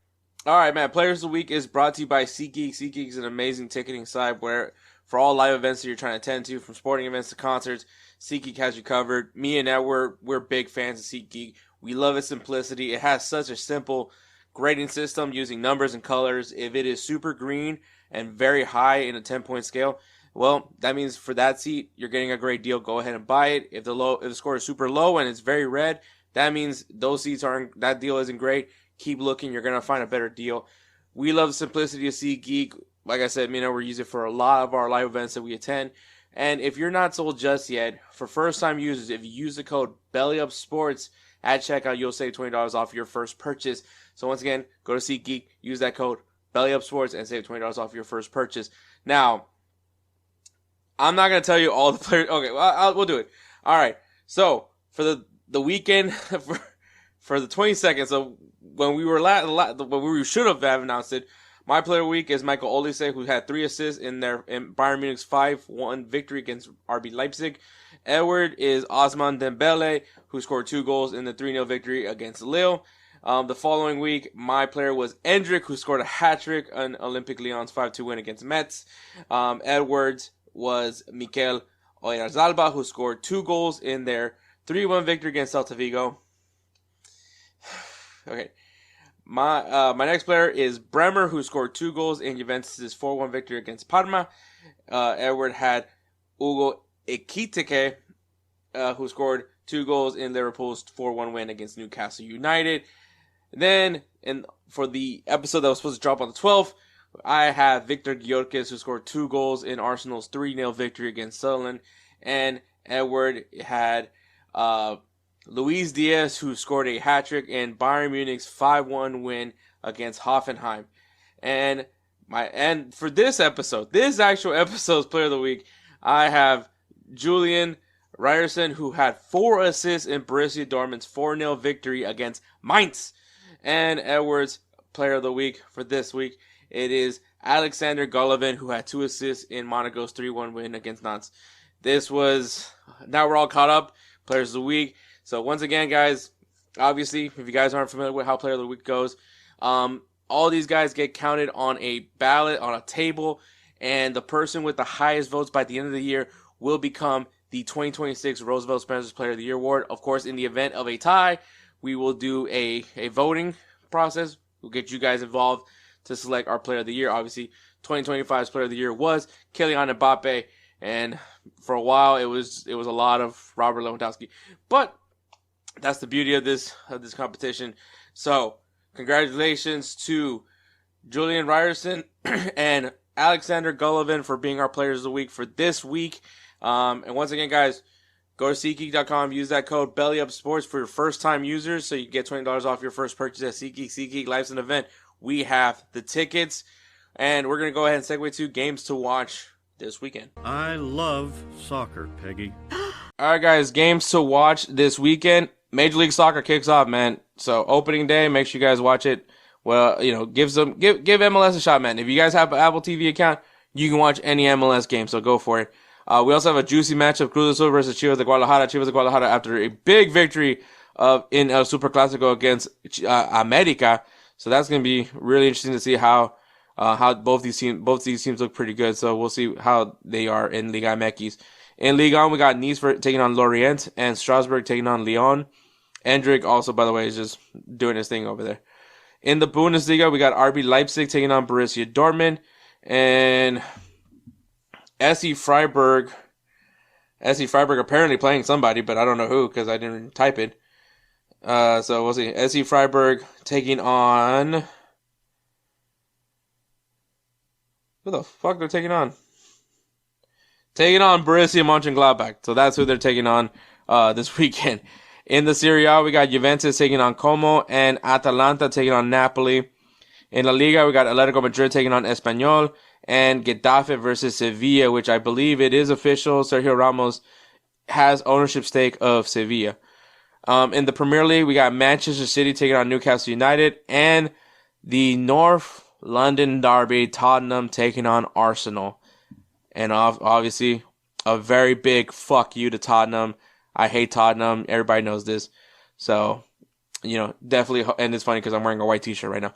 all right, man. Players of the Week is brought to you by SeatGeek. SeatGeek is an amazing ticketing site where for all live events that you're trying to attend to, from sporting events to concerts, SeatGeek has you covered. Me and Edward, we're big fans of SeatGeek. We love its simplicity. It has such a simple grading system using numbers and colors. If it is super green and very high in a 10-point scale, well, that means for that seat, you're getting a great deal. Go ahead and buy it. If the score is super low and it's very red, that means those seats that deal isn't great. Keep looking. You're going to find a better deal. We love the simplicity of SeatGeek. Like I said, me and we use it for a lot of our live events that we attend. And if you're not sold just yet, for first-time users, if you use the code BellyUpSports at checkout, you'll save $20 off your first purchase. So once again, go to SeatGeek, use that code BellyUpSports, and save $20 off your first purchase. Now, I'm not going to tell you all the players. Okay, well, we'll do it. All right. So for the weekend, for the 22nd, so when we should have announced it, my player of the week is Michael Olise, who had 3 assists in Bayern Munich's 5-1 victory against RB Leipzig. Edward is Osman Dembele, who scored 2 goals in the 3-0 victory against Lille. The following week, my player was Endrick, who scored a hat-trick on Olympique Lyon's 5-2 win against Metz. Edwards was Mikel Oyarzabal, who scored 2 goals in their 3-1 victory against Celta Vigo. Okay. My next player is Bremer, who scored 2 goals in Juventus' 4-1 victory against Parma. Edward had Hugo Ekitike, who scored 2 goals in Liverpool's 4-1 win against Newcastle United. Then, for the episode that was supposed to drop on the 12th, I have Victor Gyökeres, who scored 2 goals in Arsenal's 3-0 victory against Sunderland. And Edward had Luis Diaz, who scored a hat-trick in Bayern Munich's 5-1 win against Hoffenheim. And for this actual episode's player of the week, I have Julian Ryerson, who had 4 assists in Borussia Dortmund's 4-0 victory against Mainz. And Edwards' player of the week for this week, it is Alexander Golovin, who had 2 assists in Monaco's 3-1 win against Nantes. Now we're all caught up, players of the week. So once again, guys, obviously, if you guys aren't familiar with how player of the week goes, all these guys get counted on a ballot, on a table, and the person with the highest votes by the end of the year will become the 2026 Roosevelt Spencer's Player of the Year award. Of course, in the event of a tie, we will do a voting process. We'll get you guys involved to select our Player of the Year. Obviously, 2025's Player of the Year was Kylian Mbappe, and for a while it was a lot of Robert Lewandowski. But that's the beauty of this competition. So, congratulations to Julian Ryerson and Alexander Golovin for being our Players of the Week for this week. And once again, guys, go to SeatGeek.com, use that code BellyUpSports for your first-time users, so you get $20 off your first purchase at SeatGeek. SeatGeek Life's an event. We have the tickets, and we're going to go ahead and segue to games to watch this weekend. I love soccer, Peggy. All right, guys, games to watch this weekend. Major League Soccer kicks off, man. So opening day, make sure you guys watch it. Well, give MLS a shot, man. If you guys have an Apple TV account, you can watch any MLS game, so go for it. We also have a juicy match of Cruz Azul versus Chivas de Guadalajara. Chivas de Guadalajara, after a big victory in El Super Clásico against América. So that's going to be really interesting to see how both these teams look pretty good. So we'll see how they are in Liga MX. In Ligue 1, we got Nice taking on Lorient and Strasbourg taking on Lyon. Endrick also, by the way, is just doing his thing over there. In the Bundesliga, we got RB Leipzig taking on Borussia Dortmund. And SC Freiburg apparently playing somebody, but I don't know who because I didn't type it. So we'll see. SC Freiburg taking on... Who the fuck they're taking on? Taking on Borussia Mönchengladbach. So that's who they're taking on this weekend. In the Serie A, we got Juventus taking on Como and Atalanta taking on Napoli. In La Liga, we got Atletico Madrid taking on Espanyol and Getafe versus Sevilla, which I believe it is official. Sergio Ramos has ownership stake of Sevilla. In the Premier League, we got Manchester City taking on Newcastle United and the North London derby, Tottenham taking on Arsenal. And obviously, a very big fuck you to Tottenham. I hate Tottenham. Everybody knows this. So, definitely, and it's funny because I'm wearing a white t-shirt right now.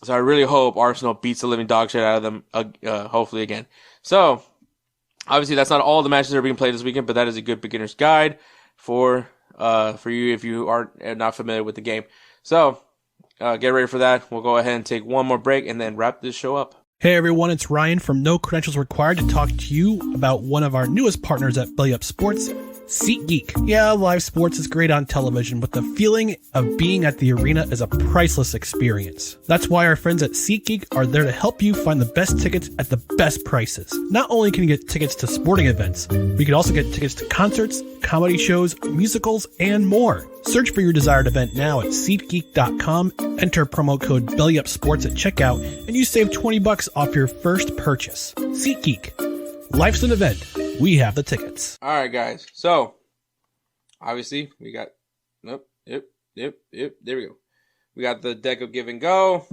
So I really hope Arsenal beats the living dog shit out of them, hopefully again. So, obviously, that's not all the matches that are being played this weekend, but that is a good beginner's guide for you if you are not familiar with the game. So, get ready for that. We'll go ahead and take one more break and then wrap this show up. Hey everyone, it's Ryan from No Credentials Required to talk to you about one of our newest partners at Belly Up Sports, SeatGeek. Yeah, live sports is great on television, but the feeling of being at the arena is a priceless experience. That's why our friends at SeatGeek are there to help you find the best tickets at the best prices. Not only can you get tickets to sporting events, but you can also get tickets to concerts, comedy shows, musicals, and more. Search for your desired event now at SeatGeek.com, enter promo code BellyUpSports at checkout, and you save $20 off your first purchase. SeatGeek. Life's an event. We have the tickets. All right, guys. So, obviously, we got... There we go. We got the deck of Give and Go.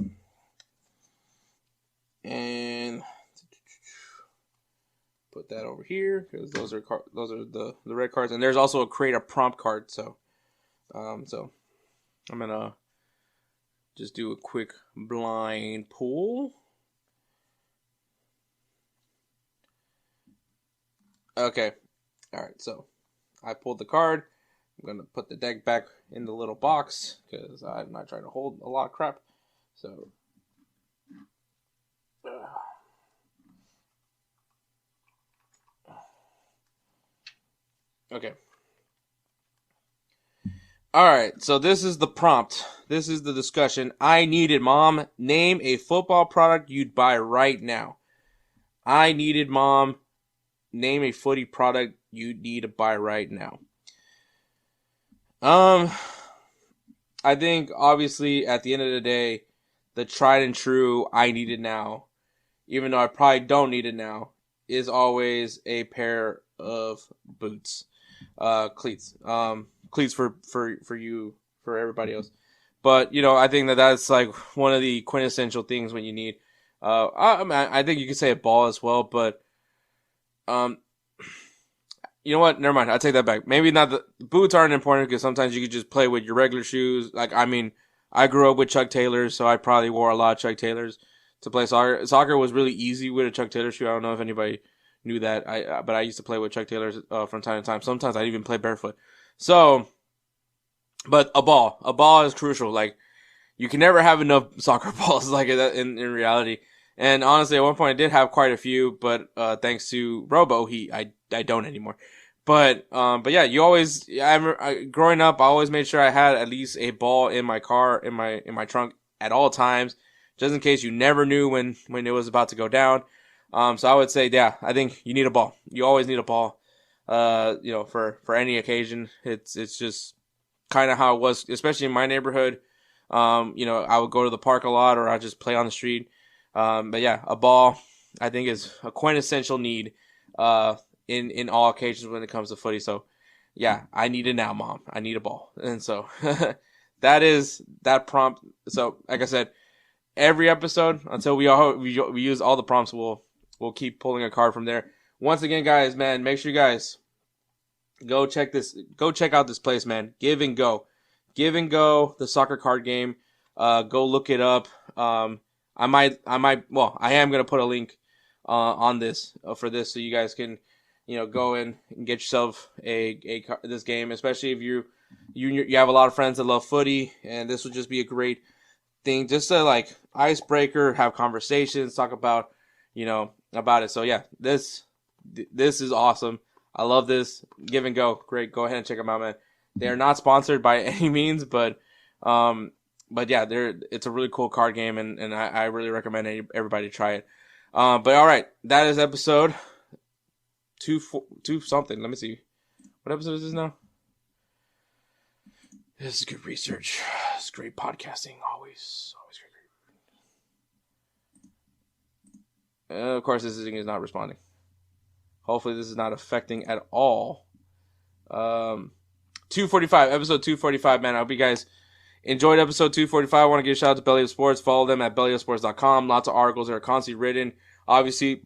And... put that over here, because those are the red cards. And there's also a create a prompt card, so I'm gonna just do a quick blind pull. Okay, all right. So I pulled the card. I'm gonna put the deck back in the little box because I'm not trying to hold a lot of crap. So. Okay. All right, so this is the prompt. This is the discussion. I needed, Mom. Name a football product you'd buy right now. I needed, Mom. Name a footy product you'd need to buy right now. I think, obviously, at the end of the day, the tried and true I need it now, even though I probably don't need it now, is always a pair of boots. Cleats. Cleats for you, for everybody else. But, I think that's like one of the quintessential things when you need. I think you could say a ball as well, but, you know what? Never mind. I take that back. Maybe not the boots aren't important because sometimes you could just play with your regular shoes. Like, I grew up with Chuck Taylors, so I probably wore a lot of Chuck Taylors to play soccer. Soccer was really easy with a Chuck Taylor shoe. I don't know if anybody knew that. But I used to play with Chuck Taylors from time to time. Sometimes I'd even play barefoot. So, but a ball is crucial. Like, you can never have enough soccer balls like that in reality. And honestly, at one point I did have quite a few, but thanks to Robo, I don't anymore. But yeah, you always, growing up, I always made sure I had at least a ball in my car, in my trunk at all times, just in case you never knew when it was about to go down. So I would say, yeah, I think you need a ball. You always need a ball. For any occasion. It's just kind of how it was, especially in my neighborhood. I would go to the park a lot, or I'd just play on the street. But yeah, a ball, I think, is a quintessential need, in all occasions when it comes to footy. So yeah, I need it now, Mom. I need a ball. And so that is that prompt. So like I said, every episode until we use all the prompts, we'll keep pulling a card from there. Once again, guys, man, make sure you guys go check out this place, man. Give and Go, the soccer card game. Go look it up. I am going to put a link on this for this, so you guys can, go in and get yourself this game, especially if you have a lot of friends that love footy, and this would just be a great thing, just to like icebreaker, have conversations, talk about, about it. So yeah, this is awesome. I love this. Give and Go, great. Go ahead and check them out, man. They are not sponsored by any means, but yeah, it's a really cool card game, and I really recommend everybody try it. But all right, that is episode 2 something. Let me see. What episode is this now? This is good research. It's great podcasting. Always great. Of course, this thing is not responding. Hopefully, this is not affecting at all. 245, episode 245, man. I hope you guys enjoyed episode 245. I want to give a shout out to Belly Up Sports. Follow them at bellyupsports.com. Lots of articles that are constantly written. Obviously,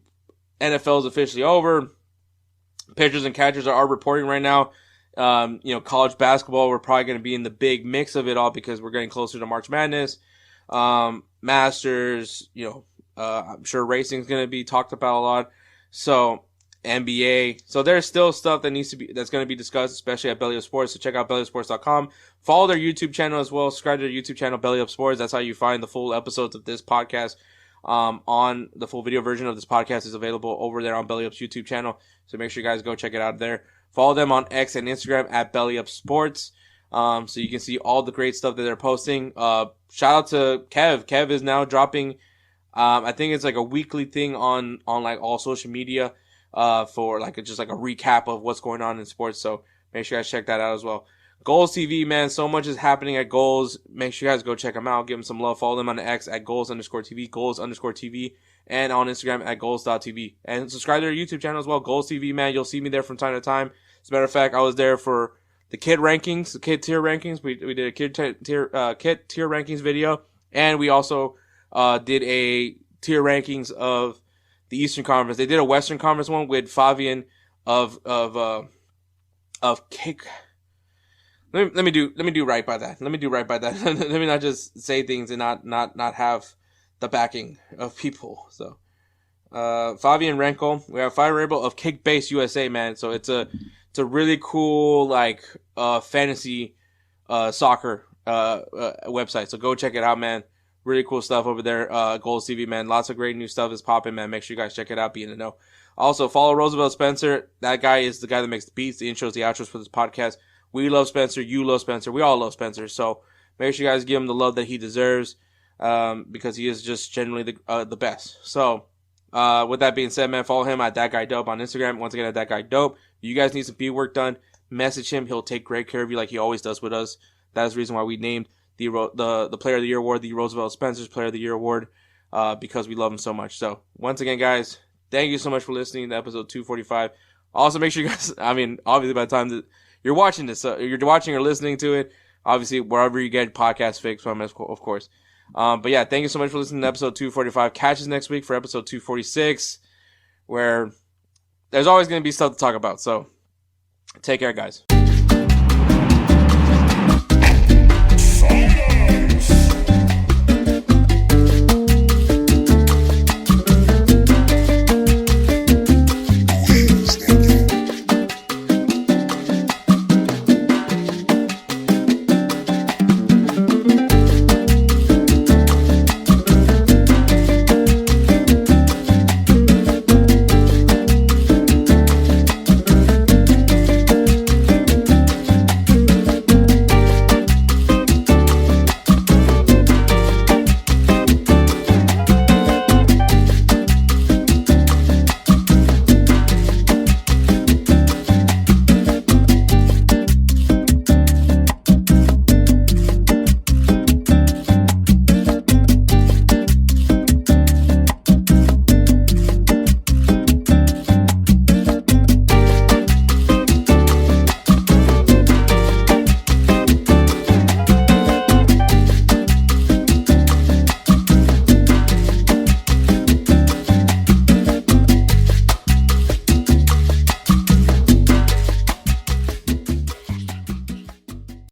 NFL is officially over. Pitchers and catchers are reporting right now. College basketball, we're probably going to be in the big mix of it all because we're getting closer to March Madness. Masters, I'm sure racing is going to be talked about a lot. So NBA. So there's still stuff that's going to be discussed, especially at Belly Up Sports. So check out bellyupsports.com. Follow their YouTube channel as well. Subscribe to their YouTube channel, Belly Up Sports. That's how you find the full episodes of this podcast. On the full video version of this podcast is available over there on Belly Up's YouTube channel. So make sure you guys go check it out there. Follow them on X and Instagram at Belly Up Sports. So you can see all the great stuff that they're posting. Shout out to Kev. Kev is now dropping, I think it's like a weekly thing on like all social media, for just a recap of what's going on in sports. So make sure you guys check that out as well. Goals TV, man, so much is happening at Goals. Make sure you guys go check them out. Give them some love. Follow them on the X at Goals_TV, Goals_TV, and on Instagram at Goals.tv. And subscribe to their YouTube channel as well, Goals TV, man. You'll see me there from time to time. As a matter of fact, I was there for the kid rankings, the kid tier rankings. We did a kid tier rankings video, and we also did a tier rankings of the Eastern Conference. They did a Western Conference one with Fabian of Kick. Let me do right by that. Let me not just say things and not have the backing of people. So, Fabian Renkel, we have Fabian Renkel of Kickbase USA, man. So it's a really cool fantasy soccer website. So go check it out, man. Really cool stuff over there. Goals TV, man. Lots of great new stuff is popping, man. Make sure you guys check it out. Be in the know. Also, follow Roosevelt Spencer. That guy is the guy that makes the beats, the intros, the outros for this podcast. We love Spencer. You love Spencer. We all love Spencer. So make sure you guys give him the love that he deserves, because he is just genuinely the best. So with that being said, man, follow him at That Guy Dope on Instagram. Once again, at That Guy Dope. If you guys need some beat work done, message him. He'll take great care of you like he always does with us. That is the reason why we named the Player of the Year Award the Roosevelt Spencer's Player of the Year Award, because we love him so much. So once again, guys, thank you so much for listening to episode 245. Also, make sure you guys, obviously by the time that you're watching this, you're watching or listening to it, obviously wherever you get podcast fix from, of course. But yeah, thank you so much for listening to episode 245. Catch us next week for episode 246, where there's always going to be stuff to talk about. So take care, guys.